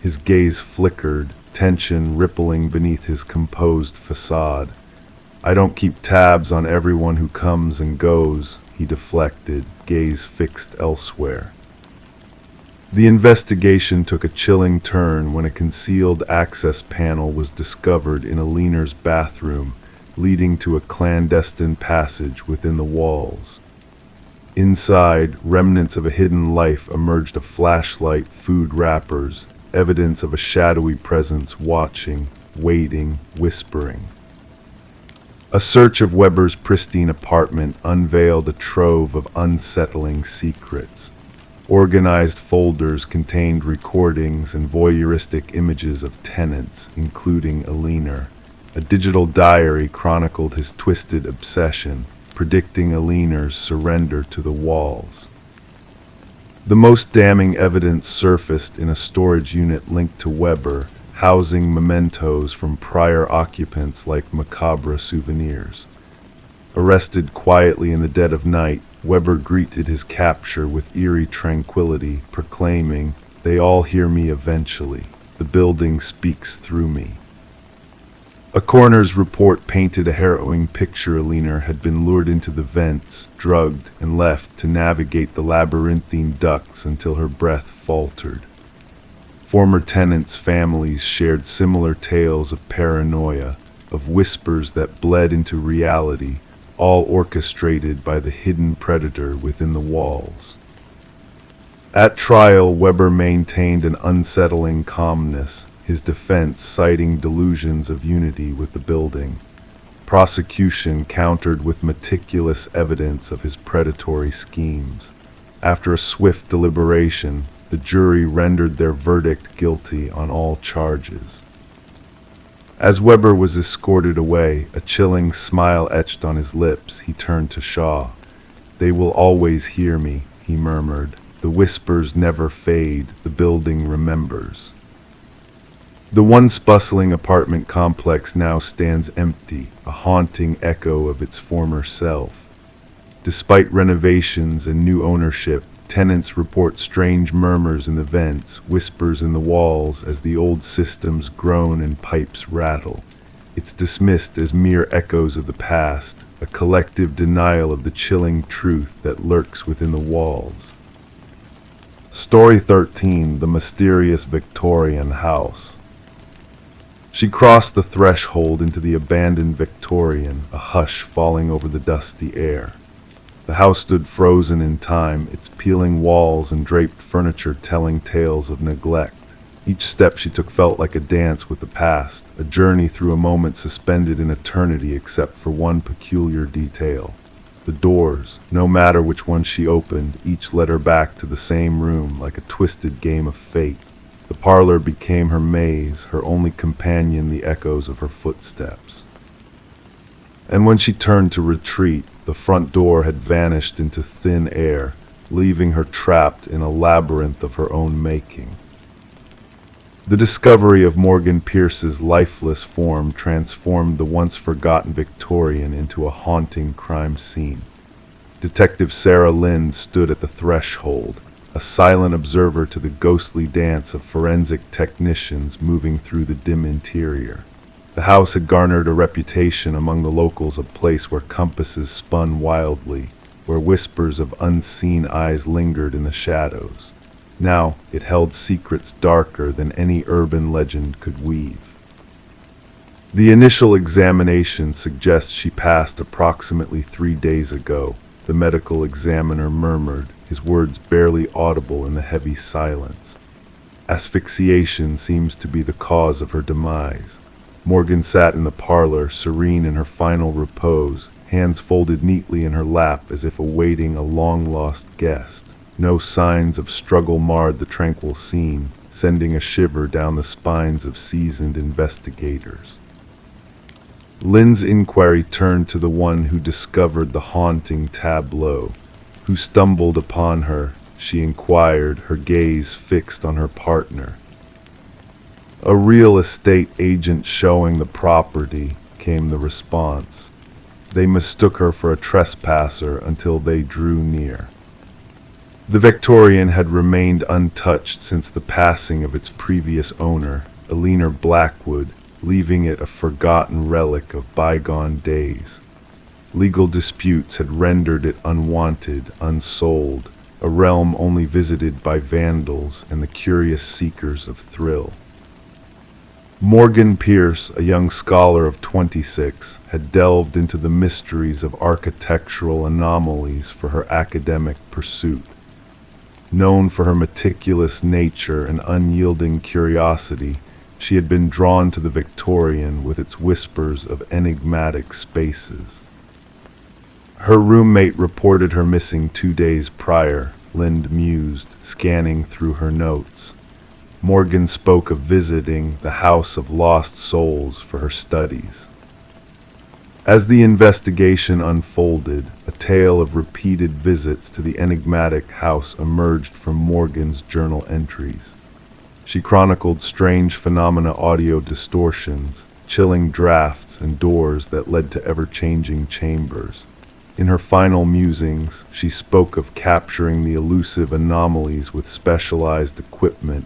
His gaze flickered, tension rippling beneath his composed facade. "I don't keep tabs on everyone who comes and goes," he deflected, gaze fixed elsewhere. The investigation took a chilling turn when a concealed access panel was discovered in Alina's bathroom, leading to a clandestine passage within the walls. Inside, remnants of a hidden life emerged: a flashlight, food wrappers, evidence of a shadowy presence watching, waiting, whispering. A search of Weber's pristine apartment unveiled a trove of unsettling secrets. Organized folders contained recordings and voyeuristic images of tenants, including Alina. A digital diary chronicled his twisted obsession, predicting Alina's surrender to the walls. The most damning evidence surfaced in a storage unit linked to Weber, housing mementos from prior occupants like macabre souvenirs. Arrested quietly in the dead of night, Weber greeted his capture with eerie tranquility, proclaiming, "They all hear me eventually. The building speaks through me." A coroner's report painted a harrowing picture. Alina had been lured into the vents, drugged, and left to navigate the labyrinthine ducts until her breath faltered. Former tenants' families shared similar tales of paranoia, of whispers that bled into reality, all orchestrated by the hidden predator within the walls. At trial, Weber maintained an unsettling calmness, his defense citing delusions of unity with the building. Prosecution countered with meticulous evidence of his predatory schemes. After a swift deliberation, the jury rendered their verdict guilty on all charges. As Weber was escorted away, a chilling smile etched on his lips, he turned to Shaw. "They will always hear me," he murmured. "The whispers never fade, the building remembers." The once bustling apartment complex now stands empty, a haunting echo of its former self. Despite renovations and new ownership, tenants report strange murmurs in the vents, whispers in the walls as the old systems groan and pipes rattle. It's dismissed as mere echoes of the past, a collective denial of the chilling truth that lurks within the walls. Story 13: The Mysterious Victorian House. She crossed the threshold into the abandoned Victorian, a hush falling over the dusty air. The house stood frozen in time, its peeling walls and draped furniture telling tales of neglect. Each step she took felt like a dance with the past, a journey through a moment suspended in eternity except for one peculiar detail. The doors, no matter which one she opened, each led her back to the same room like a twisted game of fate. The parlor became her maze, her only companion the echoes of her footsteps. And when she turned to retreat, the front door had vanished into thin air, leaving her trapped in a labyrinth of her own making. The discovery of Morgan Pierce's lifeless form transformed the once forgotten Victorian into a haunting crime scene. Detective Sarah Lind stood at the threshold, a silent observer to the ghostly dance of forensic technicians moving through the dim interior. The house had garnered a reputation among the locals, a place where compasses spun wildly, where whispers of unseen eyes lingered in the shadows. Now it held secrets darker than any urban legend could weave. The initial examination suggests she passed approximately 3 days ago, the medical examiner murmured, his words barely audible in the heavy silence. Asphyxiation seems to be the cause of her demise. Morgan sat in the parlor, serene in her final repose, hands folded neatly in her lap as if awaiting a long-lost guest. No signs of struggle marred the tranquil scene, sending a shiver down the spines of seasoned investigators. Lynn's inquiry turned to the one who discovered the haunting tableau. "Who stumbled upon her?" she inquired, her gaze fixed on her partner. "A real estate agent showing the property," came the response. "They mistook her for a trespasser until they drew near." The Victorian had remained untouched since the passing of its previous owner, Alina Blackwood, leaving it a forgotten relic of bygone days. Legal disputes had rendered it unwanted, unsold, a realm only visited by vandals and the curious seekers of thrill. Morgan Pierce, a young scholar of 26, had delved into the mysteries of architectural anomalies for her academic pursuit. Known for her meticulous nature and unyielding curiosity, she had been drawn to the Victorian with its whispers of enigmatic spaces. Her roommate reported her missing 2 days prior, Lind mused, scanning through her notes. Morgan spoke of visiting the House of Lost Souls for her studies. As the investigation unfolded, a tale of repeated visits to the enigmatic house emerged from Morgan's journal entries. She chronicled strange phenomena, audio distortions, chilling drafts, and doors that led to ever-changing chambers. In her final musings, she spoke of capturing the elusive anomalies with specialized equipment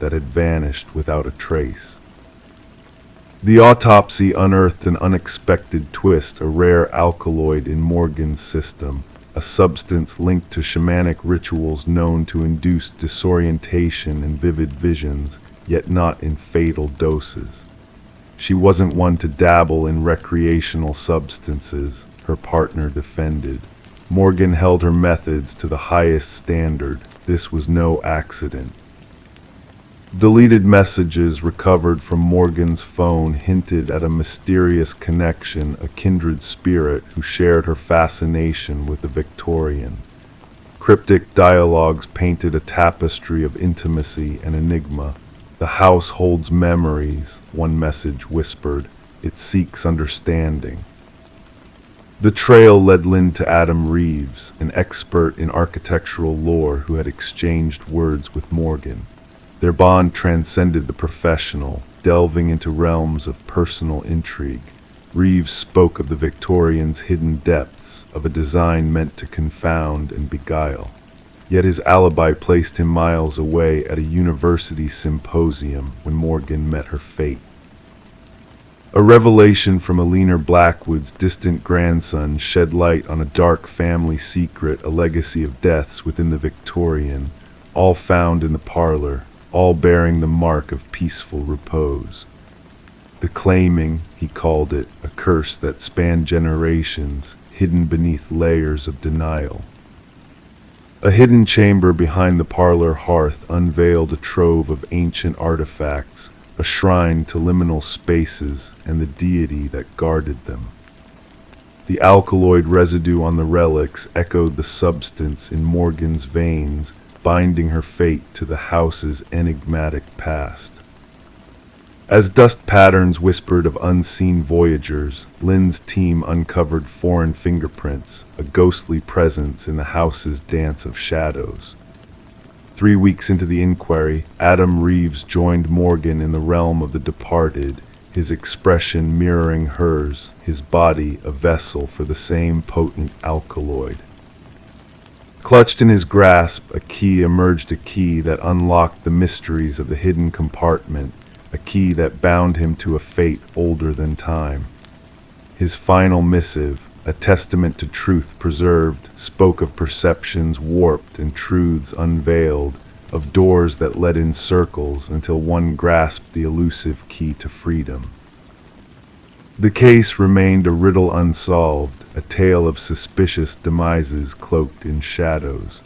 that had vanished without a trace. The autopsy unearthed an unexpected twist, a rare alkaloid in Morgan's system, a substance linked to shamanic rituals known to induce disorientation and vivid visions, yet not in fatal doses. She wasn't one to dabble in recreational substances, her partner defended. Morgan held her methods to the highest standard. This was no accident. Deleted messages recovered from Morgan's phone hinted at a mysterious connection, a kindred spirit who shared her fascination with the Victorian. Cryptic dialogues painted a tapestry of intimacy and enigma. The house holds memories, one message whispered. It seeks understanding. The trail led Lynn to Adam Reeves, an expert in architectural lore who had exchanged words with Morgan. Their bond transcended the professional, delving into realms of personal intrigue. Reeves spoke of the Victorians' hidden depths, of a design meant to confound and beguile. Yet his alibi placed him miles away at a university symposium when Morgan met her fate. A revelation from Alina Blackwood's distant grandson shed light on a dark family secret, a legacy of deaths within the Victorian, all found in the parlor, all bearing the mark of peaceful repose. The claiming, he called it, a curse that spanned generations, hidden beneath layers of denial. A hidden chamber behind the parlor hearth unveiled a trove of ancient artifacts, a shrine to liminal spaces and the deity that guarded them. The alkaloid residue on the relics echoed the substance in Morgan's veins, binding her fate to the house's enigmatic past. As dust patterns whispered of unseen voyagers, Lynn's team uncovered foreign fingerprints, a ghostly presence in the house's dance of shadows. 3 weeks into the inquiry, Adam Reeves joined Morgan in the realm of the departed, his expression mirroring hers, his body a vessel for the same potent alkaloid. Clutched in his grasp, a key emerged, a key that unlocked the mysteries of the hidden compartment, a key that bound him to a fate older than time. His final missive, a testament to truth preserved, spoke of perceptions warped and truths unveiled, of doors that led in circles until one grasped the elusive key to freedom. The case remained a riddle unsolved, a tale of suspicious demises cloaked in shadows.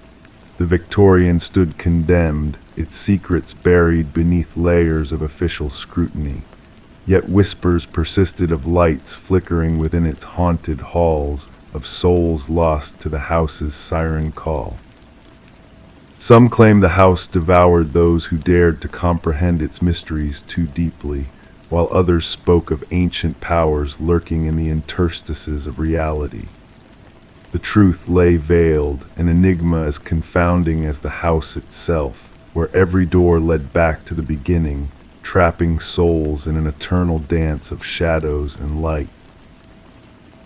The Victorian stood condemned, its secrets buried beneath layers of official scrutiny. Yet whispers persisted of lights flickering within its haunted halls, of souls lost to the house's siren call. Some claim the house devoured those who dared to comprehend its mysteries too deeply, while others spoke of ancient powers lurking in the interstices of reality. The truth lay veiled, an enigma as confounding as the house itself, where every door led back to the beginning, trapping souls in an eternal dance of shadows and light.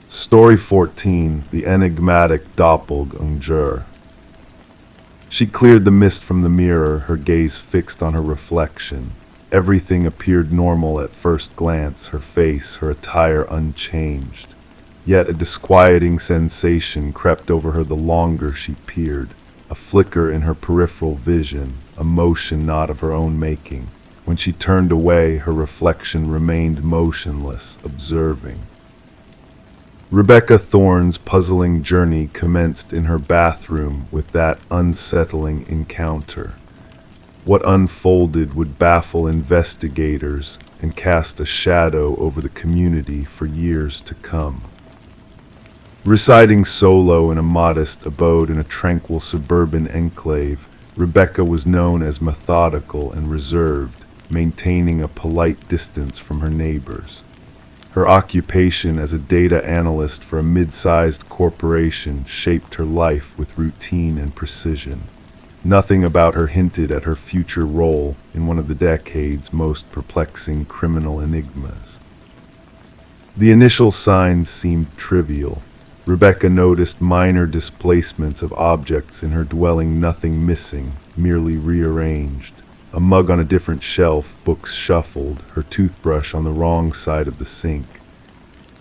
Story 14, The Enigmatic Doppelganger. She cleared the mist from the mirror, her gaze fixed on her reflection. Everything appeared normal at first glance, her face, her attire unchanged. Yet a disquieting sensation crept over her the longer she peered, a flicker in her peripheral vision, a motion not of her own making. When she turned away, her reflection remained motionless, observing. Rebecca Thorne's puzzling journey commenced in her bathroom with that unsettling encounter. What unfolded would baffle investigators and cast a shadow over the community for years to come. Residing solo in a modest abode in a tranquil suburban enclave, Rebecca was known as methodical and reserved, maintaining a polite distance from her neighbors. Her occupation as a data analyst for a mid-sized corporation shaped her life with routine and precision. Nothing about her hinted at her future role in one of the decade's most perplexing criminal enigmas. The initial signs seemed trivial. Rebecca noticed minor displacements of objects in her dwelling, nothing missing, merely rearranged. A mug on a different shelf, books shuffled, her toothbrush on the wrong side of the sink.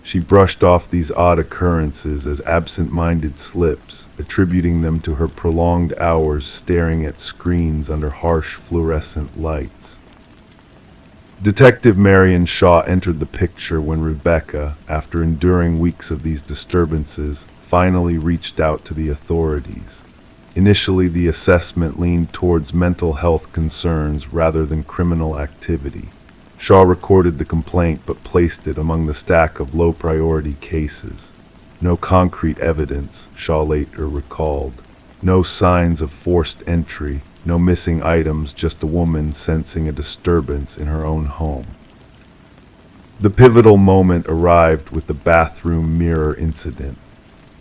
She brushed off these odd occurrences as absent-minded slips, attributing them to her prolonged hours staring at screens under harsh fluorescent lights. Detective Marion Shaw entered the picture when Rebecca, after enduring weeks of these disturbances, finally reached out to the authorities. Initially, the assessment leaned towards mental health concerns rather than criminal activity. Shaw recorded the complaint but placed it among the stack of low-priority cases. No concrete evidence, Shaw later recalled. No signs of forced entry, no missing items, just a woman sensing a disturbance in her own home. The pivotal moment arrived with the bathroom mirror incident.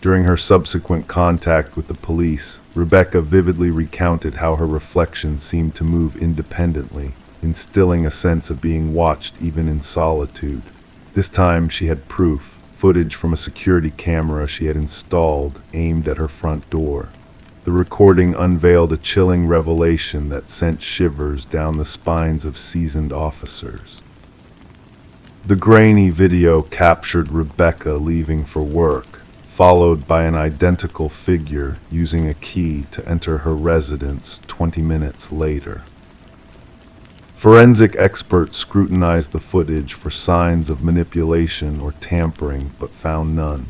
During her subsequent contact with the police, Rebecca vividly recounted how her reflections seemed to move independently, instilling a sense of being watched even in solitude. This time she had proof, footage from a security camera she had installed, aimed at her front door. The recording unveiled a chilling revelation that sent shivers down the spines of seasoned officers. The grainy video captured Rebecca leaving for work, followed by an identical figure using a key to enter her residence 20 minutes later. Forensic experts scrutinized the footage for signs of manipulation or tampering, but found none.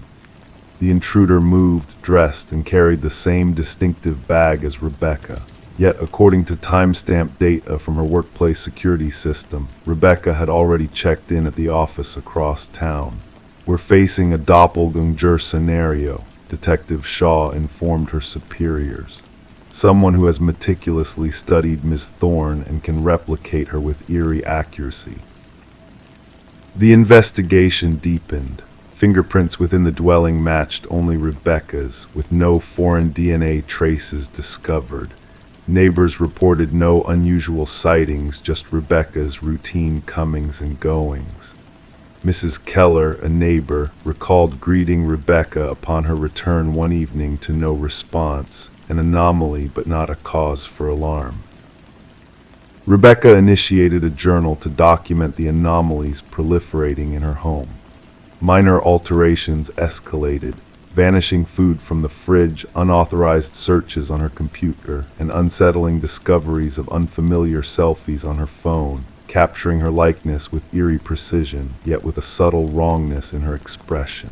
The intruder moved, dressed, and carried the same distinctive bag as Rebecca. Yet, according to timestamp data from her workplace security system, Rebecca had already checked in at the office across town. "We're facing a doppelganger scenario," Detective Shaw informed her superiors. "Someone who has meticulously studied Ms. Thorne and can replicate her with eerie accuracy." The investigation deepened. Fingerprints within the dwelling matched only Rebecca's, with no foreign DNA traces discovered. Neighbors reported no unusual sightings, just Rebecca's routine comings and goings. Mrs. Keller, a neighbor, recalled greeting Rebecca upon her return one evening to no response, an anomaly but not a cause for alarm. Rebecca initiated a journal to document the anomalies proliferating in her home. Minor alterations escalated, vanishing food from the fridge, unauthorized searches on her computer, and unsettling discoveries of unfamiliar selfies on her phone, capturing her likeness with eerie precision, yet with a subtle wrongness in her expression.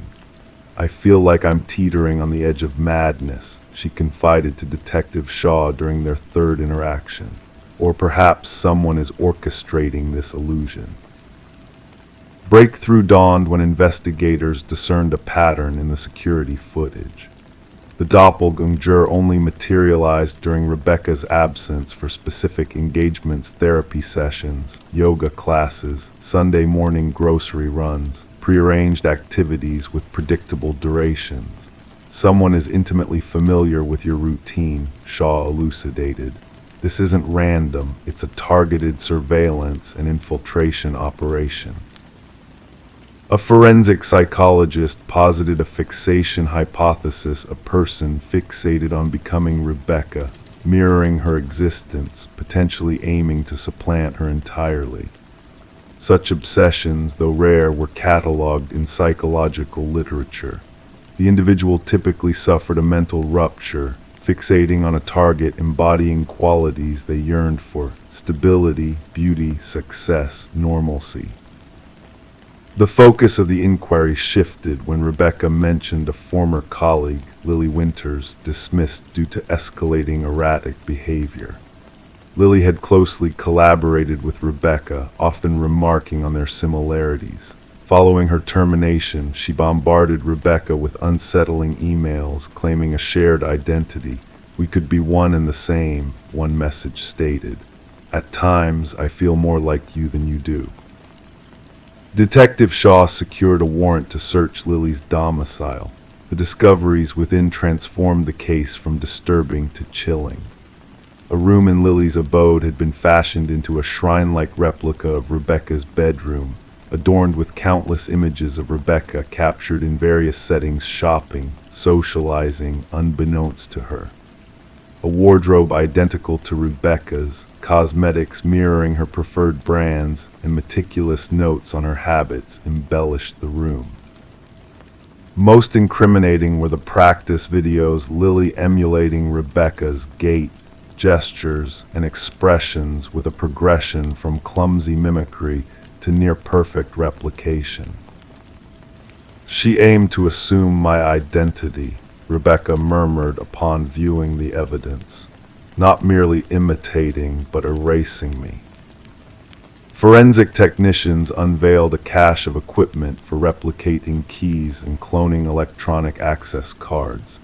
"I feel like I'm teetering on the edge of madness," she confided to Detective Shaw during their third interaction. "Or perhaps someone is orchestrating this illusion." Breakthrough dawned when investigators discerned a pattern in the security footage. The doppelganger only materialized during Rebecca's absence for specific engagements, therapy sessions, yoga classes, Sunday morning grocery runs, prearranged activities with predictable durations. "Someone is intimately familiar with your routine," Shaw elucidated. "This isn't random, it's a targeted surveillance and infiltration operation." A forensic psychologist posited a fixation hypothesis, a person fixated on becoming Rebecca, mirroring her existence, potentially aiming to supplant her entirely. Such obsessions, though rare, were catalogued in psychological literature. The individual typically suffered a mental rupture, fixating on a target embodying qualities they yearned for: stability, beauty, success, normalcy. The focus of the inquiry shifted when Rebecca mentioned a former colleague, Lily Winters, dismissed due to escalating erratic behavior. Lily had closely collaborated with Rebecca, often remarking on their similarities. Following her termination, she bombarded Rebecca with unsettling emails claiming a shared identity. "We could be one and the same," one message stated. "At times, I feel more like you than you do." Detective Shaw secured a warrant to search Lily's domicile. The discoveries within transformed the case from disturbing to chilling. A room in Lily's abode had been fashioned into a shrine-like replica of Rebecca's bedroom, adorned with countless images of Rebecca captured in various settings: shopping, socializing, unbeknownst to her. a wardrobe identical to Rebecca's, cosmetics mirroring her preferred brands, and meticulous notes on her habits embellished the room. Most incriminating were the practice videos Lily emulating Rebecca's gait, gestures, and expressions with a progression from clumsy mimicry to near-perfect replication. She aimed to assume my identity, Rebecca murmured upon viewing the evidence, not merely imitating but erasing me. Forensic technicians unveiled a cache of equipment for replicating keys and cloning electronic access cards.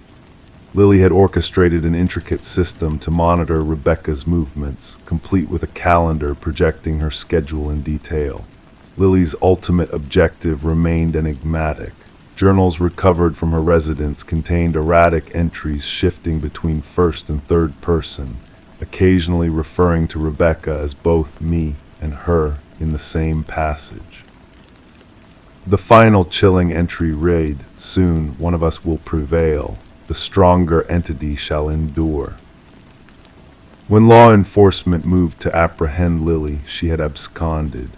Lily had orchestrated an intricate system to monitor Rebecca's movements, complete with a calendar projecting her schedule in detail. Lily's ultimate objective remained enigmatic. Journals recovered from her residence contained erratic entries shifting between first and third person, occasionally referring to Rebecca as both me and her in the same passage. The final chilling entry read, "Soon one of us will prevail. The stronger entity shall endure." When law enforcement moved to apprehend Lily, she had absconded.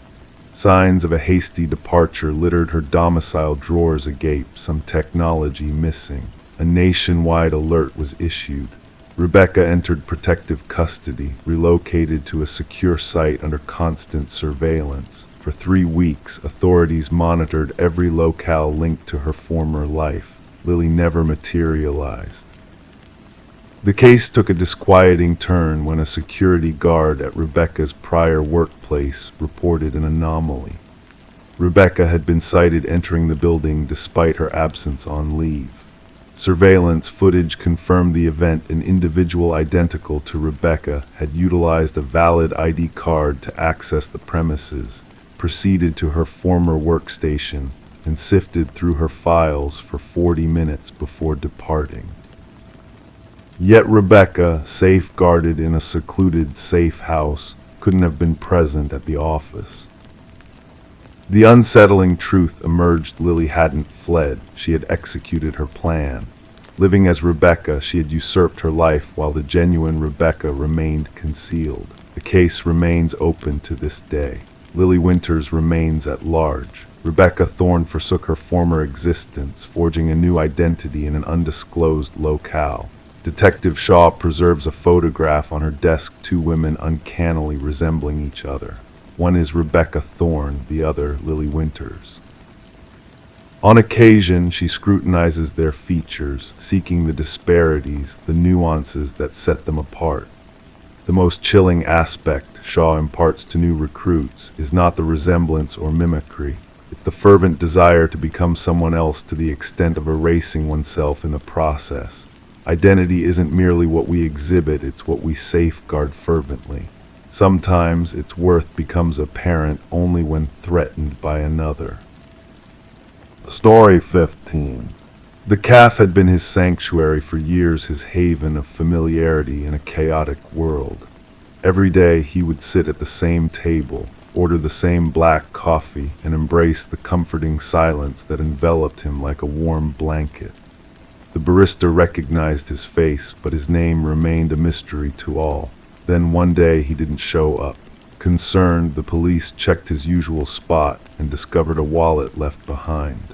Signs of a hasty departure littered her domicile drawers agape, some technology missing. A nationwide alert was issued. Rebecca entered protective custody, relocated to a secure site under constant surveillance. For 3 weeks, authorities monitored every locale linked to her former life. Lily never materialized. The case took a disquieting turn when a security guard at Rebecca's prior workplace reported an anomaly. Rebecca had been sighted entering the building despite her absence on leave. Surveillance footage confirmed the event. An individual identical to Rebecca had utilized a valid ID card to access the premises, proceeded to her former workstation, and sifted through her files for 40 minutes before departing. Yet Rebecca, safeguarded in a secluded safe house, couldn't have been present at the office. The unsettling truth emerged: Lily hadn't fled, she had executed her plan. Living as Rebecca, she had usurped her life while the genuine Rebecca remained concealed. The case remains open to this day. Lily Winters remains at large. Rebecca Thorne forsook her former existence, forging a new identity in an undisclosed locale. Detective Shaw preserves a photograph on her desk, 2 women uncannily resembling each other. One is Rebecca Thorne, the other Lily Winters. On occasion, she scrutinizes their features, seeking the disparities, the nuances that set them apart. The most chilling aspect, Shaw imparts to new recruits, is not the resemblance or mimicry. It's the fervent desire to become someone else to the extent of erasing oneself in the process. Identity isn't merely what we exhibit, it's what we safeguard fervently. Sometimes its worth becomes apparent only when threatened by another. Story 15. The cafe had been his sanctuary for years, his haven of familiarity in a chaotic world. Every day he would sit at the same table, order the same black coffee, and embrace the comforting silence that enveloped him like a warm blanket. The barista recognized his face, but his name remained a mystery to all. Then one day he didn't show up. Concerned, the police checked his usual spot and discovered a wallet left behind.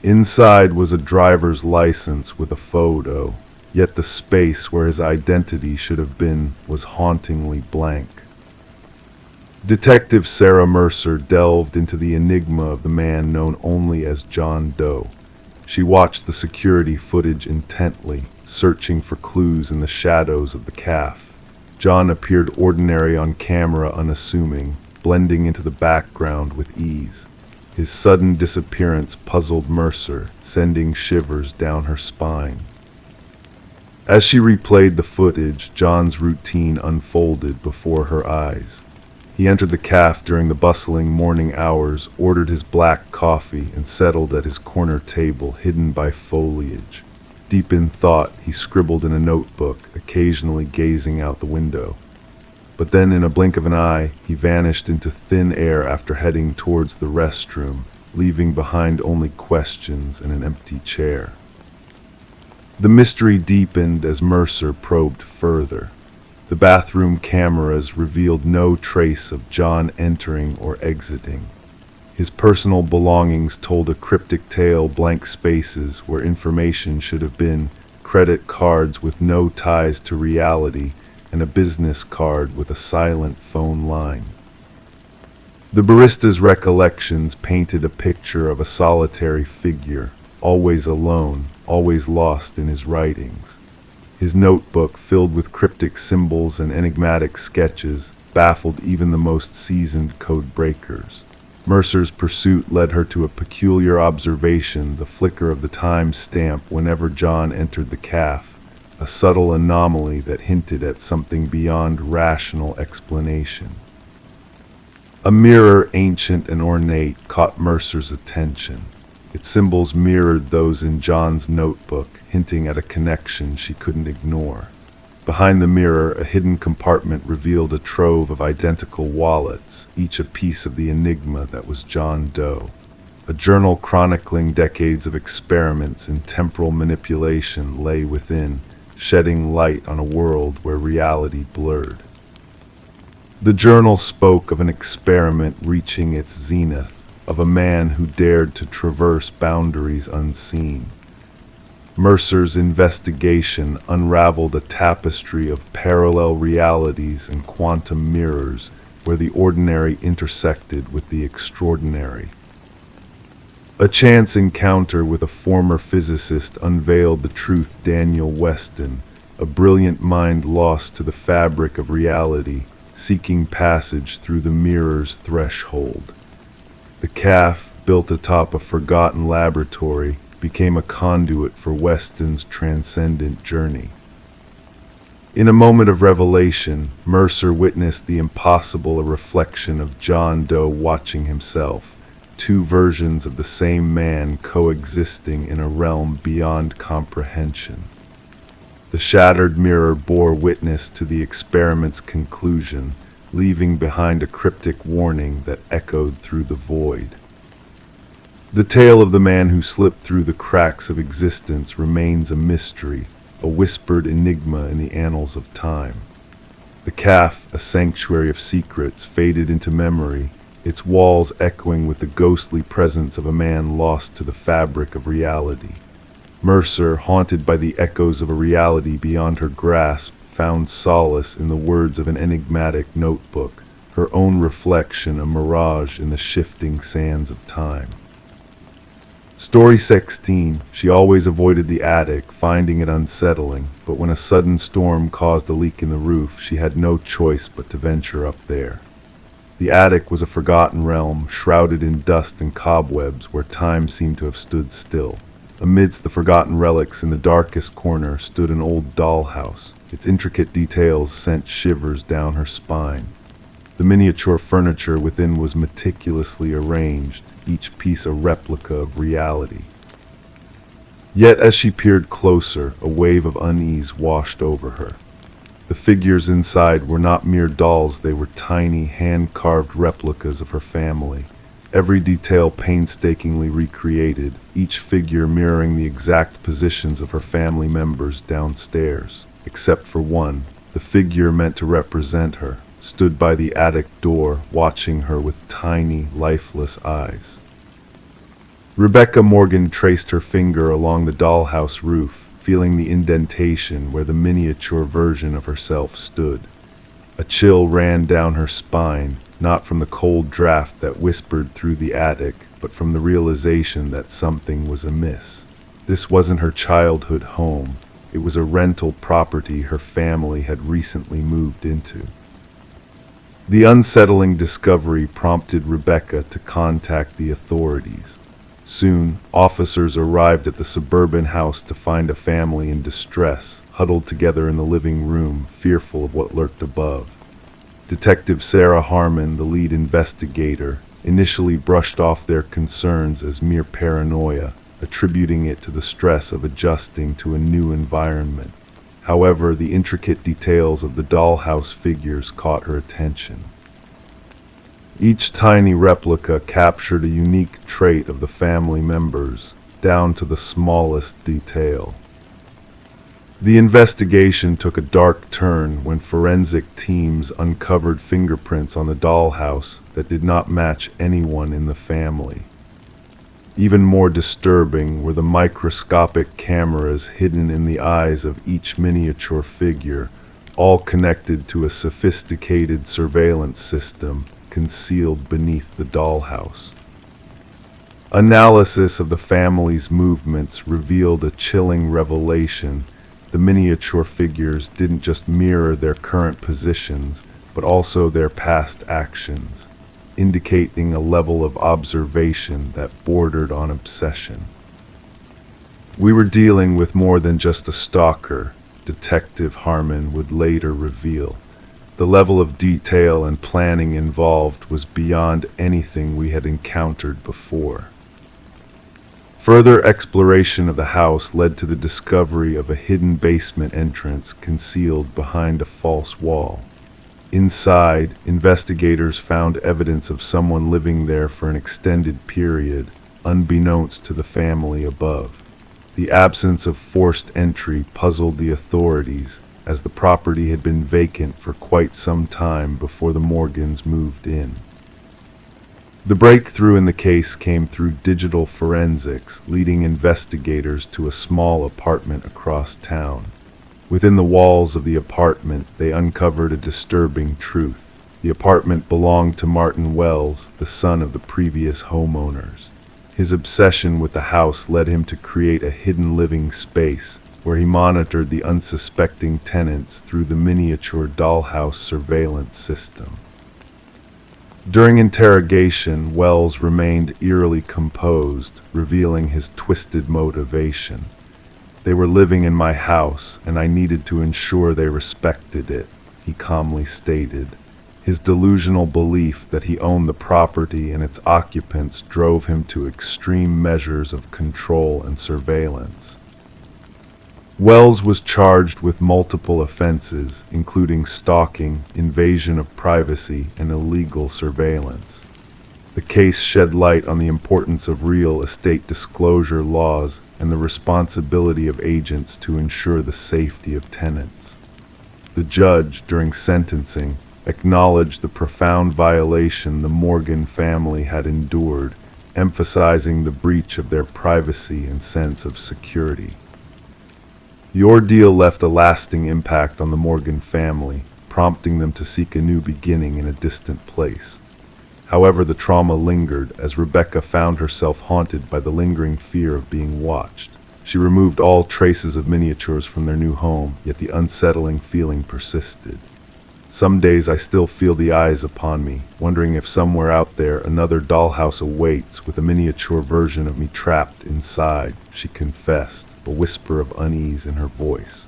Inside was a driver's license with a photo, yet the space where his identity should have been was hauntingly blank. Detective Sarah Mercer delved into the enigma of the man known only as John Doe. She watched the security footage intently, searching for clues in the shadows of the cafe. John appeared ordinary on camera, unassuming, blending into the background with ease. His sudden disappearance puzzled Mercer, sending shivers down her spine. As she replayed the footage, John's routine unfolded before her eyes. He entered the cafe during the bustling morning hours, ordered his black coffee, and settled at his corner table, hidden by foliage. Deep in thought, he scribbled in a notebook, occasionally gazing out the window. But then, in a blink of an eye, he vanished into thin air after heading towards the restroom, leaving behind only questions and an empty chair. The mystery deepened as Mercer probed further. The bathroom cameras revealed no trace of John entering or exiting. His personal belongings told a cryptic tale, blank spaces where information should have been, credit cards with no ties to reality, and a business card with a silent phone line. The barista's recollections painted a picture of a solitary figure, always alone, always lost in his writings. His notebook, filled with cryptic symbols and enigmatic sketches, baffled even the most seasoned code breakers. Mercer's pursuit led her to a peculiar observation, the flicker of the time stamp whenever John entered the cafe, a subtle anomaly that hinted at something beyond rational explanation. A mirror, ancient and ornate, caught Mercer's attention. Its symbols mirrored those in John's notebook, hinting at a connection she couldn't ignore. Behind the mirror, a hidden compartment revealed a trove of identical wallets, each a piece of the enigma that was John Doe. A journal chronicling decades of experiments in temporal manipulation lay within, shedding light on a world where reality blurred. The journal spoke of an experiment reaching its zenith, of a man who dared to traverse boundaries unseen. Mercer's investigation unraveled a tapestry of parallel realities and quantum mirrors where the ordinary intersected with the extraordinary. A chance encounter with a former physicist unveiled the truth. Daniel Weston, a brilliant mind lost to the fabric of reality, seeking passage through the mirror's threshold. The cafe, built atop a forgotten laboratory, became a conduit for Weston's transcendent journey. In a moment of revelation, Mercer witnessed the impossible, a reflection of John Doe watching himself, two versions of the same man coexisting in a realm beyond comprehension. The shattered mirror bore witness to the experiment's conclusion, leaving behind a cryptic warning that echoed through the void. The tale of the man who slipped through the cracks of existence remains a mystery, a whispered enigma in the annals of time. The cafe, a sanctuary of secrets, faded into memory, its walls echoing with the ghostly presence of a man lost to the fabric of reality. Mercer, haunted by the echoes of a reality beyond her grasp, found solace in the words of an enigmatic notebook, her own reflection a mirage in the shifting sands of time. Story 16. She always avoided the attic, finding it unsettling, but when a sudden storm caused a leak in the roof, she had no choice but to venture up there. The attic was a forgotten realm, shrouded in dust and cobwebs, where time seemed to have stood still. Amidst the forgotten relics in the darkest corner stood an old dollhouse. Its intricate details sent shivers down her spine. The miniature furniture within was meticulously arranged, each piece a replica of reality. Yet as she peered closer, a wave of unease washed over her. The figures inside were not mere dolls, they were tiny, hand-carved replicas of her family. Every detail painstakingly recreated, each figure mirroring the exact positions of her family members downstairs. Except for one, the figure meant to represent her, stood by the attic door, watching her with tiny, lifeless eyes. Rebecca Morgan traced her finger along the dollhouse roof, feeling the indentation where the miniature version of herself stood. A chill ran down her spine, not from the cold draft that whispered through the attic, but from the realization that something was amiss. This wasn't her childhood home. It was a rental property her family had recently moved into. The unsettling discovery prompted Rebecca to contact the authorities. Soon, officers arrived at the suburban house to find a family in distress, huddled together in the living room, fearful of what lurked above. Detective Sarah Harmon, the lead investigator, initially brushed off their concerns as mere paranoia, attributing it to the stress of adjusting to a new environment. However, the intricate details of the dollhouse figures caught her attention. Each tiny replica captured a unique trait of the family members, down to the smallest detail. The investigation took a dark turn when forensic teams uncovered fingerprints on the dollhouse that did not match anyone in the family. Even more disturbing were the microscopic cameras hidden in the eyes of each miniature figure, all connected to a sophisticated surveillance system concealed beneath the dollhouse. Analysis of the family's movements revealed a chilling revelation. The miniature figures didn't just mirror their current positions, but also their past actions, indicating a level of observation that bordered on obsession. We were dealing with more than just a stalker, Detective Harmon would later reveal. The level of detail and planning involved was beyond anything we had encountered before. Further exploration of the house led to the discovery of a hidden basement entrance concealed behind a false wall. Inside, investigators found evidence of someone living there for an extended period, unbeknownst to the family above. The absence of forced entry puzzled the authorities, as the property had been vacant for quite some time before the Morgans moved in. The breakthrough in the case came through digital forensics, leading investigators to a small apartment across town. Within the walls of the apartment, they uncovered a disturbing truth. The apartment belonged to Martin Wells, the son of the previous homeowners. His obsession with the house led him to create a hidden living space, where he monitored the unsuspecting tenants through the miniature dollhouse surveillance system. During interrogation, Wells remained eerily composed, revealing his twisted motivation. "They were living in my house, and I needed to ensure they respected it," he calmly stated. His delusional belief that he owned the property and its occupants drove him to extreme measures of control and surveillance. Wells was charged with multiple offenses, including stalking, invasion of privacy, and illegal surveillance. The case shed light on the importance of real estate disclosure laws and the responsibility of agents to ensure the safety of tenants. The judge, during sentencing, acknowledged the profound violation the Morgan family had endured, emphasizing the breach of their privacy and sense of security. The ordeal left a lasting impact on the Morgan family, prompting them to seek a new beginning in a distant place. However, the trauma lingered as Rebecca found herself haunted by the lingering fear of being watched. She removed all traces of miniatures from their new home, yet the unsettling feeling persisted. "Some days I still feel the eyes upon me, wondering if somewhere out there another dollhouse awaits with a miniature version of me trapped inside," she confessed, a whisper of unease in her voice.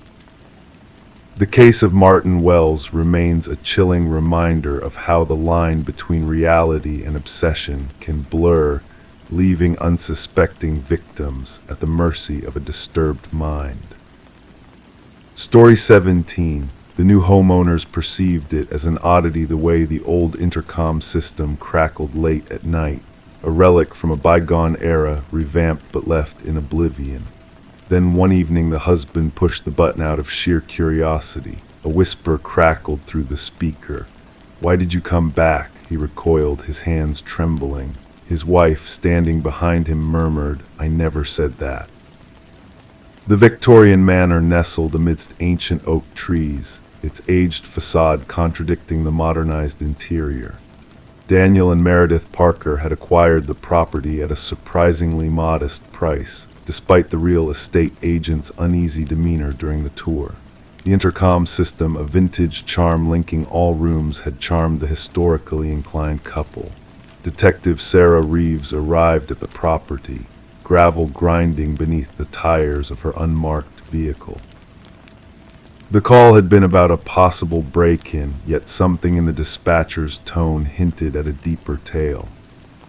The case of Martin Wells remains a chilling reminder of how the line between reality and obsession can blur, leaving unsuspecting victims at the mercy of a disturbed mind. Story 17. The new homeowners perceived it as an oddity the way the old intercom system crackled late at night, a relic from a bygone era revamped but left in oblivion. Then one evening the husband pushed the button out of sheer curiosity. A whisper crackled through the speaker. "Why did you come back?" He recoiled, his hands trembling. His wife, standing behind him, murmured, "I never said that." The Victorian manor nestled amidst ancient oak trees, its aged facade contradicting the modernized interior. Daniel and Meredith Parker had acquired the property at a surprisingly modest price, despite the real estate agent's uneasy demeanor during the tour. The intercom system, a vintage charm linking all rooms, had charmed the historically inclined couple. Detective Sarah Reeves arrived at the property, gravel grinding beneath the tires of her unmarked vehicle. The call had been about a possible break-in, yet something in the dispatcher's tone hinted at a deeper tale.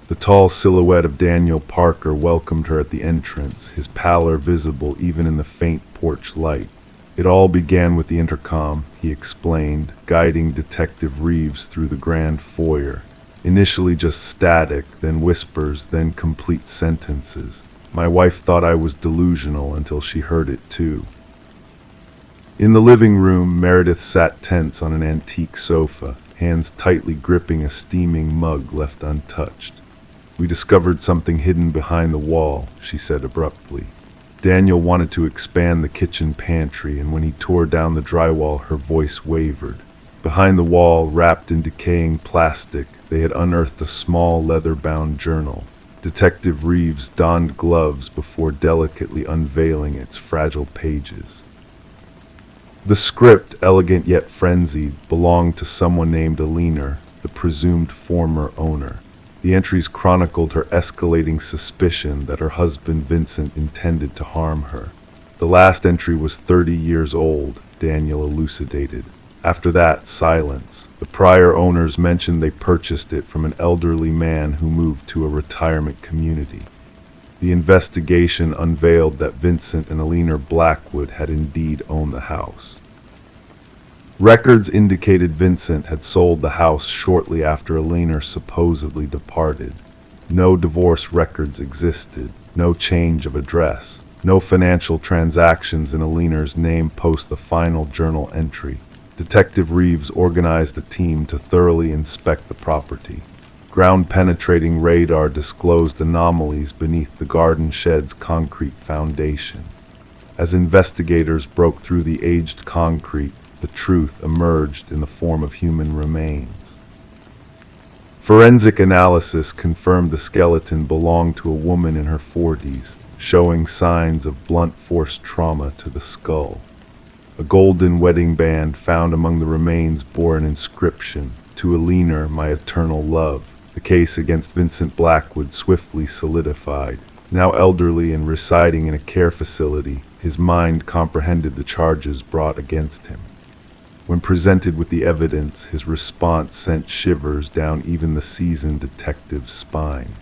The tall silhouette of Daniel Parker welcomed her at the entrance, his pallor visible even in the faint porch light. "It all began with the intercom," he explained, guiding Detective Reeves through the grand foyer. "Initially just static, then whispers, then complete sentences. My wife thought I was delusional until she heard it too." In the living room, Meredith sat tense on an antique sofa, hands tightly gripping a steaming mug left untouched. "We discovered something hidden behind the wall," she said abruptly. Daniel wanted to expand the kitchen pantry, and when he tore down the drywall, her voice wavered. Behind the wall, wrapped in decaying plastic, they had unearthed a small leather-bound journal. Detective Reeves donned gloves before delicately unveiling its fragile pages. The script, elegant yet frenzied, belonged to someone named Alina, the presumed former owner. The entries chronicled her escalating suspicion that her husband Vincent intended to harm her. The last entry was 30 years old, Daniel elucidated. After that, silence. The prior owners mentioned they purchased it from an elderly man who moved to a retirement community. The investigation unveiled that Vincent and Alina Blackwood had indeed owned the house. Records indicated Vincent had sold the house shortly after Alina supposedly departed. No divorce records existed, no change of address, no financial transactions in Alina's name post the final journal entry. Detective Reeves organized a team to thoroughly inspect the property. Ground-penetrating radar disclosed anomalies beneath the garden shed's concrete foundation. As investigators broke through the aged concrete, the truth emerged in the form of human remains. Forensic analysis confirmed the skeleton belonged to a woman in her 40s, showing signs of blunt force trauma to the skull. A golden wedding band found among the remains bore an inscription, "To Alina, my eternal love." The case against Vincent Blackwood swiftly solidified. Now elderly and residing in a care facility, his mind comprehended the charges brought against him. When presented with the evidence, his response sent shivers down even the seasoned detective's spine.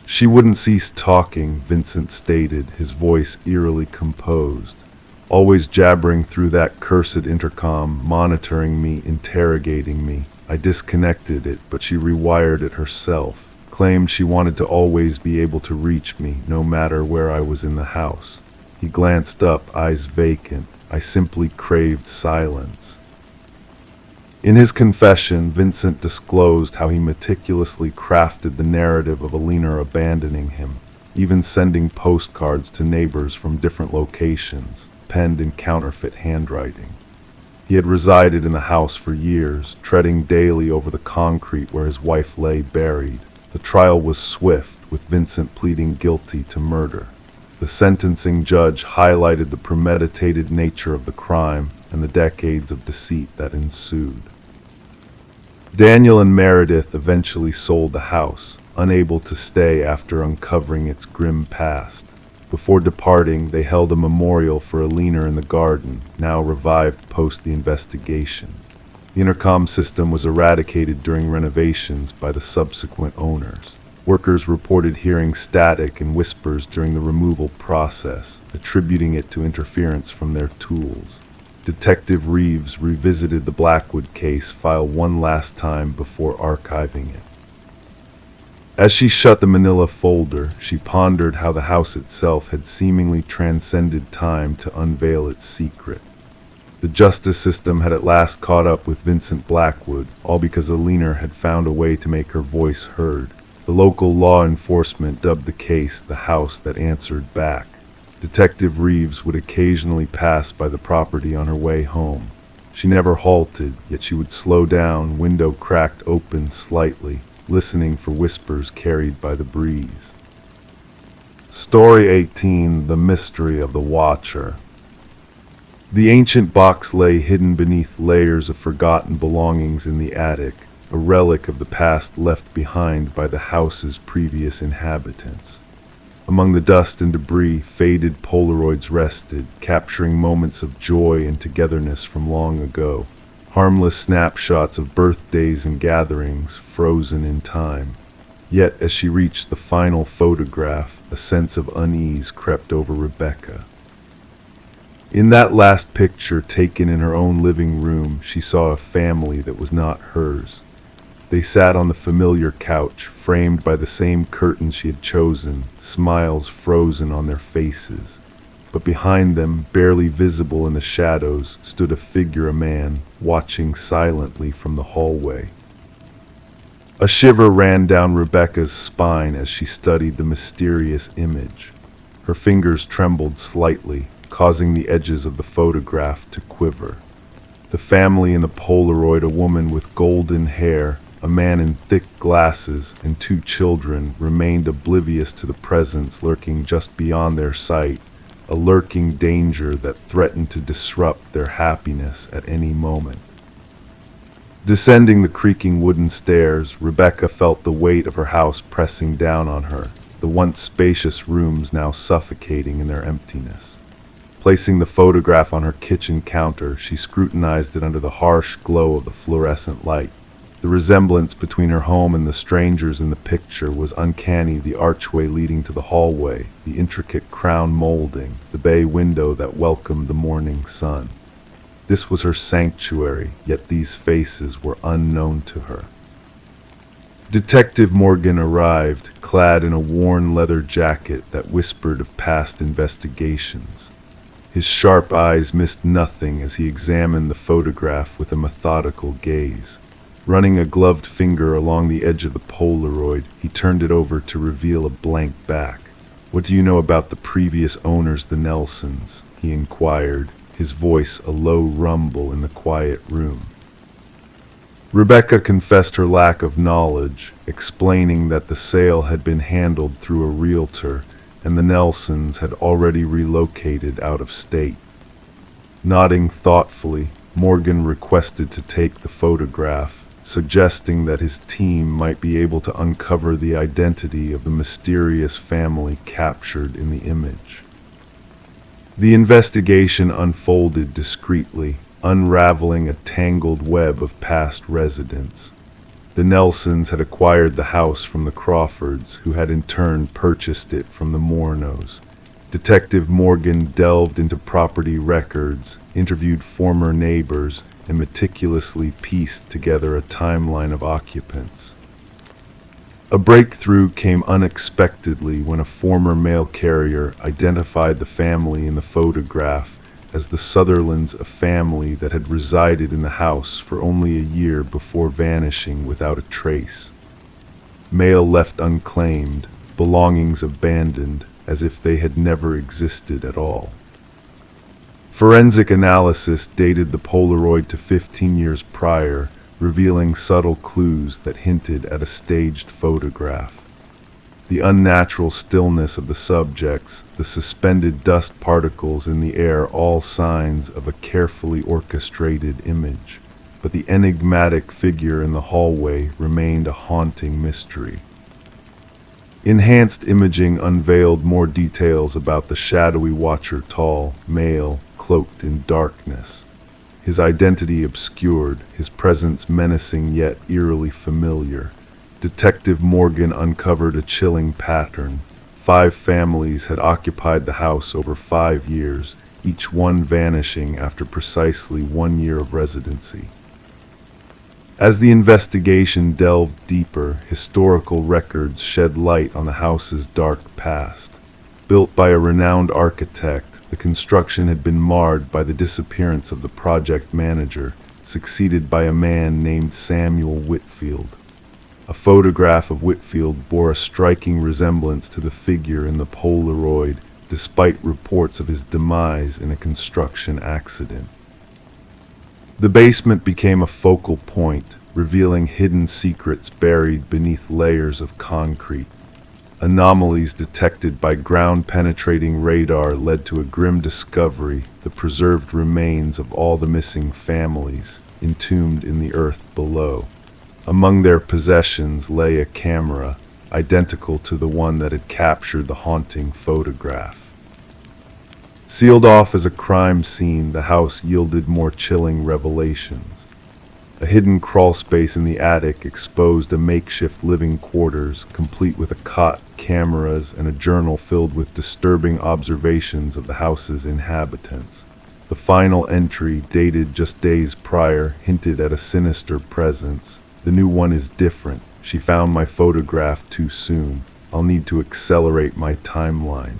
"She wouldn't cease talking," Vincent stated, his voice eerily composed. "Always jabbering through that cursed intercom, monitoring me, interrogating me. I disconnected it, but she rewired it herself. Claimed she wanted to always be able to reach me, no matter where I was in the house." He glanced up, eyes vacant. "I simply craved silence." In his confession, Vincent disclosed how he meticulously crafted the narrative of Alina abandoning him, even sending postcards to neighbors from different locations, penned in counterfeit handwriting. He had resided in the house for years, treading daily over the concrete where his wife lay buried. The trial was swift, with Vincent pleading guilty to murder. The sentencing judge highlighted the premeditated nature of the crime and the decades of deceit that ensued. Daniel and Meredith eventually sold the house, unable to stay after uncovering its grim past. Before departing, they held a memorial for Alina in the garden, now revived post the investigation. The intercom system was eradicated during renovations by the subsequent owners. Workers reported hearing static and whispers during the removal process, attributing it to interference from their tools. Detective Reeves revisited the Blackwood case file one last time before archiving it. As she shut the manila folder, she pondered how the house itself had seemingly transcended time to unveil its secret. The justice system had at last caught up with Vincent Blackwood, all because Alina had found a way to make her voice heard. The local law enforcement dubbed the case the house that answered back. Detective Reeves would occasionally pass by the property on her way home. She never halted, yet she would slow down, window cracked open slightly, listening for whispers carried by the breeze. Story 18: The Mystery of the Watcher. The ancient box lay hidden beneath layers of forgotten belongings in the attic, a relic of the past left behind by the house's previous inhabitants. Among the dust and debris, faded Polaroids rested, capturing moments of joy and togetherness from long ago. Harmless snapshots of birthdays and gatherings, frozen in time. Yet, as she reached the final photograph, a sense of unease crept over Rebecca. In that last picture, taken in her own living room, she saw a family that was not hers. They sat on the familiar couch, framed by the same curtains she had chosen, smiles frozen on their faces. but behind them, barely visible in the shadows, stood a figure, a man, watching silently from the hallway. A shiver ran down Rebecca's spine as she studied the mysterious image. Her fingers trembled slightly, causing the edges of the photograph to quiver. The family in the Polaroid, a woman with golden hair, a man in thick glasses, and two children, remained oblivious to the presence lurking just beyond their sight, a lurking danger that threatened to disrupt their happiness at any moment. Descending the creaking wooden stairs, Rebecca felt the weight of her house pressing down on her, the once spacious rooms now suffocating in their emptiness. Placing the photograph on her kitchen counter, she scrutinized it under the harsh glow of the fluorescent light. The resemblance between her home and the strangers in the picture was uncanny. The archway leading to the hallway, the intricate crown molding, the bay window that welcomed the morning sun. This was her sanctuary, yet these faces were unknown to her. Detective Morgan arrived, clad in a worn leather jacket that whispered of past investigations. His sharp eyes missed nothing as he examined the photograph with a methodical gaze. Running a gloved finger along the edge of the Polaroid, he turned it over to reveal a blank back. "What do you know about the previous owners, the Nelsons?" he inquired, his voice a low rumble in the quiet room. Rebecca confessed her lack of knowledge, explaining that the sale had been handled through a realtor and the Nelsons had already relocated out of state. Nodding thoughtfully, Morgan requested to take the photograph, suggesting that his team might be able to uncover the identity of the mysterious family captured in the image. The investigation unfolded discreetly, unraveling a tangled web of past residents. The Nelsons had acquired the house from the Crawfords, who had in turn purchased it from the Mornos. Detective Morgan delved into property records, interviewed former neighbors, and meticulously pieced together a timeline of occupants. A breakthrough came unexpectedly when a former mail carrier identified the family in the photograph as the Sutherlands, a family that had resided in the house for only a year before vanishing without a trace. Mail left unclaimed, belongings abandoned, as if they had never existed at all. Forensic analysis dated the Polaroid to 15 years prior, revealing subtle clues that hinted at a staged photograph. The unnatural stillness of the subjects, the suspended dust particles in the air, all signs of a carefully orchestrated image. But the enigmatic figure in the hallway remained a haunting mystery. Enhanced imaging unveiled more details about the shadowy watcher, tall, male, cloaked in darkness. His identity obscured, his presence menacing yet eerily familiar. Detective Morgan uncovered a chilling pattern. 5 families had occupied the house over 5 years, each one vanishing after precisely 1 year of residency. As the investigation delved deeper, historical records shed light on the house's dark past. Built by a renowned architect, the construction had been marred by the disappearance of the project manager, succeeded by a man named Samuel Whitfield. A photograph of Whitfield bore a striking resemblance to the figure in the Polaroid, despite reports of his demise in a construction accident. The basement became a focal point, revealing hidden secrets buried beneath layers of concrete. Anomalies detected by ground-penetrating radar led to a grim discovery: the preserved remains of all the missing families, entombed in the earth below. Among their possessions lay a camera, identical to the one that had captured the haunting photograph. Sealed off as a crime scene, the house yielded more chilling revelations. A hidden crawlspace in the attic exposed a makeshift living quarters, complete with a cot, cameras, and a journal filled with disturbing observations of the house's inhabitants. The final entry, dated just days prior, hinted at a sinister presence. "The new one is different. She found my photograph too soon. I'll need to accelerate my timeline."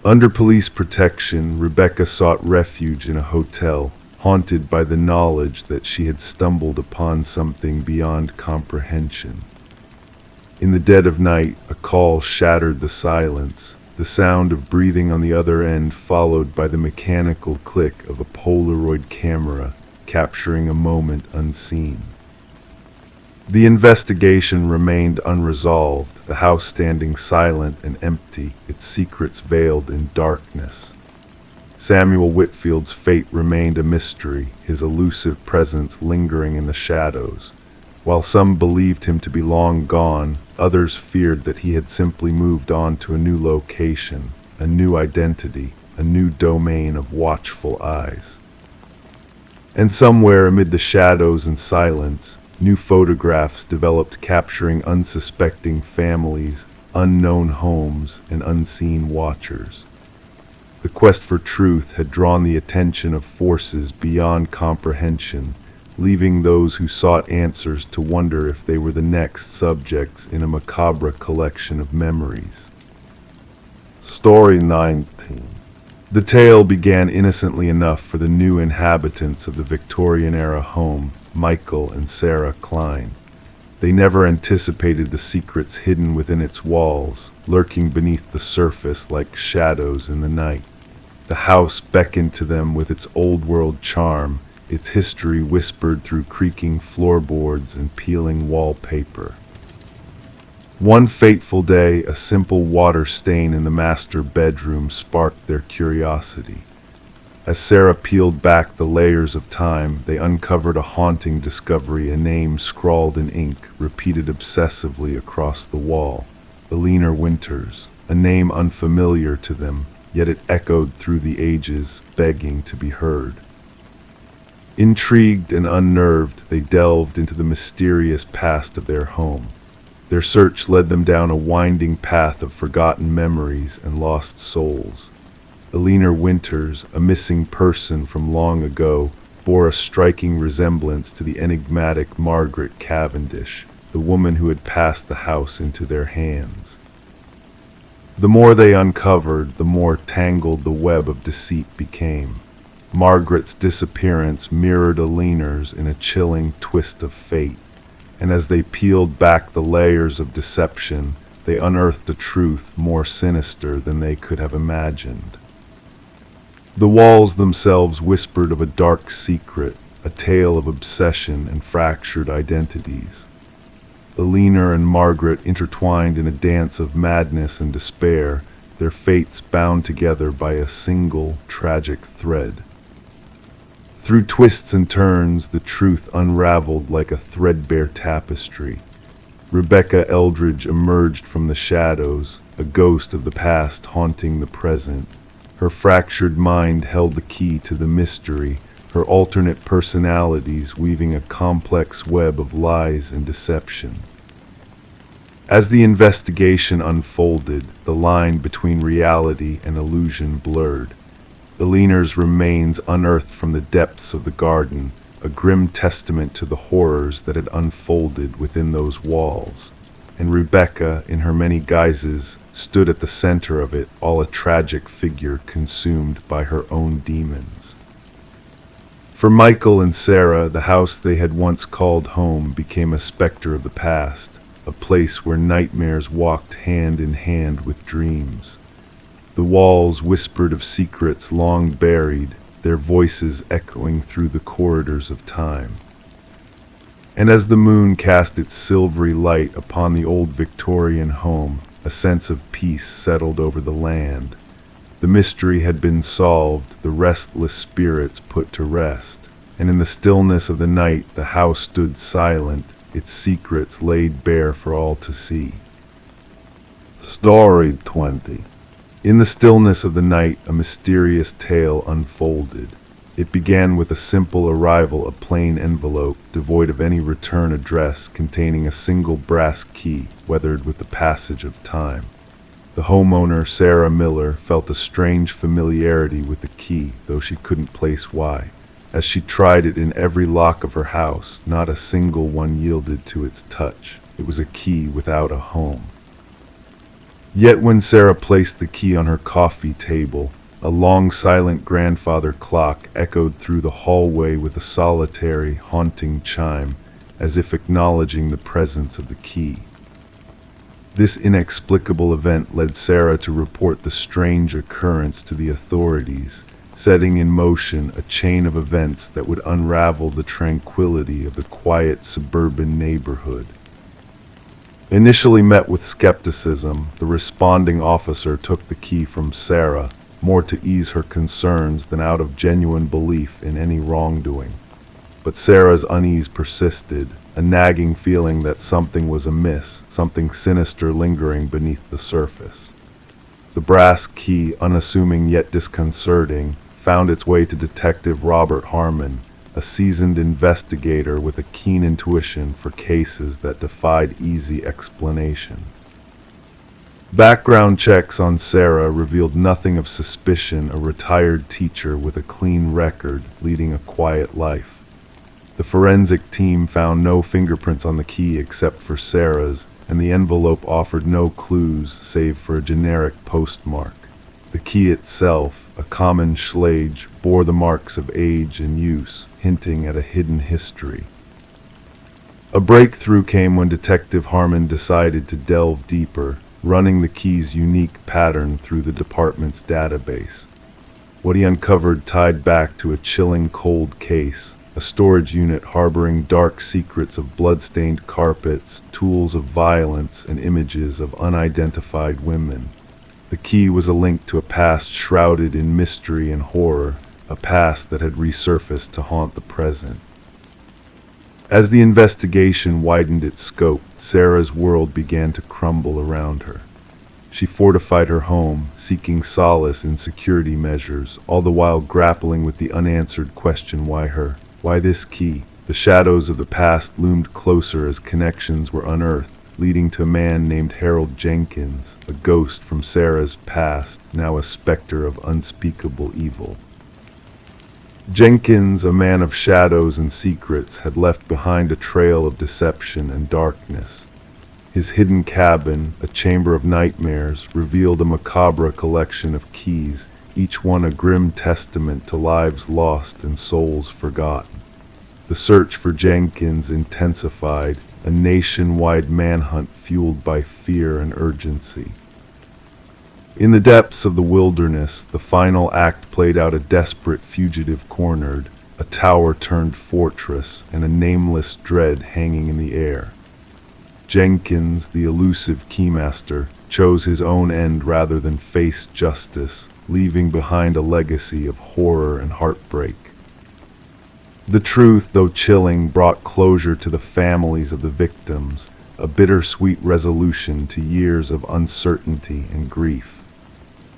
Under police protection, Rebecca sought refuge in a hotel, haunted by the knowledge that she had stumbled upon something beyond comprehension. In the dead of night, a call shattered the silence, the sound of breathing on the other end followed by the mechanical click of a Polaroid camera capturing a moment unseen. The investigation remained unresolved, the house standing silent and empty, its secrets veiled in darkness. Samuel Whitfield's fate remained a mystery, his elusive presence lingering in the shadows. While some believed him to be long gone, others feared that he had simply moved on to a new location, a new identity, a new domain of watchful eyes. And somewhere amid the shadows and silence, new photographs developed capturing unsuspecting families, unknown homes, and unseen watchers. The quest for truth had drawn the attention of forces beyond comprehension, leaving those who sought answers to wonder if they were the next subjects in a macabre collection of memories. Story 19. The tale began innocently enough for the new inhabitants of the Victorian-era home, Michael and Sarah Klein. They never anticipated the secrets hidden within its walls, lurking beneath the surface like shadows in the night. The house beckoned to them with its old-world charm, its history whispered through creaking floorboards and peeling wallpaper. One fateful day, a simple water stain in the master bedroom sparked their curiosity. As Sarah peeled back the layers of time, they uncovered a haunting discovery, a name scrawled in ink, repeated obsessively across the wall. Eleanor Winters, a name unfamiliar to them, yet it echoed through the ages, begging to be heard. Intrigued and unnerved, they delved into the mysterious past of their home. Their search led them down a winding path of forgotten memories and lost souls. Eleanor Winters, a missing person from long ago, bore a striking resemblance to the enigmatic Margaret Cavendish, the woman who had passed the house into their hands. The more they uncovered, the more tangled the web of deceit became. Margaret's disappearance mirrored Eleanor's in a chilling twist of fate, and as they peeled back the layers of deception, they unearthed a truth more sinister than they could have imagined. The walls themselves whispered of a dark secret, a tale of obsession and fractured identities. Eleanor and Margaret intertwined in a dance of madness and despair, their fates bound together by a single tragic thread. Through twists and turns, the truth unraveled like a threadbare tapestry. Rebecca Eldridge emerged from the shadows, a ghost of the past haunting the present. Her fractured mind held the key to the mystery, her alternate personalities weaving a complex web of lies and deception. As the investigation unfolded, the line between reality and illusion blurred. Eleanor's remains unearthed from the depths of the garden, a grim testament to the horrors that had unfolded within those walls. And Rebecca, in her many guises, stood at the center of it, all a tragic figure consumed by her own demons. For Michael and Sarah, the house they had once called home became a specter of the past, a place where nightmares walked hand in hand with dreams. The walls whispered of secrets long buried, their voices echoing through the corridors of time. And as the moon cast its silvery light upon the old Victorian home, a sense of peace settled over the land. The mystery had been solved, the restless spirits put to rest, and in the stillness of the night the house stood silent, its secrets laid bare for all to see. Story 20. In the stillness of the night, a mysterious tale unfolded. It began with a simple arrival, a plain envelope, devoid of any return address, containing a single brass key, weathered with the passage of time. The homeowner, Sarah Miller, felt a strange familiarity with the key, though she couldn't place why. As she tried it in every lock of her house, not a single one yielded to its touch. It was a key without a home. Yet when Sarah placed the key on her coffee table, a long silent grandfather clock echoed through the hallway with a solitary, haunting chime, as if acknowledging the presence of the key. This inexplicable event led Sarah to report the strange occurrence to the authorities, setting in motion a chain of events that would unravel the tranquility of the quiet suburban neighborhood. Initially met with skepticism, the responding officer took the key from Sarah, more to ease her concerns than out of genuine belief in any wrongdoing. But Sarah's unease persisted, a nagging feeling that something was amiss, something sinister lingering beneath the surface. The brass key, unassuming yet disconcerting, found its way to Detective Robert Harmon, a seasoned investigator with a keen intuition for cases that defied easy explanation. Background checks on Sarah revealed nothing of suspicion, a retired teacher with a clean record, leading a quiet life. The forensic team found no fingerprints on the key except for Sarah's, and the envelope offered no clues save for a generic postmark. The key itself, a common schlage, bore the marks of age and use, hinting at a hidden history. A breakthrough came when Detective Harmon decided to delve deeper, running the key's unique pattern through the department's database. What he uncovered tied back to a chilling cold case, a storage unit harboring dark secrets of blood-stained carpets, tools of violence, and images of unidentified women. The key was a link to a past shrouded in mystery and horror, a past that had resurfaced to haunt the present. As the investigation widened its scope, Sarah's world began to crumble around her. She fortified her home, seeking solace in security measures, all the while grappling with the unanswered question, why her? Why this key? The shadows of the past loomed closer as connections were unearthed, leading to a man named Harold Jenkins, a ghost from Sarah's past, now a specter of unspeakable evil. Jenkins, a man of shadows and secrets, had left behind a trail of deception and darkness. His hidden cabin, a chamber of nightmares, revealed a macabre collection of keys, each one a grim testament to lives lost and souls forgotten. The search for Jenkins intensified, a nationwide manhunt fueled by fear and urgency. In the depths of the wilderness, the final act played out, a desperate fugitive cornered, a tower turned fortress, and a nameless dread hanging in the air. Jenkins, the elusive keymaster, chose his own end rather than face justice, leaving behind a legacy of horror and heartbreak. The truth, though chilling, brought closure to the families of the victims, a bittersweet resolution to years of uncertainty and grief.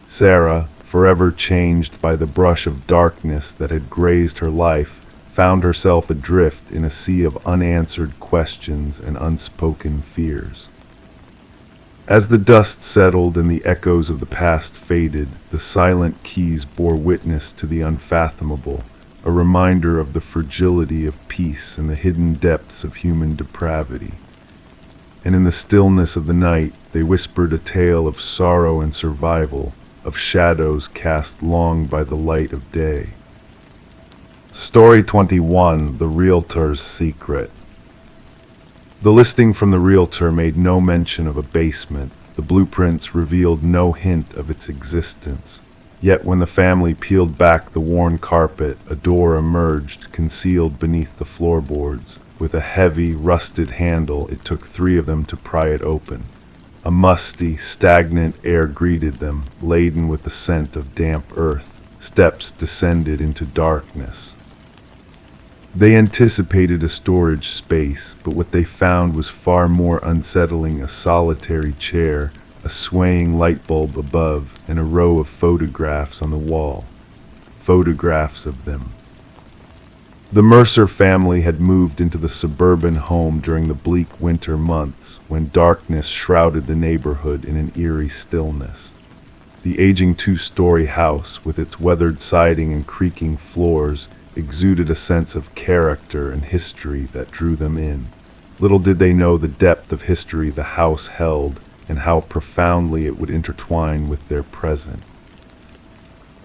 Sarah, forever changed by the brush of darkness that had grazed her life, found herself adrift in a sea of unanswered questions and unspoken fears. As the dust settled and the echoes of the past faded, the silent keys bore witness to the unfathomable, a reminder of the fragility of peace and the hidden depths of human depravity. And in the stillness of the night, they whispered a tale of sorrow and survival, of shadows cast long by the light of day. Story 21: The Realtor's Secret. The listing from the realtor made no mention of a basement. The blueprints revealed no hint of its existence. Yet when the family peeled back the worn carpet, a door emerged, concealed beneath the floorboards. With a heavy, rusted handle, it took 3 of them to pry it open. A musty, stagnant air greeted them, laden with the scent of damp earth. Steps descended into darkness. They anticipated a storage space, but what they found was far more unsettling: a solitary chair, a swaying light bulb above, and a row of photographs on the wall. Photographs of them. The Mercer family had moved into the suburban home during the bleak winter months, when darkness shrouded the neighborhood in an eerie stillness. The aging 2-story house, with its weathered siding and creaking floors, exuded a sense of character and history that drew them in. Little did they know the depth of history the house held, and how profoundly it would intertwine with their present.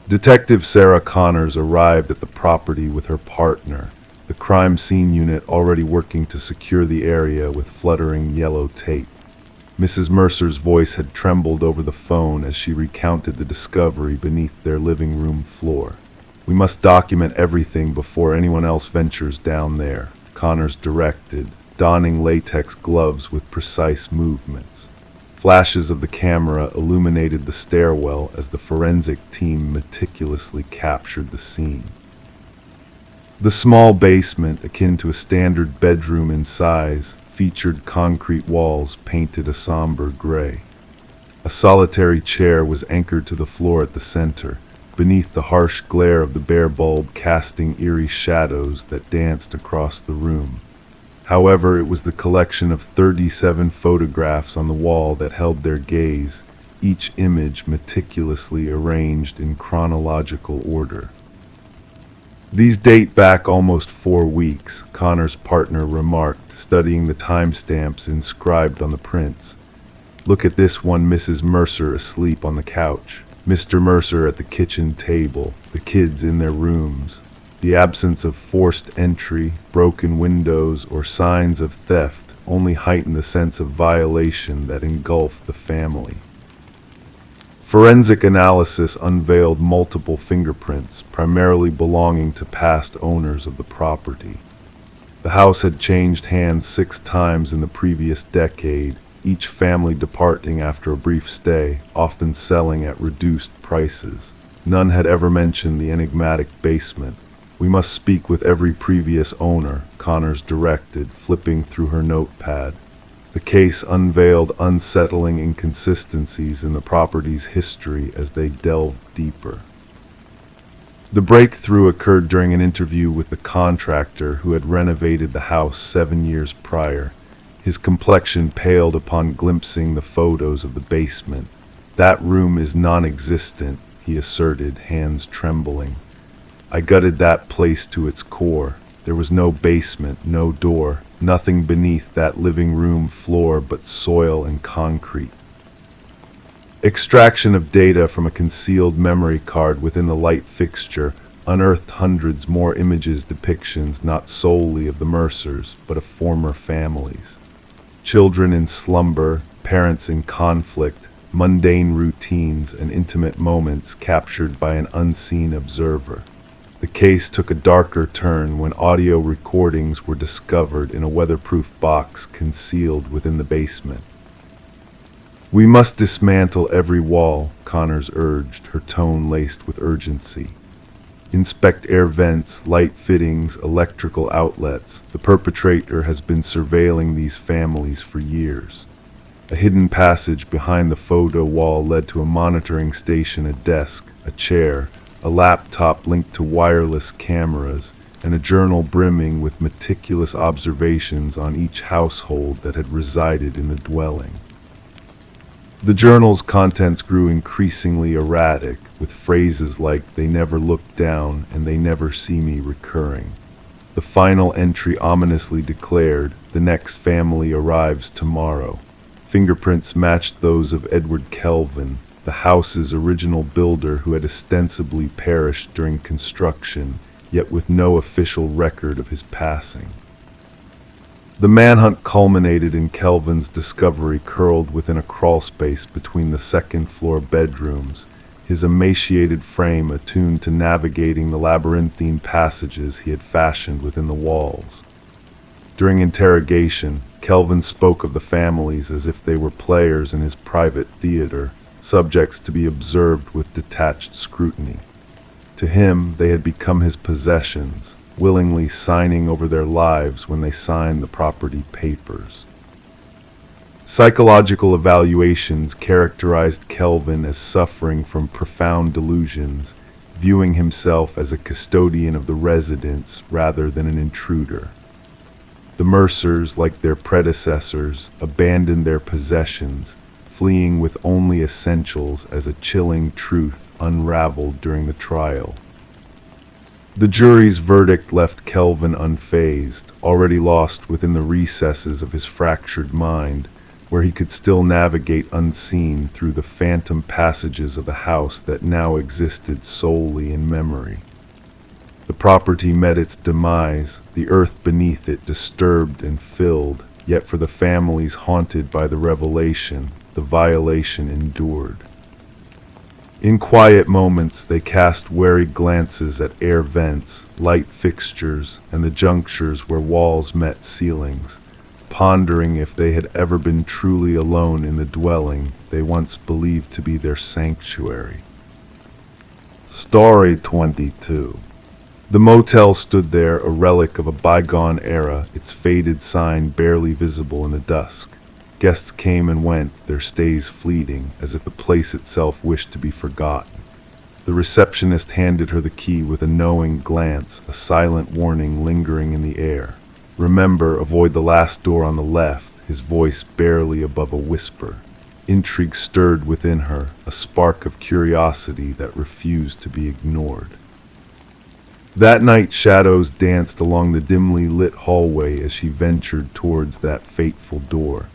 Detective Sarah Connors arrived at the property with her partner, the crime scene unit already working to secure the area with fluttering yellow tape. Mrs. Mercer's voice had trembled over the phone as she recounted the discovery beneath their living room floor. "We must document everything before anyone else ventures down there," Connors directed, donning latex gloves with precise movements. Flashes of the camera illuminated the stairwell as the forensic team meticulously captured the scene. The small basement, akin to a standard bedroom in size, featured concrete walls painted a somber gray. A solitary chair was anchored to the floor at the center, beneath the harsh glare of the bare bulb casting eerie shadows that danced across the room. However, it was the collection of 37 photographs on the wall that held their gaze, each image meticulously arranged in chronological order. "These date back almost 4 weeks," Connor's partner remarked, studying the timestamps inscribed on the prints. "Look at this one, Mrs. Mercer asleep on the couch, Mr. Mercer at the kitchen table, the kids in their rooms." The absence of forced entry, broken windows, or signs of theft only heightened the sense of violation that engulfed the family. Forensic analysis unveiled multiple fingerprints, primarily belonging to past owners of the property. The house had changed hands 6 times in the previous decade, each family departing after a brief stay, often selling at reduced prices. None had ever mentioned the enigmatic basement. "We must speak with every previous owner," Connors directed, flipping through her notepad. The case unveiled unsettling inconsistencies in the property's history as they delved deeper. The breakthrough occurred during an interview with the contractor who had renovated the house 7 years prior. His complexion paled upon glimpsing the photos of the basement. "That room is non-existent," he asserted, hands trembling. "I gutted that place to its core. There was no basement, no door, nothing beneath that living room floor but soil and concrete." Extraction of data from a concealed memory card within the light fixture unearthed hundreds more images depictions not solely of the Mercers, but of former families. Children in slumber, parents in conflict, mundane routines, and intimate moments captured by an unseen observer. The case took a darker turn when audio recordings were discovered in a weatherproof box concealed within the basement. "We must dismantle every wall," Connors urged, her tone laced with urgency. "Inspect air vents, light fittings, electrical outlets. The perpetrator has been surveilling these families for years." A hidden passage behind the photo wall led to a monitoring station, a desk, a chair, a laptop linked to wireless cameras, and a journal brimming with meticulous observations on each household that had resided in the dwelling. The journal's contents grew increasingly erratic, with phrases like "they never look down" and "they never see me" recurring. The final entry ominously declared, "The next family arrives tomorrow." Fingerprints matched those of Edward Kelvin, the house's original builder, who had ostensibly perished during construction, yet with no official record of his passing. The manhunt culminated in Kelvin's discovery curled within a crawlspace between the second-floor bedrooms, his emaciated frame attuned to navigating the labyrinthine passages he had fashioned within the walls. During interrogation, Kelvin spoke of the families as if they were players in his private theater, subjects to be observed with detached scrutiny. To him, they had become his possessions, willingly signing over their lives when they signed the property papers. Psychological evaluations characterized Kelvin as suffering from profound delusions, viewing himself as a custodian of the residence rather than an intruder. The Mercers, like their predecessors, abandoned their possessions, fleeing with only essentials as a chilling truth unraveled during the trial. The jury's verdict left Kelvin unfazed, already lost within the recesses of his fractured mind, where he could still navigate unseen through the phantom passages of a house that now existed solely in memory. The property met its demise, the earth beneath it disturbed and filled, yet for the families haunted by the revelation, the violation endured. In quiet moments, they cast wary glances at air vents, light fixtures, and the junctures where walls met ceilings, pondering if they had ever been truly alone in the dwelling they once believed to be their sanctuary. Story 22. The motel stood there, a relic of a bygone era, its faded sign barely visible in the dusk. Guests came and went, their stays fleeting, as if the place itself wished to be forgotten. The receptionist handed her the key with a knowing glance, a silent warning lingering in the air. "Remember, avoid the last door on the left," his voice barely above a whisper. Intrigue stirred within her, a spark of curiosity that refused to be ignored. That night, shadows danced along the dimly lit hallway as she ventured towards that fateful door.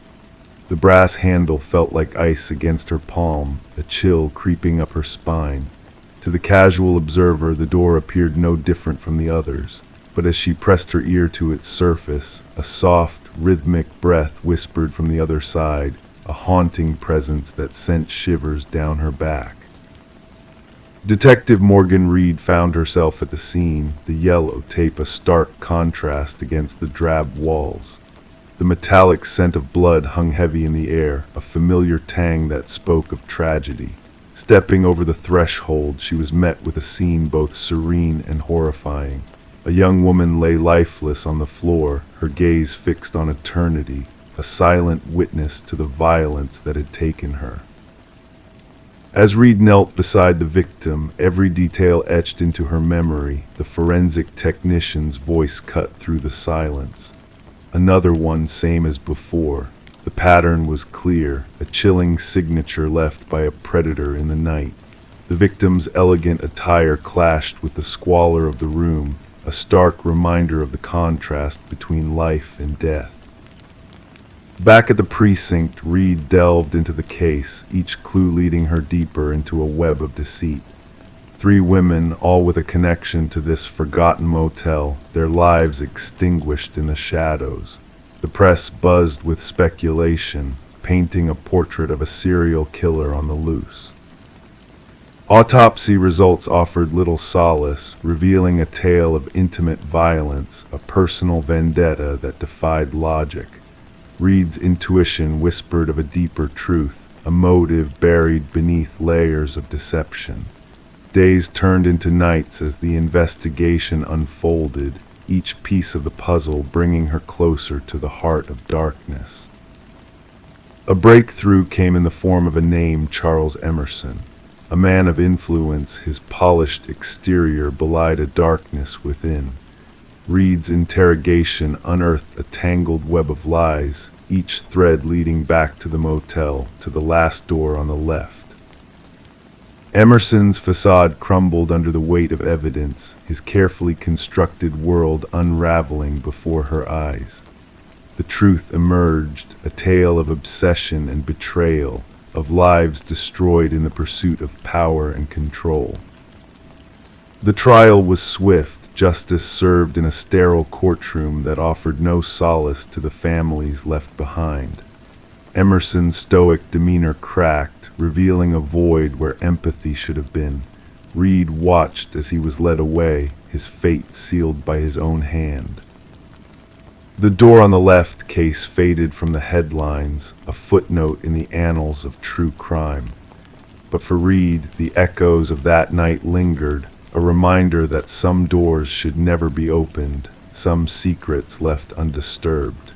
The brass handle felt like ice against her palm, a chill creeping up her spine. To the casual observer, the door appeared no different from the others, but as she pressed her ear to its surface, a soft, rhythmic breath whispered from the other side, a haunting presence that sent shivers down her back. Detective Morgan Reed found herself at the scene, the yellow tape a stark contrast against the drab walls. The metallic scent of blood hung heavy in the air, a familiar tang that spoke of tragedy. Stepping over the threshold, she was met with a scene both serene and horrifying. A young woman lay lifeless on the floor, her gaze fixed on eternity, a silent witness to the violence that had taken her. As Reed knelt beside the victim, every detail etched into her memory, the forensic technician's voice cut through the silence. Another one, same as before. The pattern was clear, a chilling signature left by a predator in the night. The victim's elegant attire clashed with the squalor of the room, a stark reminder of the contrast between life and death. Back at the precinct, Reed delved into the case, each clue leading her deeper into a web of deceit. 3 women, all with a connection to this forgotten motel, their lives extinguished in the shadows. The press buzzed with speculation, painting a portrait of a serial killer on the loose. Autopsy results offered little solace, revealing a tale of intimate violence, a personal vendetta that defied logic. Reed's intuition whispered of a deeper truth, a motive buried beneath layers of deception. Days turned into nights as the investigation unfolded, each piece of the puzzle bringing her closer to the heart of darkness. A breakthrough came in the form of a name, Charles Emerson. A man of influence, his polished exterior belied a darkness within. Reed's interrogation unearthed a tangled web of lies, each thread leading back to the motel, to the last door on the left. Emerson's facade crumbled under the weight of evidence, his carefully constructed world unraveling before her eyes. The truth emerged, a tale of obsession and betrayal, of lives destroyed in the pursuit of power and control. The trial was swift, justice served in a sterile courtroom that offered no solace to the families left behind. Emerson's stoic demeanor cracked, revealing a void where empathy should have been. Reed watched as he was led away, his fate sealed by his own hand. The door on the left case faded from the headlines, a footnote in the annals of true crime. But for Reed, the echoes of that night lingered, a reminder that some doors should never be opened, some secrets left undisturbed.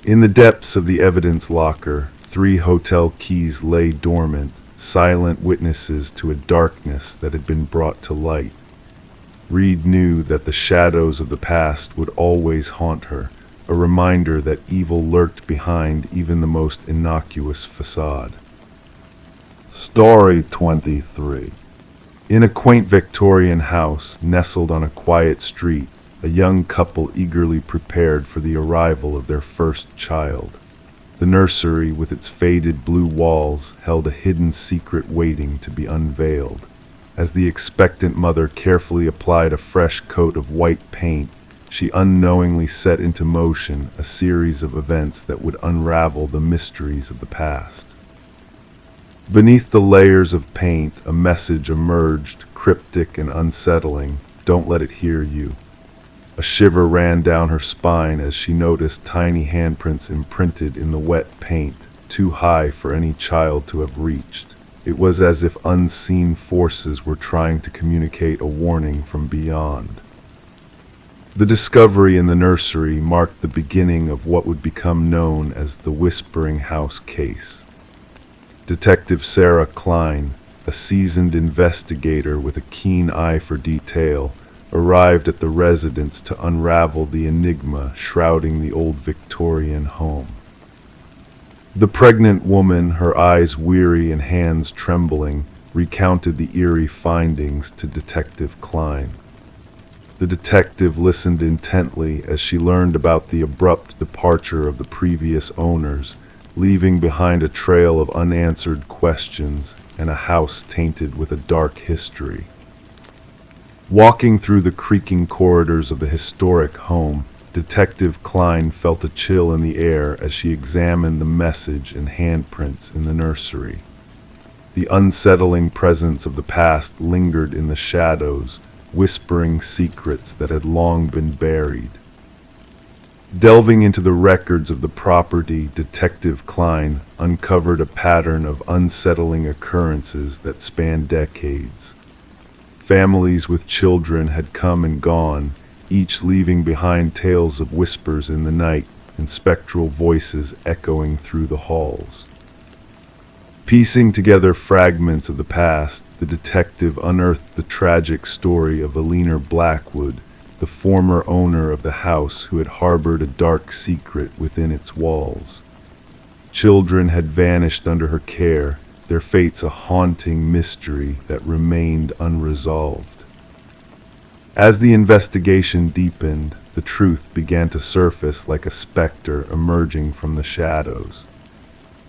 In the depths of the evidence locker, 3 hotel keys lay dormant, silent witnesses to a darkness that had been brought to light. Reed knew that the shadows of the past would always haunt her, a reminder that evil lurked behind even the most innocuous facade. Story 23. In a quaint Victorian house, nestled on a quiet street, a young couple eagerly prepared for the arrival of their first child. The nursery, with its faded blue walls, held a hidden secret waiting to be unveiled. As the expectant mother carefully applied a fresh coat of white paint, she unknowingly set into motion a series of events that would unravel the mysteries of the past. Beneath the layers of paint, a message emerged, cryptic and unsettling. "Don't let it hear you." A shiver ran down her spine as she noticed tiny handprints imprinted in the wet paint, too high for any child to have reached. It was as if unseen forces were trying to communicate a warning from beyond. The discovery in the nursery marked the beginning of what would become known as the Whispering House case. Detective Sarah Klein, a seasoned investigator with a keen eye for detail, arrived at the residence to unravel the enigma shrouding the old Victorian home. The pregnant woman, her eyes weary and hands trembling, recounted the eerie findings to Detective Klein. The detective listened intently as she learned about the abrupt departure of the previous owners, leaving behind a trail of unanswered questions and a house tainted with a dark history. Walking through the creaking corridors of the historic home, Detective Klein felt a chill in the air as she examined the message and handprints in the nursery. The unsettling presence of the past lingered in the shadows, whispering secrets that had long been buried. Delving into the records of the property, Detective Klein uncovered a pattern of unsettling occurrences that spanned decades. Families with children had come and gone, each leaving behind tales of whispers in the night and spectral voices echoing through the halls. Piecing together fragments of the past, the detective unearthed the tragic story of Alina Blackwood, the former owner of the house who had harbored a dark secret within its walls. Children had vanished under her care, their fates a haunting mystery that remained unresolved. As the investigation deepened, the truth began to surface like a specter emerging from the shadows.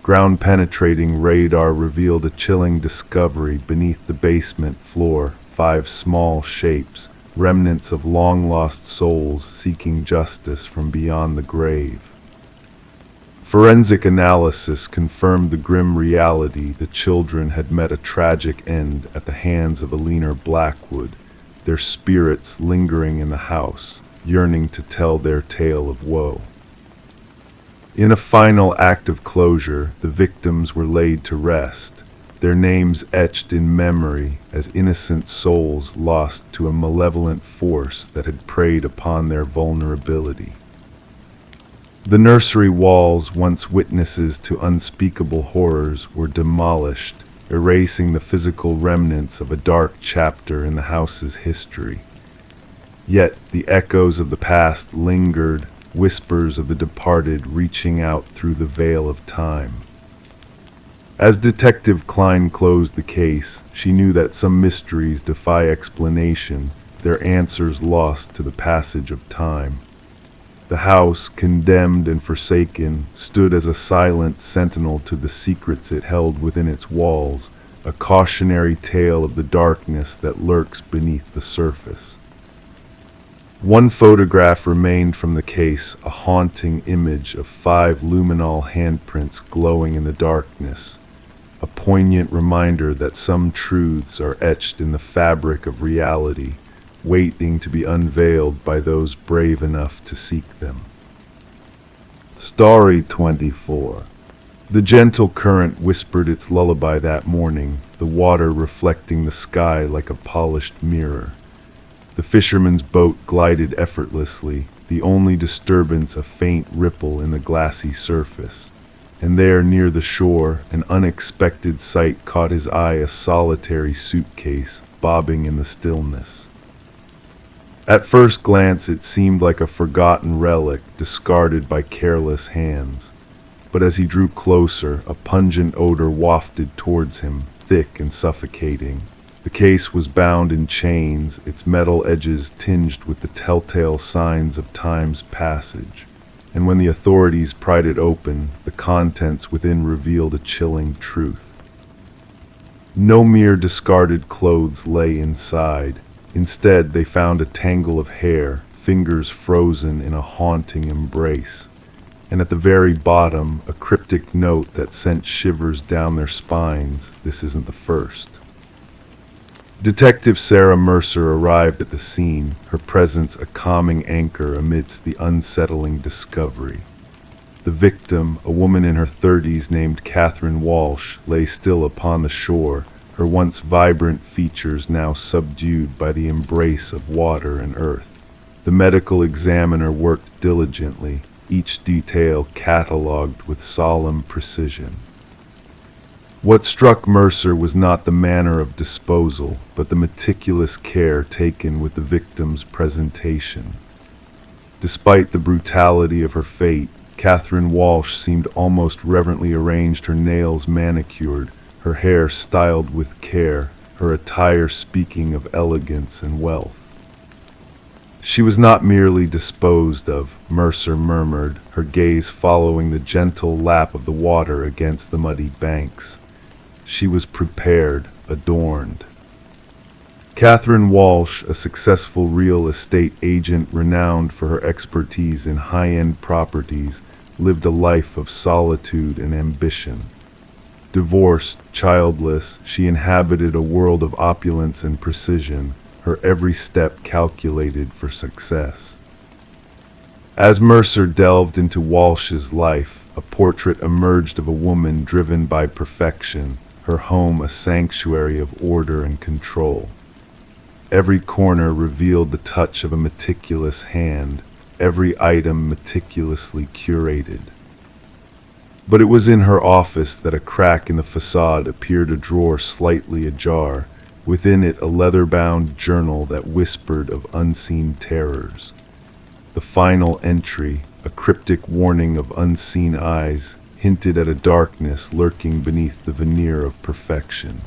Ground-penetrating radar revealed a chilling discovery beneath the basement floor: 5 small shapes, remnants of long-lost souls seeking justice from beyond the grave. Forensic analysis confirmed the grim reality: the children had met a tragic end at the hands of Alina Blackwood, their spirits lingering in the house, yearning to tell their tale of woe. In a final act of closure, the victims were laid to rest, their names etched in memory as innocent souls lost to a malevolent force that had preyed upon their vulnerability. The nursery walls, once witnesses to unspeakable horrors, were demolished, erasing the physical remnants of a dark chapter in the house's history. Yet the echoes of the past lingered, whispers of the departed reaching out through the veil of time. As Detective Klein closed the case, she knew that some mysteries defy explanation, their answers lost to the passage of time. The house, condemned and forsaken, stood as a silent sentinel to the secrets it held within its walls, a cautionary tale of the darkness that lurks beneath the surface. One photograph remained from the case, a haunting image of 5 luminol handprints glowing in the darkness, a poignant reminder that some truths are etched in the fabric of reality, waiting to be unveiled by those brave enough to seek them. Story 24. The gentle current whispered its lullaby that morning, the water reflecting the sky like a polished mirror. The fisherman's boat glided effortlessly, the only disturbance a faint ripple in the glassy surface. And there, near the shore, an unexpected sight caught his eye: a solitary suitcase bobbing in the stillness. At first glance, it seemed like a forgotten relic discarded by careless hands. But as he drew closer, a pungent odor wafted towards him, thick and suffocating. The case was bound in chains, its metal edges tinged with the telltale signs of time's passage. and when the authorities pried it open, the contents within revealed a chilling truth. No mere discarded clothes lay inside. Instead, they found a tangle of hair, fingers frozen in a haunting embrace, and at the very bottom, a cryptic note that sent shivers down their spines. This isn't the first. Detective Sarah Mercer arrived at the scene, her presence a calming anchor amidst the unsettling discovery. The victim, a woman in her 30s named Catherine Walsh, lay still upon the shore, her once vibrant features now subdued by the embrace of water and earth. The medical examiner worked diligently, each detail catalogued with solemn precision. What struck Mercer was not the manner of disposal, but the meticulous care taken with the victim's presentation. Despite the brutality of her fate, Catherine Walsh seemed almost reverently arranged, her nails manicured, her hair styled with care, her attire speaking of elegance and wealth. She was not merely disposed of, Mercer murmured, her gaze following the gentle lap of the water against the muddy banks. She was prepared, adorned. Catherine Walsh, a successful real estate agent renowned for her expertise in high-end properties, lived a life of solitude and ambition. Divorced, childless, she inhabited a world of opulence and precision, her every step calculated for success. As Mercer delved into Walsh's life, a portrait emerged of a woman driven by perfection, her home a sanctuary of order and control. Every corner revealed the touch of a meticulous hand, every item meticulously curated. But it was in her office that a crack in the facade appeared, a drawer slightly ajar, within it a leather-bound journal that whispered of unseen terrors. The final entry, a cryptic warning of unseen eyes, hinted at a darkness lurking beneath the veneer of perfection.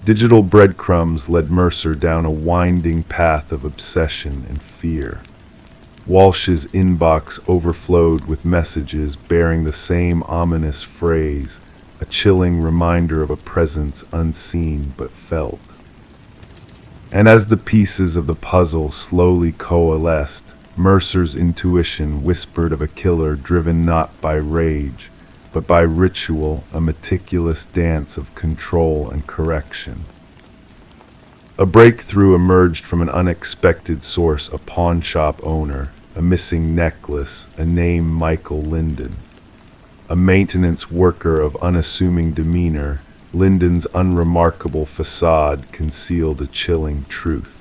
Digital breadcrumbs led Mercer down a winding path of obsession and fear. Walsh's inbox overflowed with messages bearing the same ominous phrase, a chilling reminder of a presence unseen but felt. And as the pieces of the puzzle slowly coalesced, Mercer's intuition whispered of a killer driven not by rage, but by ritual, a meticulous dance of control and correction. A breakthrough emerged from an unexpected source, a pawnshop owner, a missing necklace, a name Michael Linden. A maintenance worker of unassuming demeanor, Linden's unremarkable facade concealed a chilling truth.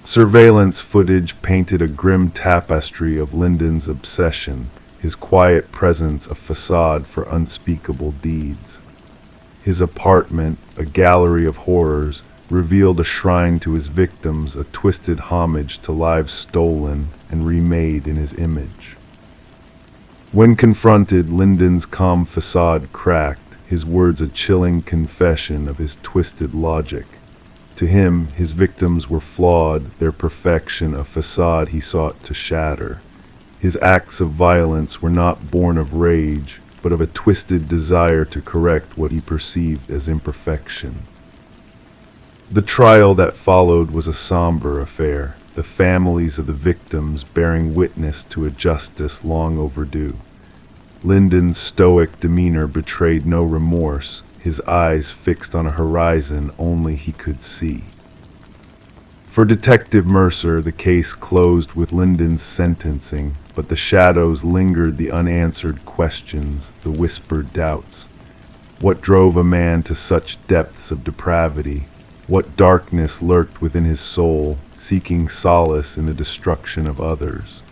Surveillance footage painted a grim tapestry of Linden's obsession, his quiet presence a facade for unspeakable deeds. His apartment, a gallery of horrors, revealed a shrine to his victims, a twisted homage to lives stolen and remade in his image. When confronted, Linden's calm facade cracked, his words a chilling confession of his twisted logic. To him, his victims were flawed, their perfection a facade he sought to shatter. His acts of violence were not born of rage, but of a twisted desire to correct what he perceived as imperfection. The trial that followed was a somber affair, the families of the victims bearing witness to a justice long overdue. Linden's stoic demeanor betrayed no remorse, his eyes fixed on a horizon only he could see. For Detective Mercer, the case closed with Linden's sentencing, but the shadows lingered, the unanswered questions, the whispered doubts. What drove a man to such depths of depravity? What darkness lurked within his soul, seeking solace in the destruction of others?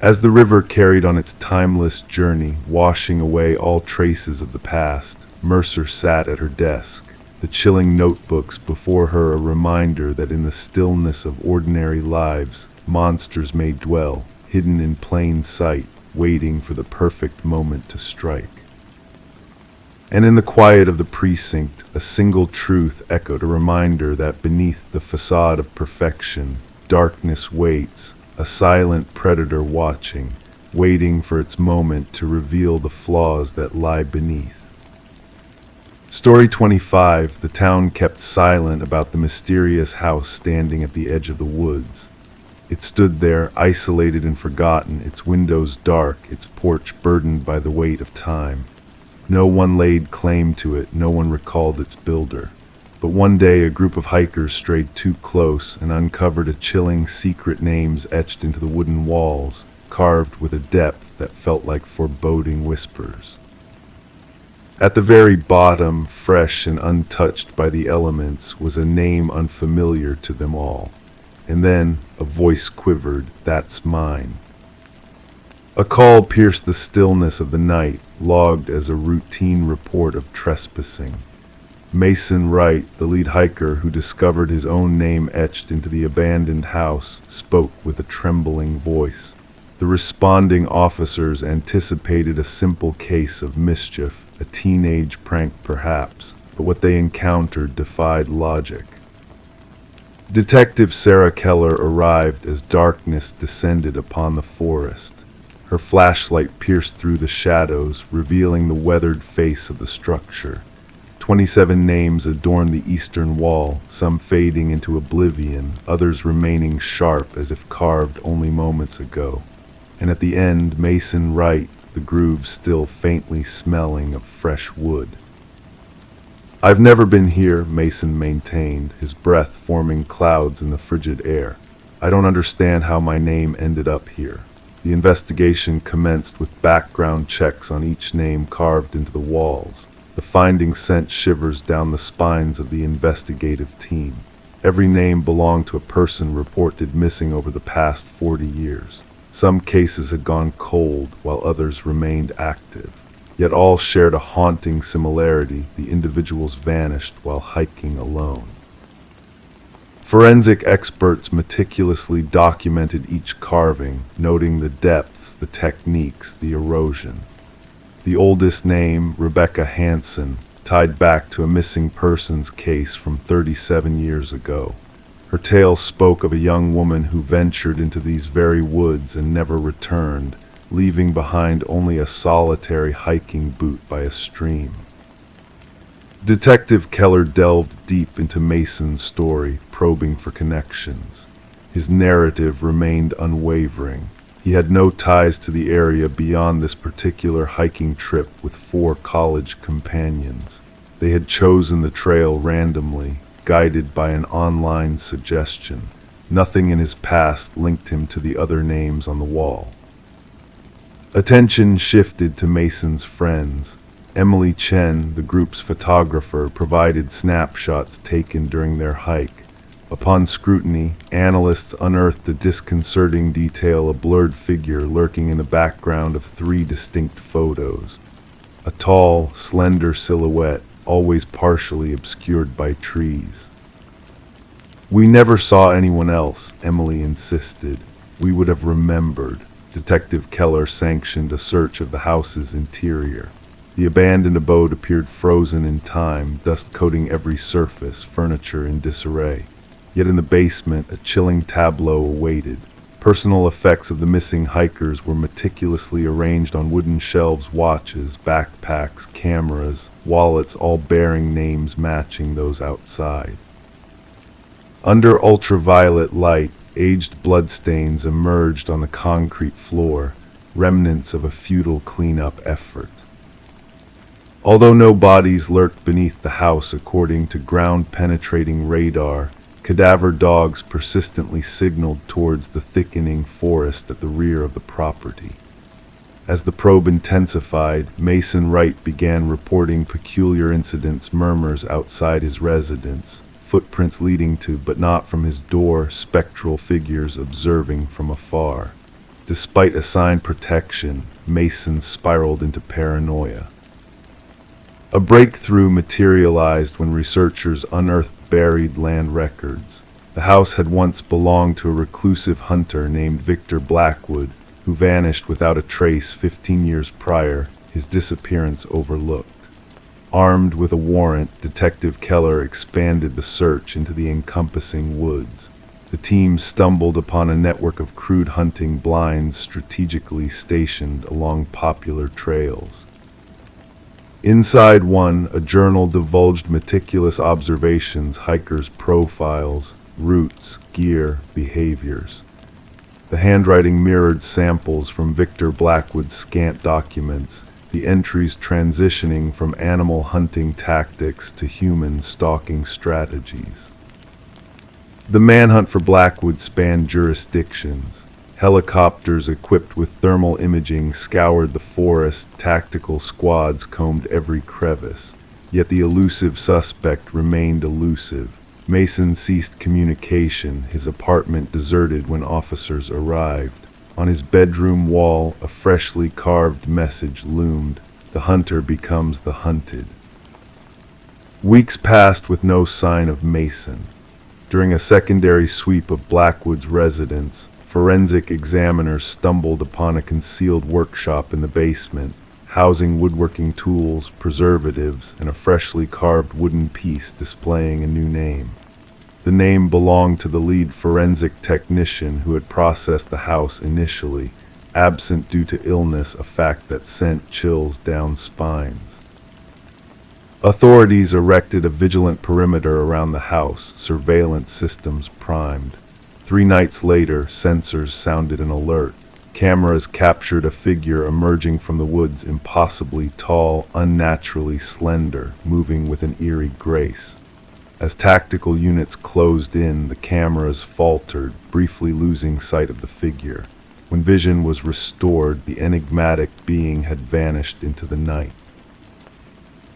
As the river carried on its timeless journey, washing away all traces of the past, Mercer sat at her desk, the chilling notebooks before her a reminder that in the stillness of ordinary lives, monsters may dwell, hidden in plain sight, waiting for the perfect moment to strike. And in the quiet of the precinct, a single truth echoed, a reminder that beneath the facade of perfection, darkness waits, a silent predator watching, waiting for its moment to reveal the flaws that lie beneath. Story 25. The town kept silent about the mysterious house standing at the edge of the woods. It stood there, isolated and forgotten, its windows dark, its porch burdened by the weight of time. No one laid claim to it, no one recalled its builder. But one day a group of hikers strayed too close and uncovered a chilling secret names etched into the wooden walls, carved with a depth that felt like foreboding whispers. At the very bottom, fresh and untouched by the elements, was a name unfamiliar to them all. And then a voice quivered, "That's mine." A call pierced the stillness of the night, logged as a routine report of trespassing. Mason Wright, the lead hiker who discovered his own name etched into the abandoned house, spoke with a trembling voice. The responding officers anticipated a simple case of mischief, a teenage prank perhaps, but what they encountered defied logic. Detective Sarah Keller arrived as darkness descended upon the forest. Her flashlight pierced through the shadows, revealing the weathered face of the structure. 27 names adorned the eastern wall, some fading into oblivion, others remaining sharp as if carved only moments ago. And at the end, Mason Wright, the groove still faintly smelling of fresh wood. "I've never been here," Mason maintained, his breath forming clouds in the frigid air. "I don't understand how my name ended up here." The investigation commenced with background checks on each name carved into the walls. The findings sent shivers down the spines of the investigative team. Every name belonged to a person reported missing over the past 40 years. Some cases had gone cold, while others remained active. Yet all shared a haunting similarity: the individuals vanished while hiking alone. Forensic experts meticulously documented each carving, noting the depths, the techniques, the erosion. The oldest name, Rebecca Hansen, tied back to a missing persons case from 37 years ago. Her tale spoke of a young woman who ventured into these very woods and never returned, leaving behind only a solitary hiking boot by a stream. Detective Keller delved deep into Mason's story, probing for connections. His narrative remained unwavering. He had no ties to the area beyond this particular hiking trip with 4 college companions. They had chosen the trail randomly, guided by an online suggestion. Nothing in his past linked him to the other names on the wall. Attention shifted to Mason's friends. Emily Chen, the group's photographer, provided snapshots taken during their hike. Upon scrutiny, analysts unearthed a disconcerting detail: a blurred figure lurking in the background of 3 distinct photos. A tall, slender silhouette, always partially obscured by trees. "We never saw anyone else," Emily insisted. "We would have remembered." Detective Keller sanctioned a search of the house's interior. The abandoned abode appeared frozen in time, dust coating every surface, furniture in disarray. Yet in the basement, a chilling tableau awaited. Personal effects of the missing hikers were meticulously arranged on wooden shelves: watches, backpacks, cameras, wallets, all bearing names matching those outside. Under ultraviolet light, aged bloodstains emerged on the concrete floor, remnants of a futile cleanup effort. Although no bodies lurked beneath the house according to ground-penetrating radar, cadaver dogs persistently signaled towards the thickening forest at the rear of the property. As the probe intensified, Mason Wright began reporting peculiar incidents: murmurs outside his residence, footprints leading to, but not from his door, spectral figures observing from afar. Despite assigned protection, Mason spiraled into paranoia. A breakthrough materialized when researchers unearthed buried land records. The house had once belonged to a reclusive hunter named Victor Blackwood, who vanished without a trace 15 years prior, his disappearance overlooked. Armed with a warrant, Detective Keller expanded the search into the encompassing woods. The team stumbled upon a network of crude hunting blinds strategically stationed along popular trails. Inside one, a journal divulged meticulous observations, hikers' profiles, routes, gear, behaviors. The handwriting mirrored samples from Victor Blackwood's scant documents, the entries transitioning from animal hunting tactics to human stalking strategies. The manhunt for Blackwood spanned jurisdictions. Helicopters equipped with thermal imaging scoured the forest, tactical squads combed every crevice. Yet the elusive suspect remained elusive. Mason ceased communication, his apartment deserted when officers arrived. On his bedroom wall, a freshly carved message loomed: "The hunter becomes the hunted." Weeks passed with no sign of Mason. During a secondary sweep of Blackwood's residence, forensic examiners stumbled upon a concealed workshop in the basement, housing woodworking tools, preservatives, and a freshly carved wooden piece displaying a new name. The name belonged to the lead forensic technician who had processed the house initially, absent due to illness, a fact that sent chills down spines. Authorities erected a vigilant perimeter around the house, surveillance systems primed. 3 nights later, sensors sounded an alert. Cameras captured a figure emerging from the woods, impossibly tall, unnaturally slender, moving with an eerie grace. As tactical units closed in, the cameras faltered, briefly losing sight of the figure. When vision was restored, the enigmatic being had vanished into the night.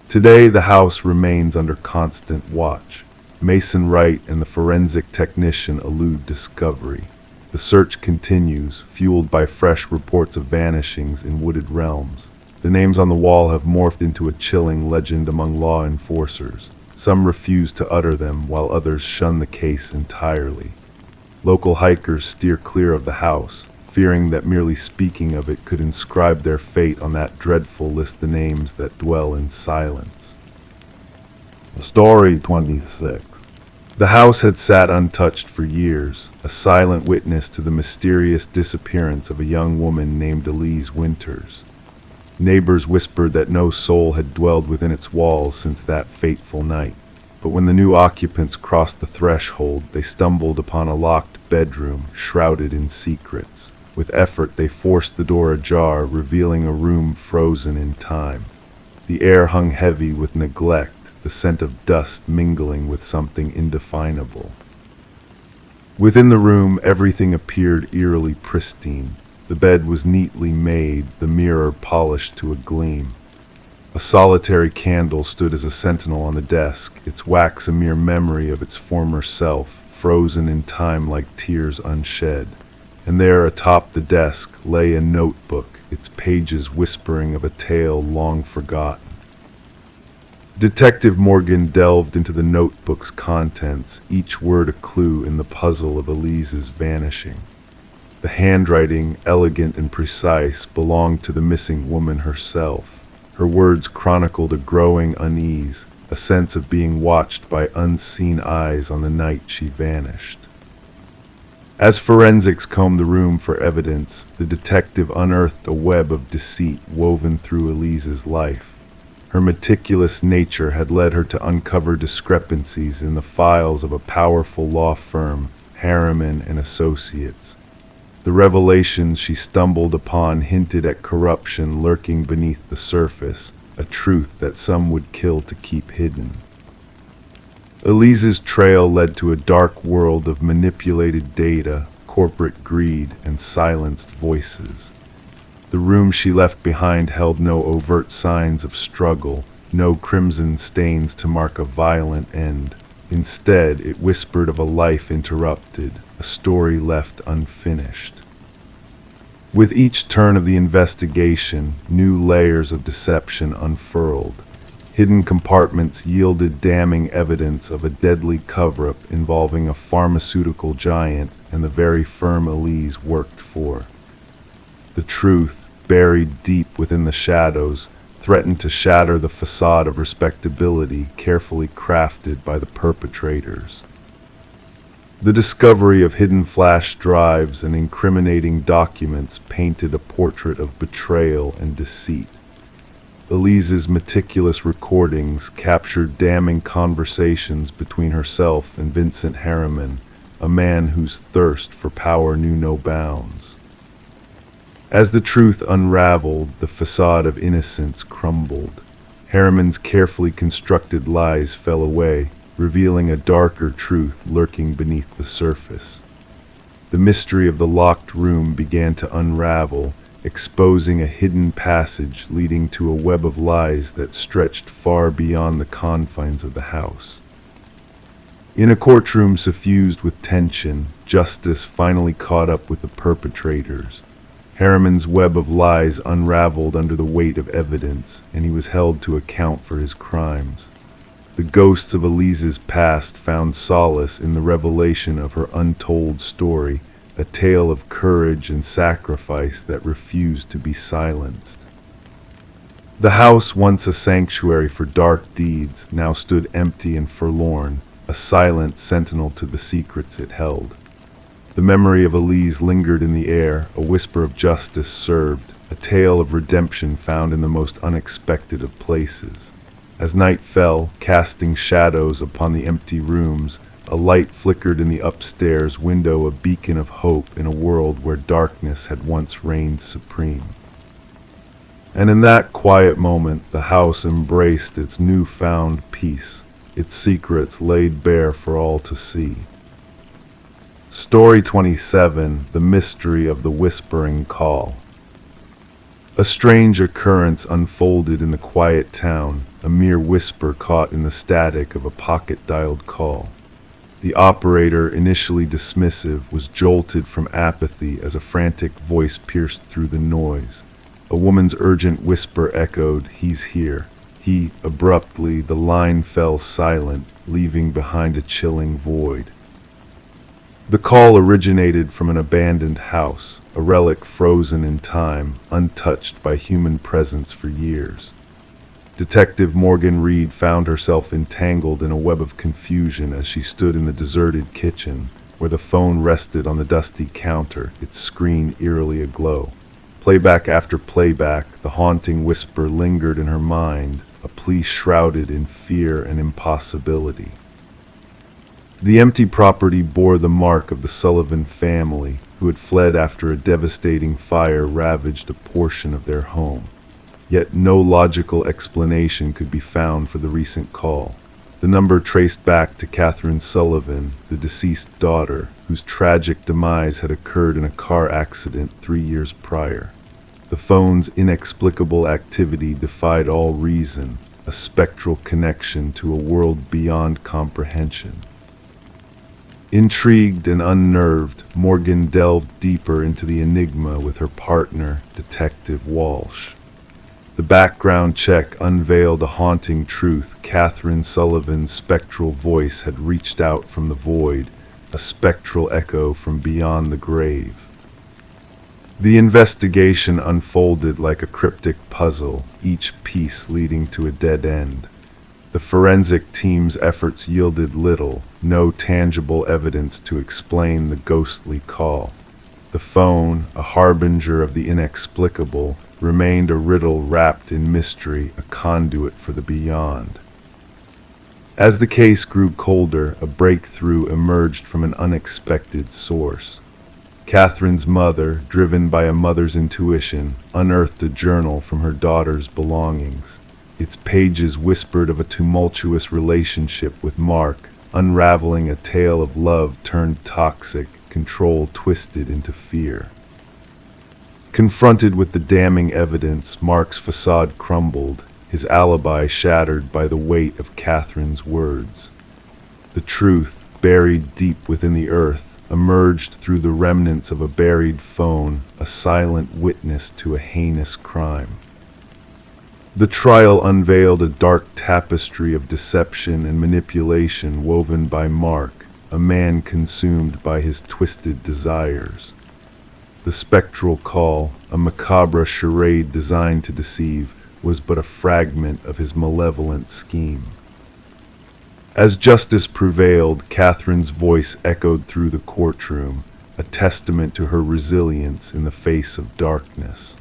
Today, the house remains under constant watch. Mason Wright and the forensic technician elude discovery. The search continues, fueled by fresh reports of vanishings in wooded realms. The names on the wall have morphed into a chilling legend among law enforcers. Some refuse to utter them, while others shun the case entirely. Local hikers steer clear of the house, fearing that merely speaking of it could inscribe their fate on that dreadful list of names that dwell in silence. Story 26. The house had sat untouched for years, a silent witness to the mysterious disappearance of a young woman named Elise Winters. Neighbors whispered that no soul had dwelled within its walls since that fateful night. But when the new occupants crossed the threshold, they stumbled upon a locked bedroom shrouded in secrets. With effort, they forced the door ajar, revealing a room frozen in time. The air hung heavy with neglect, the scent of dust mingling with something indefinable. Within the room, everything appeared eerily pristine. The bed was neatly made, the mirror polished to a gleam. A solitary candle stood as a sentinel on the desk, its wax a mere memory of its former self, frozen in time like tears unshed. And there atop the desk lay a notebook, its pages whispering of a tale long forgotten. Detective Morgan delved into the notebook's contents, each word a clue in the puzzle of Elise's vanishing. The handwriting, elegant and precise, belonged to the missing woman herself. Her words chronicled a growing unease, a sense of being watched by unseen eyes on the night she vanished. As forensics combed the room for evidence, the detective unearthed a web of deceit woven through Elise's life. Her meticulous nature had led her to uncover discrepancies in the files of a powerful law firm, Harriman and Associates. The revelations she stumbled upon hinted at corruption lurking beneath the surface, a truth that some would kill to keep hidden. Elise's trail led to a dark world of manipulated data, corporate greed, and silenced voices. The room she left behind held no overt signs of struggle, no crimson stains to mark a violent end. Instead, it whispered of a life interrupted, a story left unfinished. With each turn of the investigation, new layers of deception unfurled. Hidden compartments yielded damning evidence of a deadly cover-up involving a pharmaceutical giant and the very firm Elise worked for. The truth, buried deep within the shadows, threatened to shatter the facade of respectability carefully crafted by the perpetrators. The discovery of hidden flash drives and incriminating documents painted a portrait of betrayal and deceit. Elise's meticulous recordings captured damning conversations between herself and Vincent Harriman, a man whose thirst for power knew no bounds. As the truth unraveled, the facade of innocence crumbled. Harriman's carefully constructed lies fell away, revealing a darker truth lurking beneath the surface. The mystery of the locked room began to unravel, exposing a hidden passage leading to a web of lies that stretched far beyond the confines of the house. In a courtroom suffused with tension, justice finally caught up with the perpetrators. Harriman's web of lies unraveled under the weight of evidence, and he was held to account for his crimes. The ghosts of Elise's past found solace in the revelation of her untold story, a tale of courage and sacrifice that refused to be silenced. The house, once a sanctuary for dark deeds, now stood empty and forlorn, a silent sentinel to the secrets it held. The memory of Elise lingered in the air, a whisper of justice served, a tale of redemption found in the most unexpected of places. As night fell, casting shadows upon the empty rooms, a light flickered in the upstairs window, a beacon of hope in a world where darkness had once reigned supreme. And in that quiet moment, the house embraced its newfound peace, its secrets laid bare for all to see. Story 27, The Mystery of the Whispering Call. A strange occurrence unfolded in the quiet town, a mere whisper caught in the static of a pocket-dialed call. The operator, initially dismissive, was jolted from apathy as a frantic voice pierced through the noise. A woman's urgent whisper echoed, "He's here." Abruptly, the line fell silent, leaving behind a chilling void. The call originated from an abandoned house, a relic frozen in time, untouched by human presence for years. Detective Morgan Reed found herself entangled in a web of confusion as she stood in the deserted kitchen, where the phone rested on the dusty counter, its screen eerily aglow. Playback after playback, the haunting whisper lingered in her mind, a plea shrouded in fear and impossibility. The empty property bore the mark of the Sullivan family, who had fled after a devastating fire ravaged a portion of their home. Yet no logical explanation could be found for the recent call. The number traced back to Catherine Sullivan, the deceased daughter, whose tragic demise had occurred in a car accident 3 years prior. The phone's inexplicable activity defied all reason, a spectral connection to a world beyond comprehension. Intrigued and unnerved, Morgan delved deeper into the enigma with her partner, Detective Walsh. The background check unveiled a haunting truth. Catherine Sullivan's spectral voice had reached out from the void, a spectral echo from beyond the grave. The investigation unfolded like a cryptic puzzle, each piece leading to a dead end. The forensic team's efforts yielded little, no tangible evidence to explain the ghostly call. The phone, a harbinger of the inexplicable, remained a riddle wrapped in mystery, a conduit for the beyond. As the case grew colder, a breakthrough emerged from an unexpected source. Catherine's mother, driven by a mother's intuition, unearthed a journal from her daughter's belongings. Its pages whispered of a tumultuous relationship with Mark, unraveling a tale of love turned toxic, control twisted into fear. Confronted with the damning evidence, Mark's facade crumbled, his alibi shattered by the weight of Catherine's words. The truth, buried deep within the earth, emerged through the remnants of a buried phone, a silent witness to a heinous crime. The trial unveiled a dark tapestry of deception and manipulation woven by Mark, a man consumed by his twisted desires. The spectral call, a macabre charade designed to deceive, was but a fragment of his malevolent scheme. As justice prevailed, Catherine's voice echoed through the courtroom, a testament to her resilience in the face of darkness.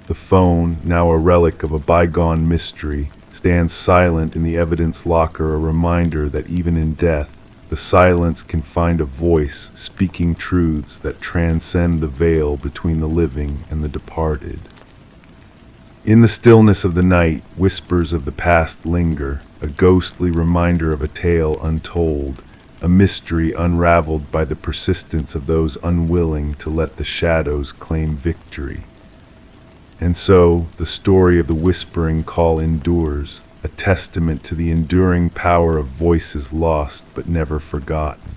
The phone, now a relic of a bygone mystery, stands silent in the evidence locker, a reminder that even in death, the silence can find a voice speaking truths that transcend the veil between the living and the departed. In the stillness of the night, whispers of the past linger, a ghostly reminder of a tale untold, a mystery unraveled by the persistence of those unwilling to let the shadows claim victory. And so, the story of the whispering call endures, a testament to the enduring power of voices lost but never forgotten.